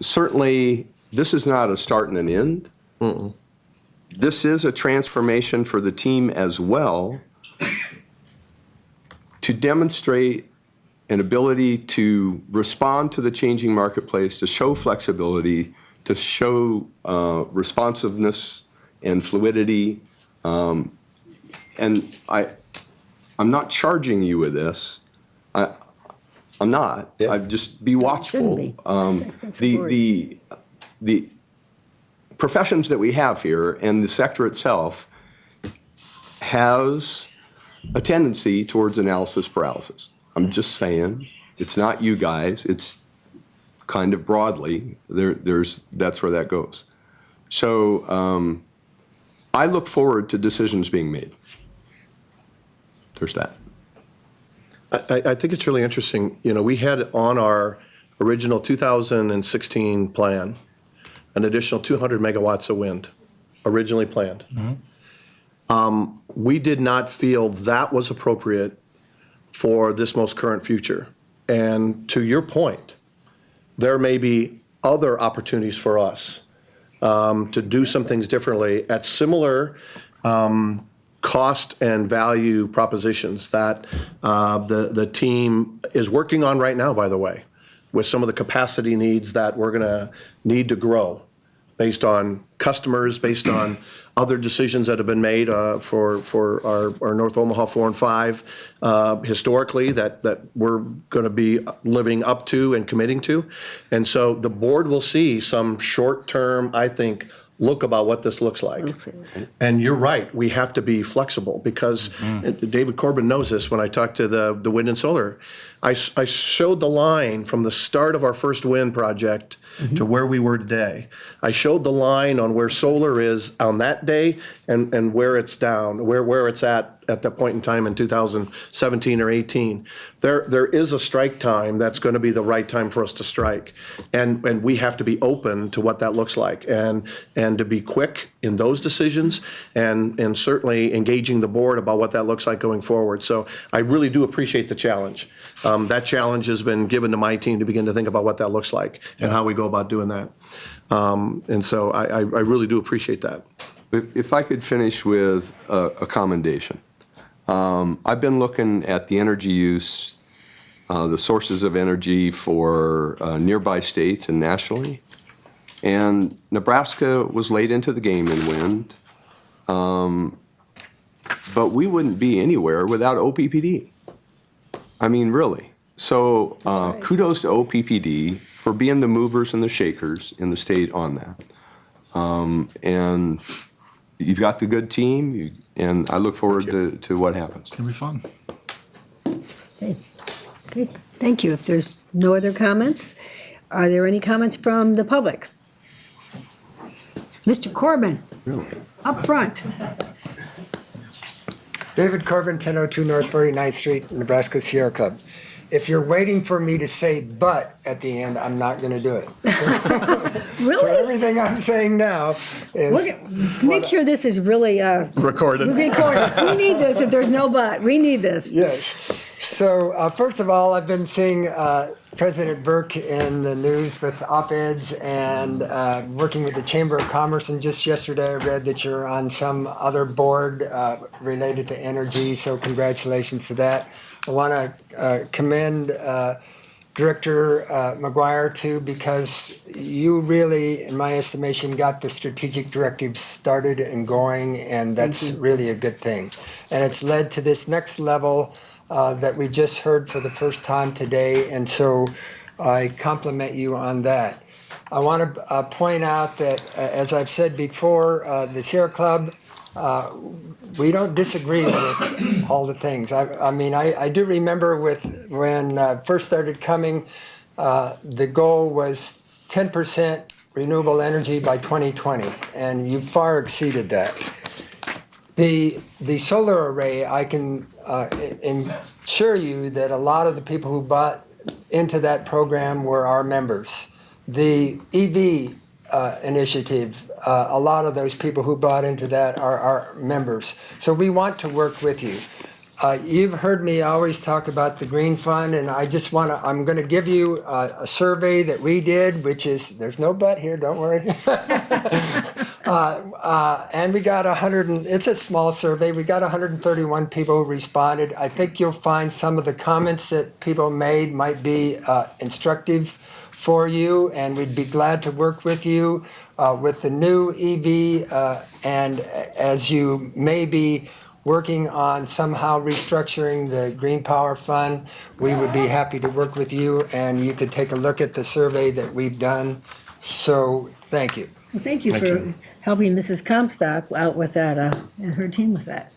Speaker 8: certainly this is not a start and an end.
Speaker 2: Mm-mm.
Speaker 8: This is a transformation for the team as well, to demonstrate an ability to respond to the changing marketplace, to show flexibility, to show responsiveness and fluidity. And I'm not charging you with this. I'm not.
Speaker 2: Yeah.
Speaker 8: I just be watchful. The professions that we have here and the sector itself has a tendency towards analysis paralysis. I'm just saying, it's not you guys, it's kind of broadly, that's where that goes. So I look forward to decisions being made. There's that.
Speaker 2: I think it's really interesting. We had on our original 2016 plan an additional 200 megawatts of wind, originally planned. Mm-hmm. We did not feel that was appropriate for this most current future. And to your point, there may be other opportunities for us to do some things differently at similar cost and value propositions that the team is working on right now, by the way, with some of the capacity needs that we're going to need to grow based on customers, based on other decisions that have been made for our North Omaha 4 and 5 historically that we're going to be living up to and committing to. And so the board will see some short-term, I think, look about what this looks like. And you're right, we have to be flexible because David Corbin knows this. When I talked to the wind and solar, I showed the line from the start of our first wind project to where we were today. I showed the line on where solar is on that day and where it's down, where it's at that point in time in 2017 or 18. There is a strike time that's going to be the right time for us to strike. And we have to be open to what that looks like and to be quick in those decisions and certainly engaging the board about what that looks like going forward. So I really do appreciate the challenge. That challenge has been given to my team to begin to think about what that looks like and how we go about doing that. And so I really do appreciate that.
Speaker 8: If I could finish with a commendation. I've been looking at the energy use, the sources of energy for nearby states and nationally. And Nebraska was late into the game in wind. But we wouldn't be anywhere without OPPD. I mean, really. So kudos to OPPD for being the movers and the shakers in the state on that. And you've got the good team, and I look forward to what happens.
Speaker 4: It's going to be fun.
Speaker 1: Okay. Good. Thank you. If there's no other comments, are there any comments from the public? Mr. Corbin, up front.
Speaker 12: David Corbin, 1002 North 49th Street, Nebraska Sierra Club. If you're waiting for me to say "but" at the end, I'm not going to do it.
Speaker 1: Really?
Speaker 12: So everything I'm saying now is...
Speaker 1: Make sure this is really
Speaker 2: Recorded.
Speaker 1: We need this if there's no "but." We need this.
Speaker 12: Yes. So first of all, I've been seeing President Burke in the news with op-eds and working with the Chamber of Commerce. And just yesterday, I read that you're on some other board related to energy. So congratulations to that. I want to commend Director McGuire too, because you really, in my estimation, got the strategic directives started and going, and that's really a good thing. And it's led to this next level that we just heard for the first time today, and so I compliment you on that. I want to point out that, as I've said before, the Sierra Club, we don't disagree with all the things. I mean, I do remember when first started coming, the goal was 10% renewable energy by 2020, and you far exceeded that. The solar array, I can assure you that a lot of the people who bought into that program were our members. The EV initiative, a lot of those people who bought into that are our members. So we want to work with you. You've heard me always talk about the Green Fund, and I'm going to give you a survey that we did, which is, there's no but here, don't worry. And we got it's a small survey. We got 131 people who responded. I think you'll find some of the comments that people made might be instructive for you, and we'd be glad to work with you with the new EV, and as you may be working on somehow restructuring the Green Power Fund, we would be happy to work with you, and you could take a look at the survey that we've done. So thank you.
Speaker 1: Well, thank you for helping Mrs. Comstock out with that and her team with that.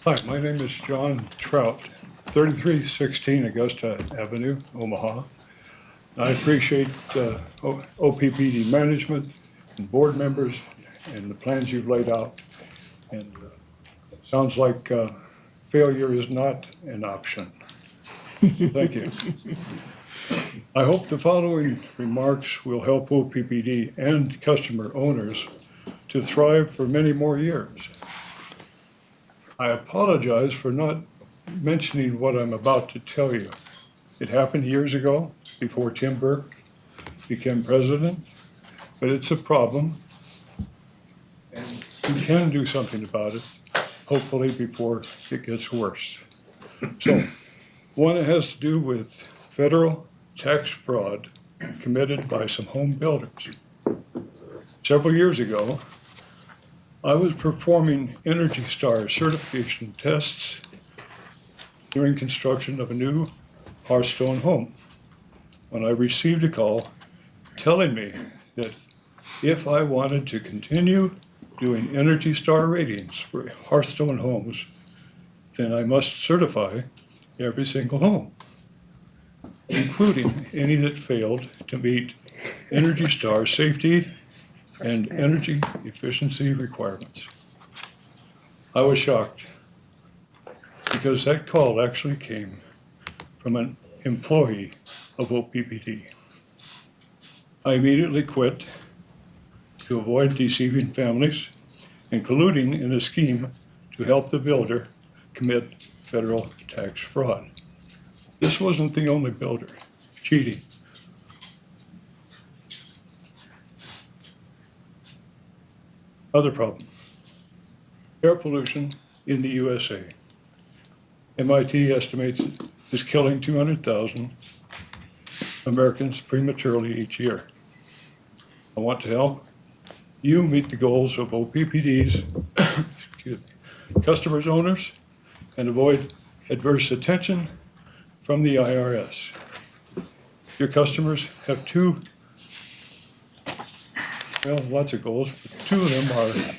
Speaker 18: Hi, my name is John Trout, 3316 Augusta Avenue, Omaha. I appreciate OPPD management and board members and the plans you've laid out. And sounds like failure is not an option. Thank you. I hope the following remarks will help OPPD and customer owners to thrive for many more years. I apologize for not mentioning what I'm about to tell you. It happened years ago, before Tim Burke became president, but it's a problem, and we can do something about it, hopefully before it gets worse. So, one, it has to do with federal tax fraud committed by some home builders. Several years ago, I was performing Energy Star certification tests during construction of a new Hearthstone home when I received a call telling me that if I wanted to continue doing Energy Star ratings for Hearthstone homes, then I must certify every single home, including any that failed to meet Energy Star safety and energy efficiency requirements. I was shocked because that call actually came from an employee of OPPD. I immediately quit to avoid deceiving families and colluding in a scheme to help the builder commit federal tax fraud. This wasn't the only builder cheating. Other problem, air pollution in the USA. MIT estimates is killing 200,000 Americans prematurely each year. I want to help you meet the goals of OPPD's customers, owners, and avoid adverse attention from the IRS. Your customers have lots of goals, but two of them are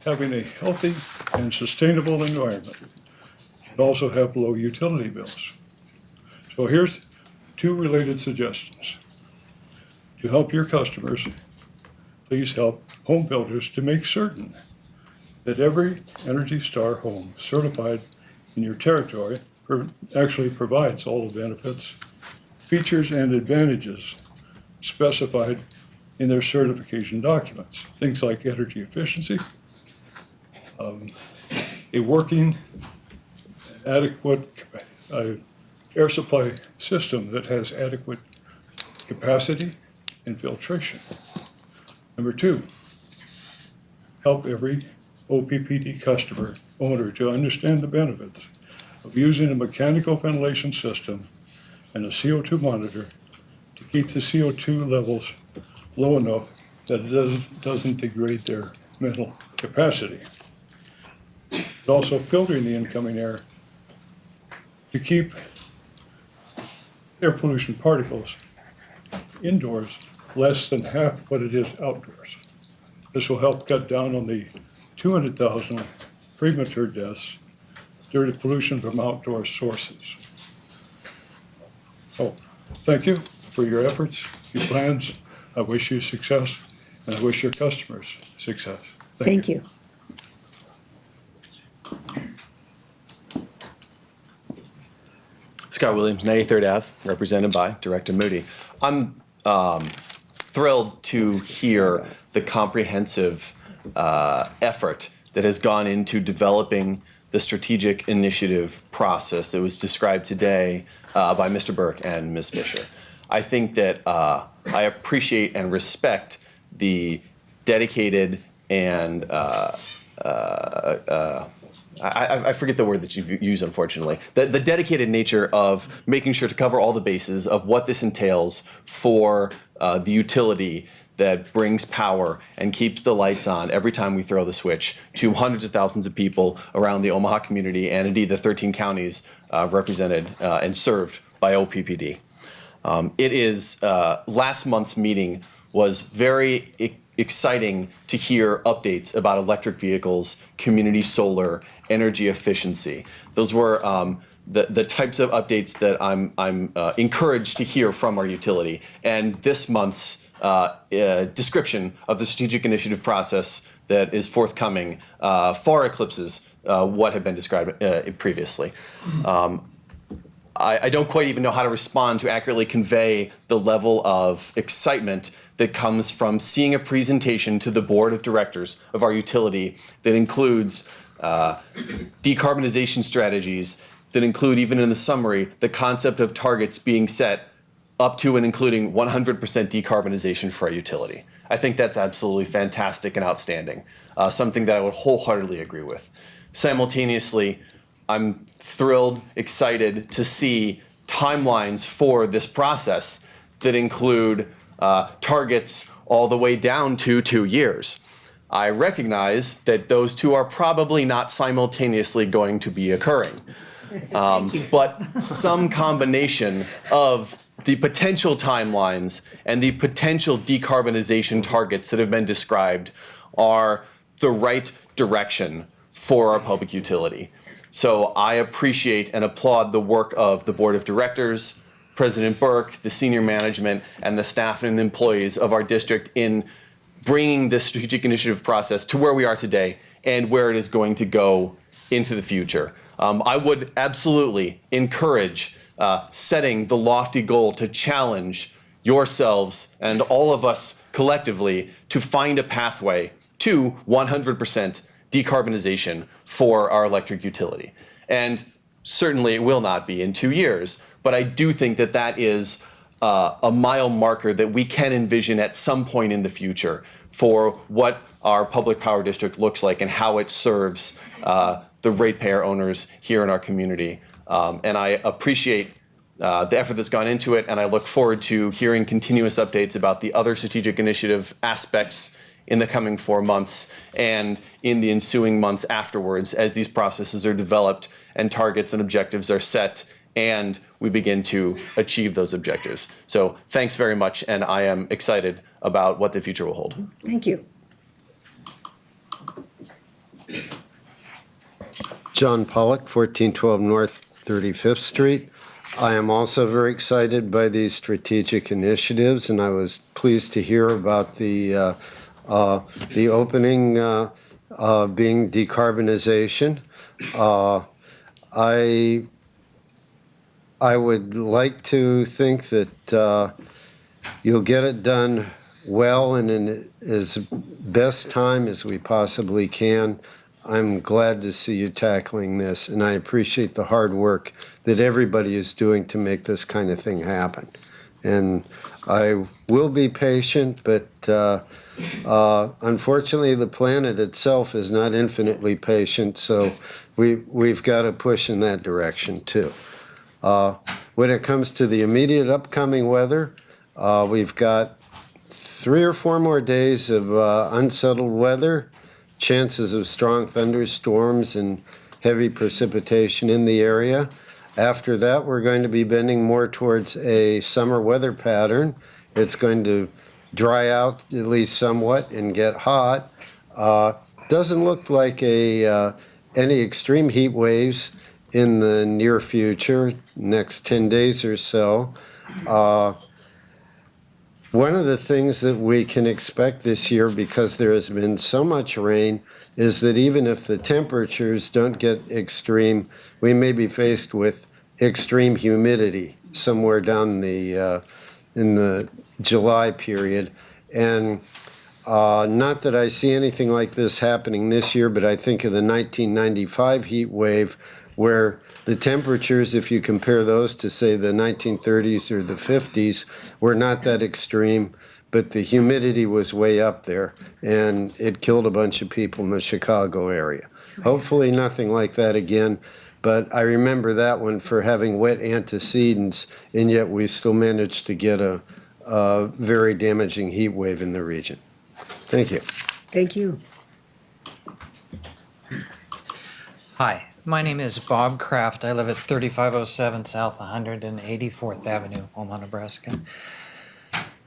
Speaker 18: having a healthy and sustainable environment, and also have low utility bills. So here's two related suggestions. To help your customers, please help home builders to make certain that every Energy Star home certified in your territory actually provides all the benefits, features, and advantages specified in their certification documents. Things like energy efficiency, a working, adequate air supply system that has adequate capacity and filtration. Number two, help every OPPD customer owner to understand the benefits of using a mechanical ventilation system and a CO2 monitor to keep the CO2 levels low enough that it doesn't degrade their mental capacity. But also filtering the incoming air to keep air pollution particles indoors less than half what it is outdoors. This will help cut down on the 200,000 premature deaths due to pollution from outdoor sources. Oh, thank you for your efforts, your plans. I wish you success, and I wish your customers success.
Speaker 1: Thank you.
Speaker 9: Scott Williams, 93rd Ave, represented by Director Moody. I'm thrilled to hear the comprehensive effort that has gone into developing the strategic initiative process that was described today by Mr. Burke and Ms. Fisher. I think that I appreciate and respect the dedicated and I forget the word that you use, unfortunately. The dedicated nature of making sure to cover all the bases of what this entails for the utility that brings power and keeps the lights on every time we throw the switch to hundreds of thousands of people around the Omaha community and indeed the 13 counties represented and served by OPPD. It is, last month's meeting was very exciting to hear updates about electric vehicles, community solar, energy efficiency. Those were the types of updates that I'm encouraged to hear from our utility. And this month's description of the strategic initiative process that is forthcoming far eclipses what had been described previously. I don't quite even know how to respond to accurately convey the level of excitement that comes from seeing a presentation to the board of directors of our utility that includes decarbonization strategies, that include, even in the summary, the concept of targets being set up to and including 100% decarbonization for our utility. I think that's absolutely fantastic and outstanding, something that I would wholeheartedly agree with. Simultaneously, I'm thrilled, excited to see timelines for this process that include targets all the way down to 2 years. I recognize that those two are probably not simultaneously going to be occurring. But some combination of the potential timelines and the potential decarbonization targets that have been described are the right direction
Speaker 19: for our public utility. So I appreciate and applaud the work of the Board of Directors, President Burke, the senior management, and the staff and the employees of our district in bringing this strategic initiative process to where we are today and where it is going to go into the future. I would absolutely encourage setting the lofty goal to challenge yourselves and all of us collectively to find a pathway to 100% decarbonization for our electric utility. And certainly it will not be in 2 years, but I do think that that is a mile marker that we can envision at some point in the future for what our public power district looks like and how it serves the ratepayer owners here in our community. And I appreciate the effort that's gone into it, and I look forward to hearing continuous updates about the other strategic initiative aspects in the coming 4 months and in the ensuing months afterwards as these processes are developed and targets and objectives are set and we begin to achieve those objectives. So thanks very much, and I am excited about what the future will hold.
Speaker 1: Thank you.
Speaker 11: John Pollock, 1412 North 35th Street. I am also very excited by these strategic initiatives, and I was pleased to hear about the opening being decarbonization. I would like to think that you'll get it done well and in as best time as we possibly can. I'm glad to see you tackling this, and I appreciate the hard work that everybody is doing to make this kind of thing happen. And I will be patient, but unfortunately, the planet itself is not infinitely patient, so we've got to push in that direction too. When it comes to the immediate upcoming weather, we've got 3 or 4 more days of unsettled weather, chances of strong thunderstorms and heavy precipitation in the area. After that, we're going to be bending more towards a summer weather pattern. It's going to dry out at least somewhat and get hot. Doesn't look like any extreme heat waves in the near future, next 10 days or so. One of the things that we can expect this year, because there has been so much rain, is that even if the temperatures don't get extreme, we may be faced with extreme humidity somewhere down in the July period. And not that I see anything like this happening this year, but I think of the 1995 heat wave, where the temperatures, if you compare those to, say, the 1930s or the 50s, were not that extreme, but the humidity was way up there, and it killed a bunch of people in the Chicago area. Hopefully nothing like that again, but I remember that one for having wet antecedents, and yet we still managed to get a very damaging heat wave in the region. Thank you.
Speaker 1: Thank you.
Speaker 20: Hi, my name is Bob Kraft. I live at 3507 South 184th Avenue, Omaha, Nebraska.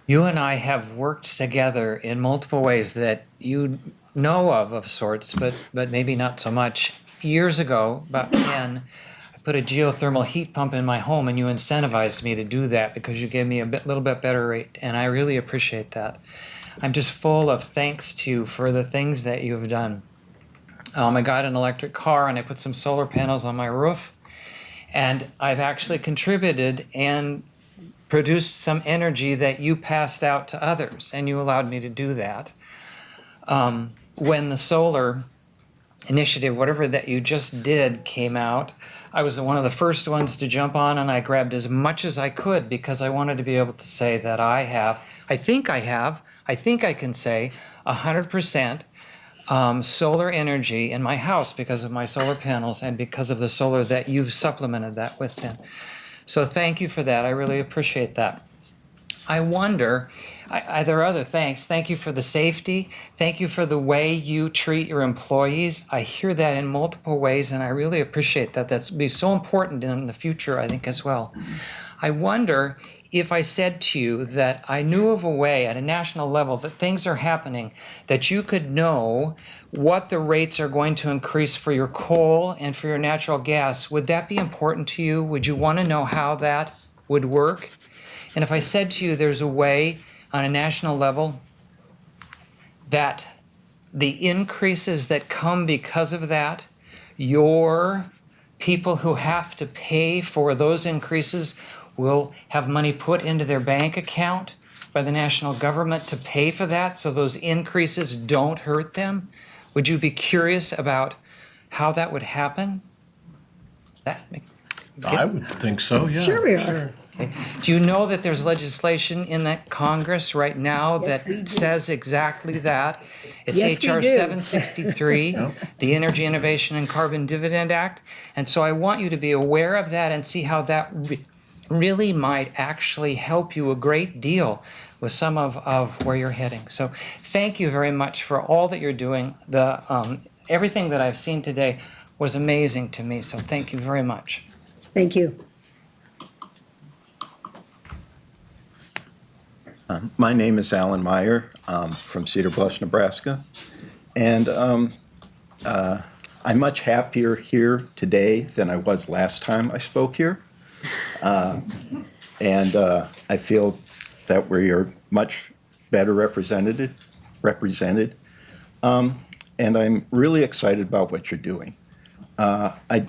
Speaker 20: You and I have worked together in multiple ways that you know of sorts, but maybe not so much. Years ago, about 10, I put a geothermal heat pump in my home, and you incentivized me to do that because you gave me a little bit better rate, and I really appreciate that. I'm just full of thanks to you for the things that you've done. I got an electric car and I put some solar panels on my roof, and I've actually contributed and produced some energy that you passed out to others, and you allowed me to do that. When the solar initiative, whatever that you just did, came out, I was one of the first ones to jump on, and I grabbed as much as I could because I wanted to be able to say that I think I can say 100% solar energy in my house because of my solar panels and because of the solar that you've supplemented that with then. So thank you for that. I really appreciate that. I wonder, there are other thanks. Thank you for the safety. Thank you for the way you treat your employees. I hear that in multiple ways, and I really appreciate that. That's be so important in the future, I think, as well. I wonder if I said to you that I knew of a way at a national level that things are happening, that you could know what the rates are going to increase for your coal and for your natural gas. Would that be important to you? Would you want to know how that would work? And if I said to you there's a way on a national level that the increases that come because of that, your people who have to pay for those increases will have money put into their bank account by the national government to pay for that, so those increases don't hurt them? Would you be curious about how that would happen?
Speaker 2: I would think so, yeah.
Speaker 1: Sure we are.
Speaker 20: Okay. Do you know that there's legislation in that Congress right now that says exactly that? It's
Speaker 1: Yes, we
Speaker 20: HR
Speaker 1: do.
Speaker 20: 763, the Energy Innovation and Carbon Dividend Act. And so I want you to be aware of that and see how that really might actually help you a great deal with some of where you're heading. So thank you very much for all that you're doing. Everything that I've seen today was amazing to me, so thank you very much.
Speaker 1: Thank you.
Speaker 21: My name is Alan Meyer. I'm from Cedar Bluffs, Nebraska. And I'm much happier here today than I was last time I spoke here. And I feel that we are much better represented. And I'm really excited about what you're doing. I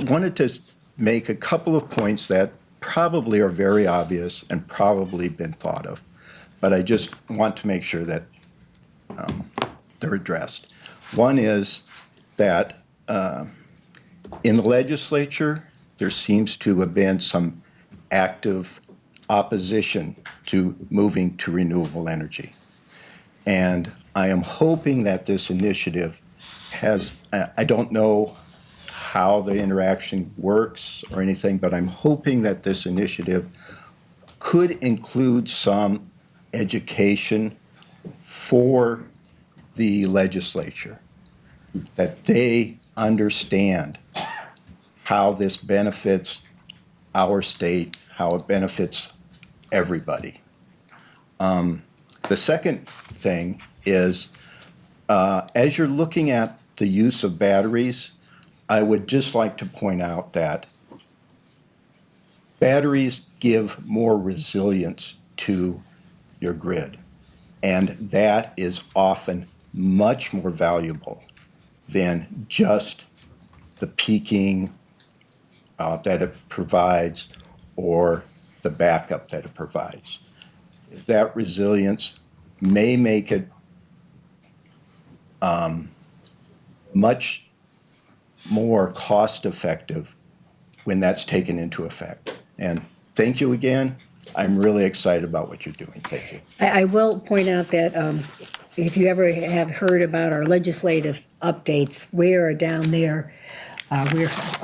Speaker 21: wanted to make a couple of points that probably are very obvious and probably been thought of, but I just want to make sure that they're addressed. One is that in the legislature, there seems to have been some active opposition to moving to renewable energy. And I am hoping that this initiative has, I don't know how the interaction works or anything, but I'm hoping that this initiative could include some education for the legislature, that they understand how this benefits our state, how it benefits everybody. The second thing is, as you're looking at the use of batteries, I would just like to point out that batteries give more resilience to your grid, and that is often much more valuable than just the peaking that it provides or the backup that it provides. That resilience may make it much more cost-effective when that's taken into effect. And thank you again. I'm really excited about what you're doing. Thank you.
Speaker 1: I will point out that if you ever have heard about our legislative updates, we are down there.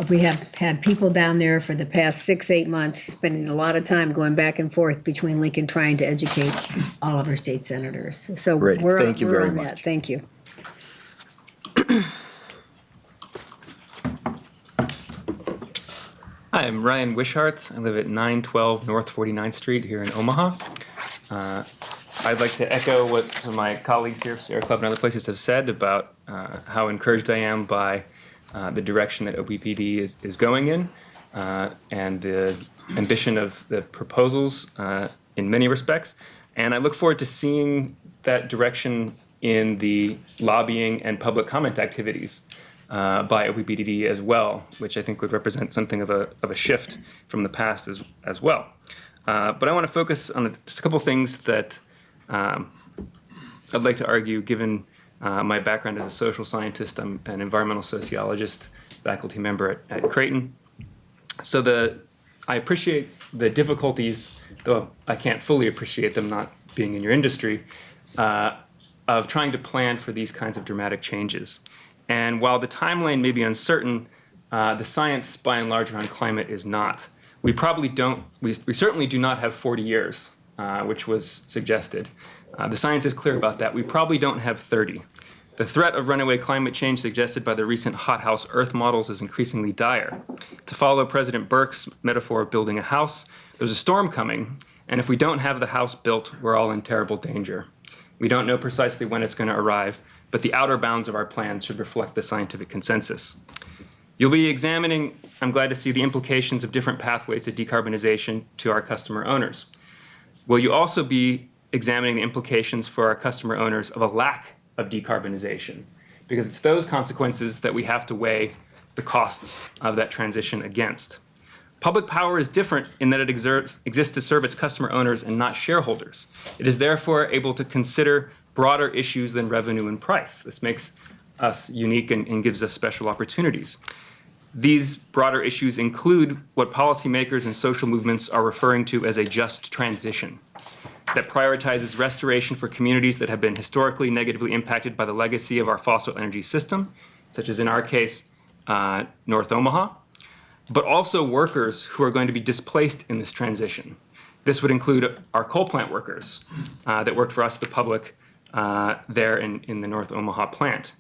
Speaker 1: We have had people down there for the past 6-8 months, spending a lot of time going back and forth between Lincoln, trying to educate all of our state senators. So
Speaker 21: Great.
Speaker 1: we're
Speaker 21: Thank you
Speaker 1: we're
Speaker 21: very
Speaker 1: on
Speaker 21: much.
Speaker 1: that. Thank you.
Speaker 22: Hi, I'm Ryan Wishart. I live at 912 North 49th Street here in Omaha. I'd like to echo what some of my colleagues here, Sierra Club and other places, have said about how encouraged I am by the direction that OPPD is going in and the ambition of the proposals in many respects. And I look forward to seeing that direction in the lobbying and public comment activities by OPPD as well, which I think would represent something of a shift from the past as well. But I want to focus on just a couple things that I'd like to argue, given my background as a social scientist. I'm an environmental sociologist, faculty member at Creighton. So I appreciate the difficulties, though I can't fully appreciate them not being in your industry, of trying to plan for these kinds of dramatic changes. And while the timeline may be uncertain, the science by and large around climate is not. We certainly do not have 40 years, which was suggested. The science is clear about that. We probably don't have 30. The threat of runaway climate change suggested by the recent hothouse Earth models is increasingly dire. To follow President Burke's metaphor of building a house, there's a storm coming, and if we don't have the house built, we're all in terrible danger. We don't know precisely when it's going to arrive, but the outer bounds of our plans should reflect the scientific consensus. You'll be examining, I'm glad to see, the implications of different pathways to decarbonization to our customer owners. Will you also be examining the implications for our customer owners of a lack of decarbonization? Because it's those consequences that we have to weigh the costs of that transition against. Public power is different in that it exists to serve its customer owners and not shareholders. It is therefore able to consider broader issues than revenue and price. This makes us unique and gives us special opportunities. These broader issues include what policymakers and social movements are referring to as a just transition that prioritizes restoration for communities that have been historically negatively impacted by the legacy of our fossil energy system, such as in our case, North Omaha, but also workers who are going to be displaced in this transition. This would include our coal plant workers that work for us, the public, there in the North Omaha plant.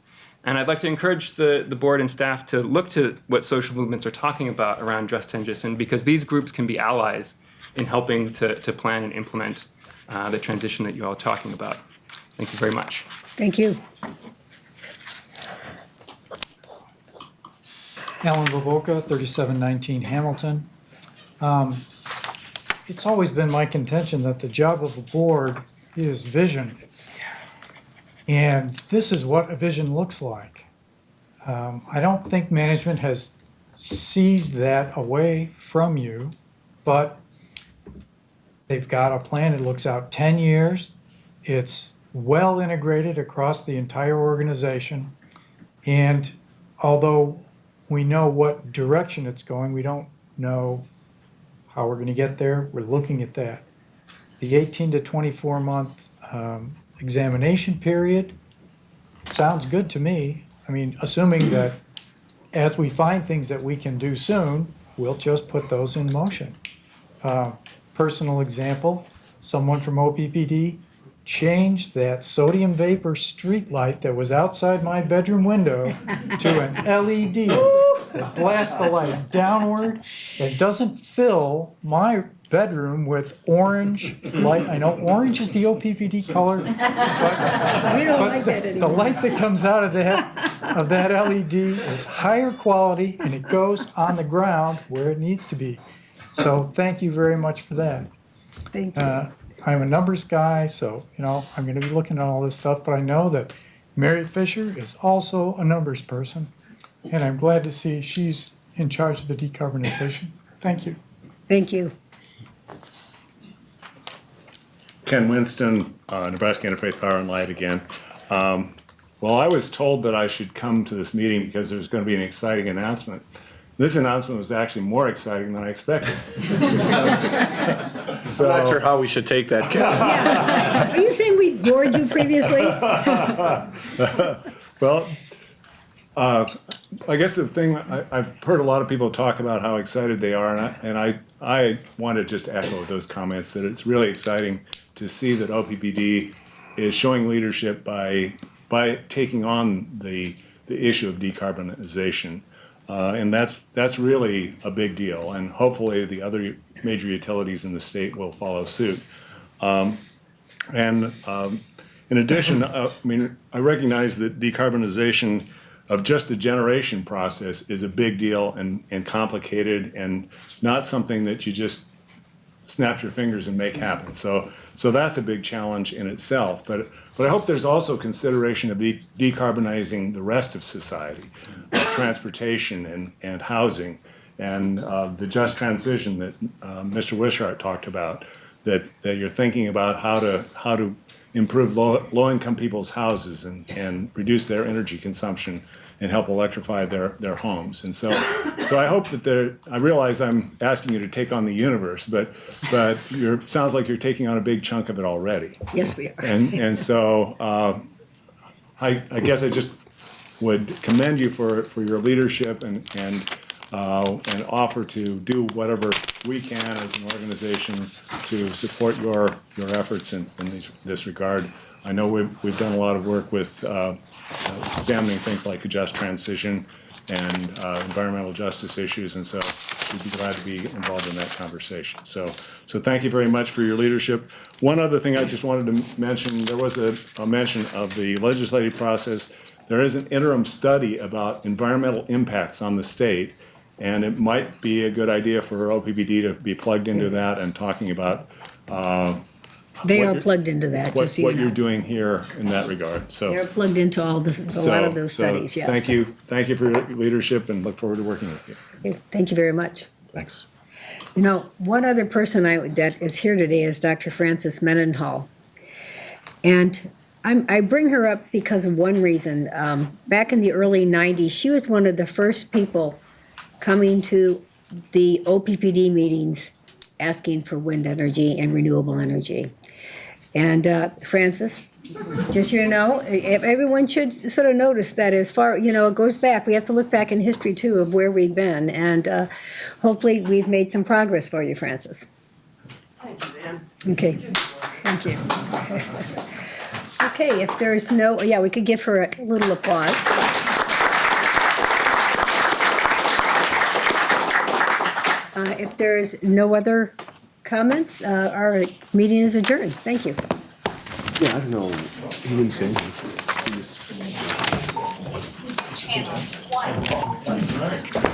Speaker 22: And I'd like to encourage the board and staff to look to what social movements are talking about around just transition, because these groups can be allies in helping to plan and implement the transition that you're all talking about. Thank you very much.
Speaker 1: Thank you.
Speaker 7: Alan Bavoka, 3719 Hamilton. It's always been my contention that the job of a board is vision. And this is what a vision looks like. I don't think management has seized that away from you, but they've got a plan. It looks out 10 years. It's well integrated across the entire organization. And although we know what direction it's going, we don't know how we're going to get there. We're looking at that. The 18 to 24 month examination period sounds good to me. I mean, assuming that as we find things that we can do soon, we'll just put those in motion. Personal example, someone from OPPD changed that sodium vapor street light that was outside my bedroom window to an LED that blasts the light downward. It doesn't fill my bedroom with orange light. I know orange is the OPPD color, but,
Speaker 1: We don't like that
Speaker 7: the
Speaker 1: anymore.
Speaker 7: light that comes out of that LED is higher quality, and it goes on the ground where it needs to be. So thank you very much for that.
Speaker 1: Thank you.
Speaker 7: I'm a numbers guy, so I'm going to be looking at all this stuff, but I know that Mary Fisher is also a numbers person, and I'm glad to see she's in charge of the decarbonization. Thank you.
Speaker 1: Thank you.
Speaker 15: Ken Winston, Nebraska Interfaith Power and Light again. Well, I was told that I should come to this meeting because there's going to be an exciting announcement. This announcement was actually more exciting than I expected.
Speaker 2: I'm not sure how we should take that, Ken.
Speaker 1: Yeah. Are you saying we bored you previously?
Speaker 15: Well, I guess the thing, I've heard a lot of people talk about how excited they are, and I want to just echo those comments, that it's really exciting to see that OPPD is showing leadership by taking on the issue of decarbonization. And that's really a big deal, and hopefully the other major utilities in the state will follow suit. In addition, I recognize that decarbonization of just the generation process is a big deal and complicated, and not something that you just snap your fingers and make happen. So that's a big challenge in itself. But I hope there's also consideration of decarbonizing the rest of society, transportation and housing, and the just transition that Mr. Wishart talked about, that you're thinking about how to improve low-income people's houses and reduce their energy consumption and help electrify their homes. And so I hope that I realize I'm asking you to take on the universe, but sounds like you're taking on a big chunk of it already.
Speaker 1: Yes, we are.
Speaker 15: And so I guess I just would commend you for your leadership and offer to do whatever we can as an organization to support your efforts in this regard. I know we've done a lot of work with examining things like a just transition and environmental justice issues, and so we'd be glad to be involved in that conversation. So thank you very much for your leadership. One other thing I just wanted to mention, there was a mention of the legislative process. There is an interim study about environmental impacts on the state, and it might be a good idea for OPPD to be plugged into that and talking about
Speaker 1: They
Speaker 15: what
Speaker 1: are
Speaker 15: you're-
Speaker 1: plugged into that,
Speaker 15: what
Speaker 1: just so you
Speaker 15: you're
Speaker 1: know.
Speaker 15: doing here in that regard. So
Speaker 1: They're plugged into a lot of those studies, yes.
Speaker 15: Thank you for your leadership, and look forward to working with you.
Speaker 1: Okay, thank you very much.
Speaker 15: Thanks.
Speaker 1: You know, one other person that is here today is Dr. Frances Mendenhall. And I bring her up because of one reason. Back in the early 90s, she was one of the first people coming to the OPPD meetings asking for wind energy and renewable energy. And Frances, just so you know, everyone should sort of notice that as far, it goes back. We have to look back in history, too, of where we've been. And hopefully we've made some progress for you, Frances.
Speaker 13: Thank you, Ann.
Speaker 1: Okay, thank you. Okay, if there's we could give her a little applause. If there's no other comments, our meeting is adjourned. Thank you.
Speaker 8: Yeah, I don't know. He didn't say anything. He just-